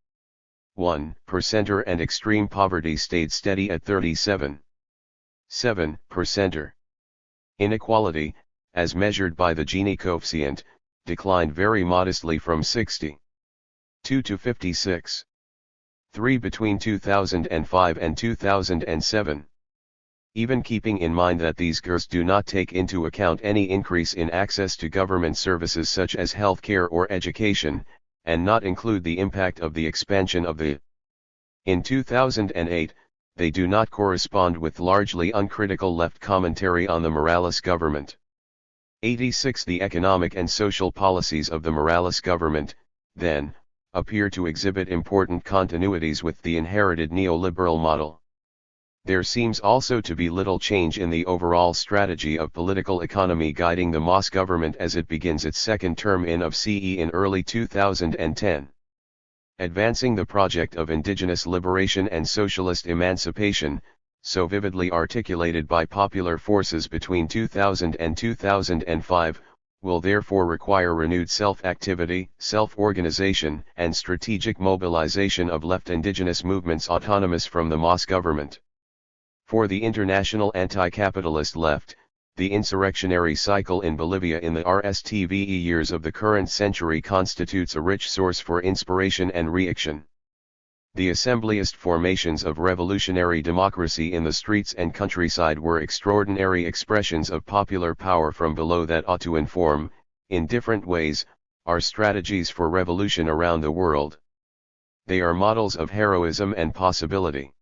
1% and extreme poverty stayed steady at 37.7%. Inequality, as measured by the Gini coefficient, declined very modestly from 62 to 56.3 between 2005 and 2007. Even keeping in mind that these figures do not take into account any increase in access to government services such as healthcare or education, and not include the impact of the expansion of the in 2008, they do not correspond with largely uncritical left commentary on the Morales government. 86 The economic and social policies of the Morales government, then, appear to exhibit important continuities with the inherited neoliberal model. There seems also to be little change in the overall strategy of political economy guiding the MAS government as it begins its second term in of CE in early 2010. Advancing the project of indigenous liberation and socialist emancipation, so vividly articulated by popular forces between 2000 and 2005, will therefore require renewed self-activity, self-organization, and strategic mobilization of left indigenous movements autonomous from the MAS government. For the international anti-capitalist left, the insurrectionary cycle in Bolivia in the RSTVE years of the current century constitutes a rich source for inspiration and reaction. The assemblyist formations of revolutionary democracy in the streets and countryside were extraordinary expressions of popular power from below that ought to inform, in different ways, our strategies for revolution around the world. They are models of heroism and possibility.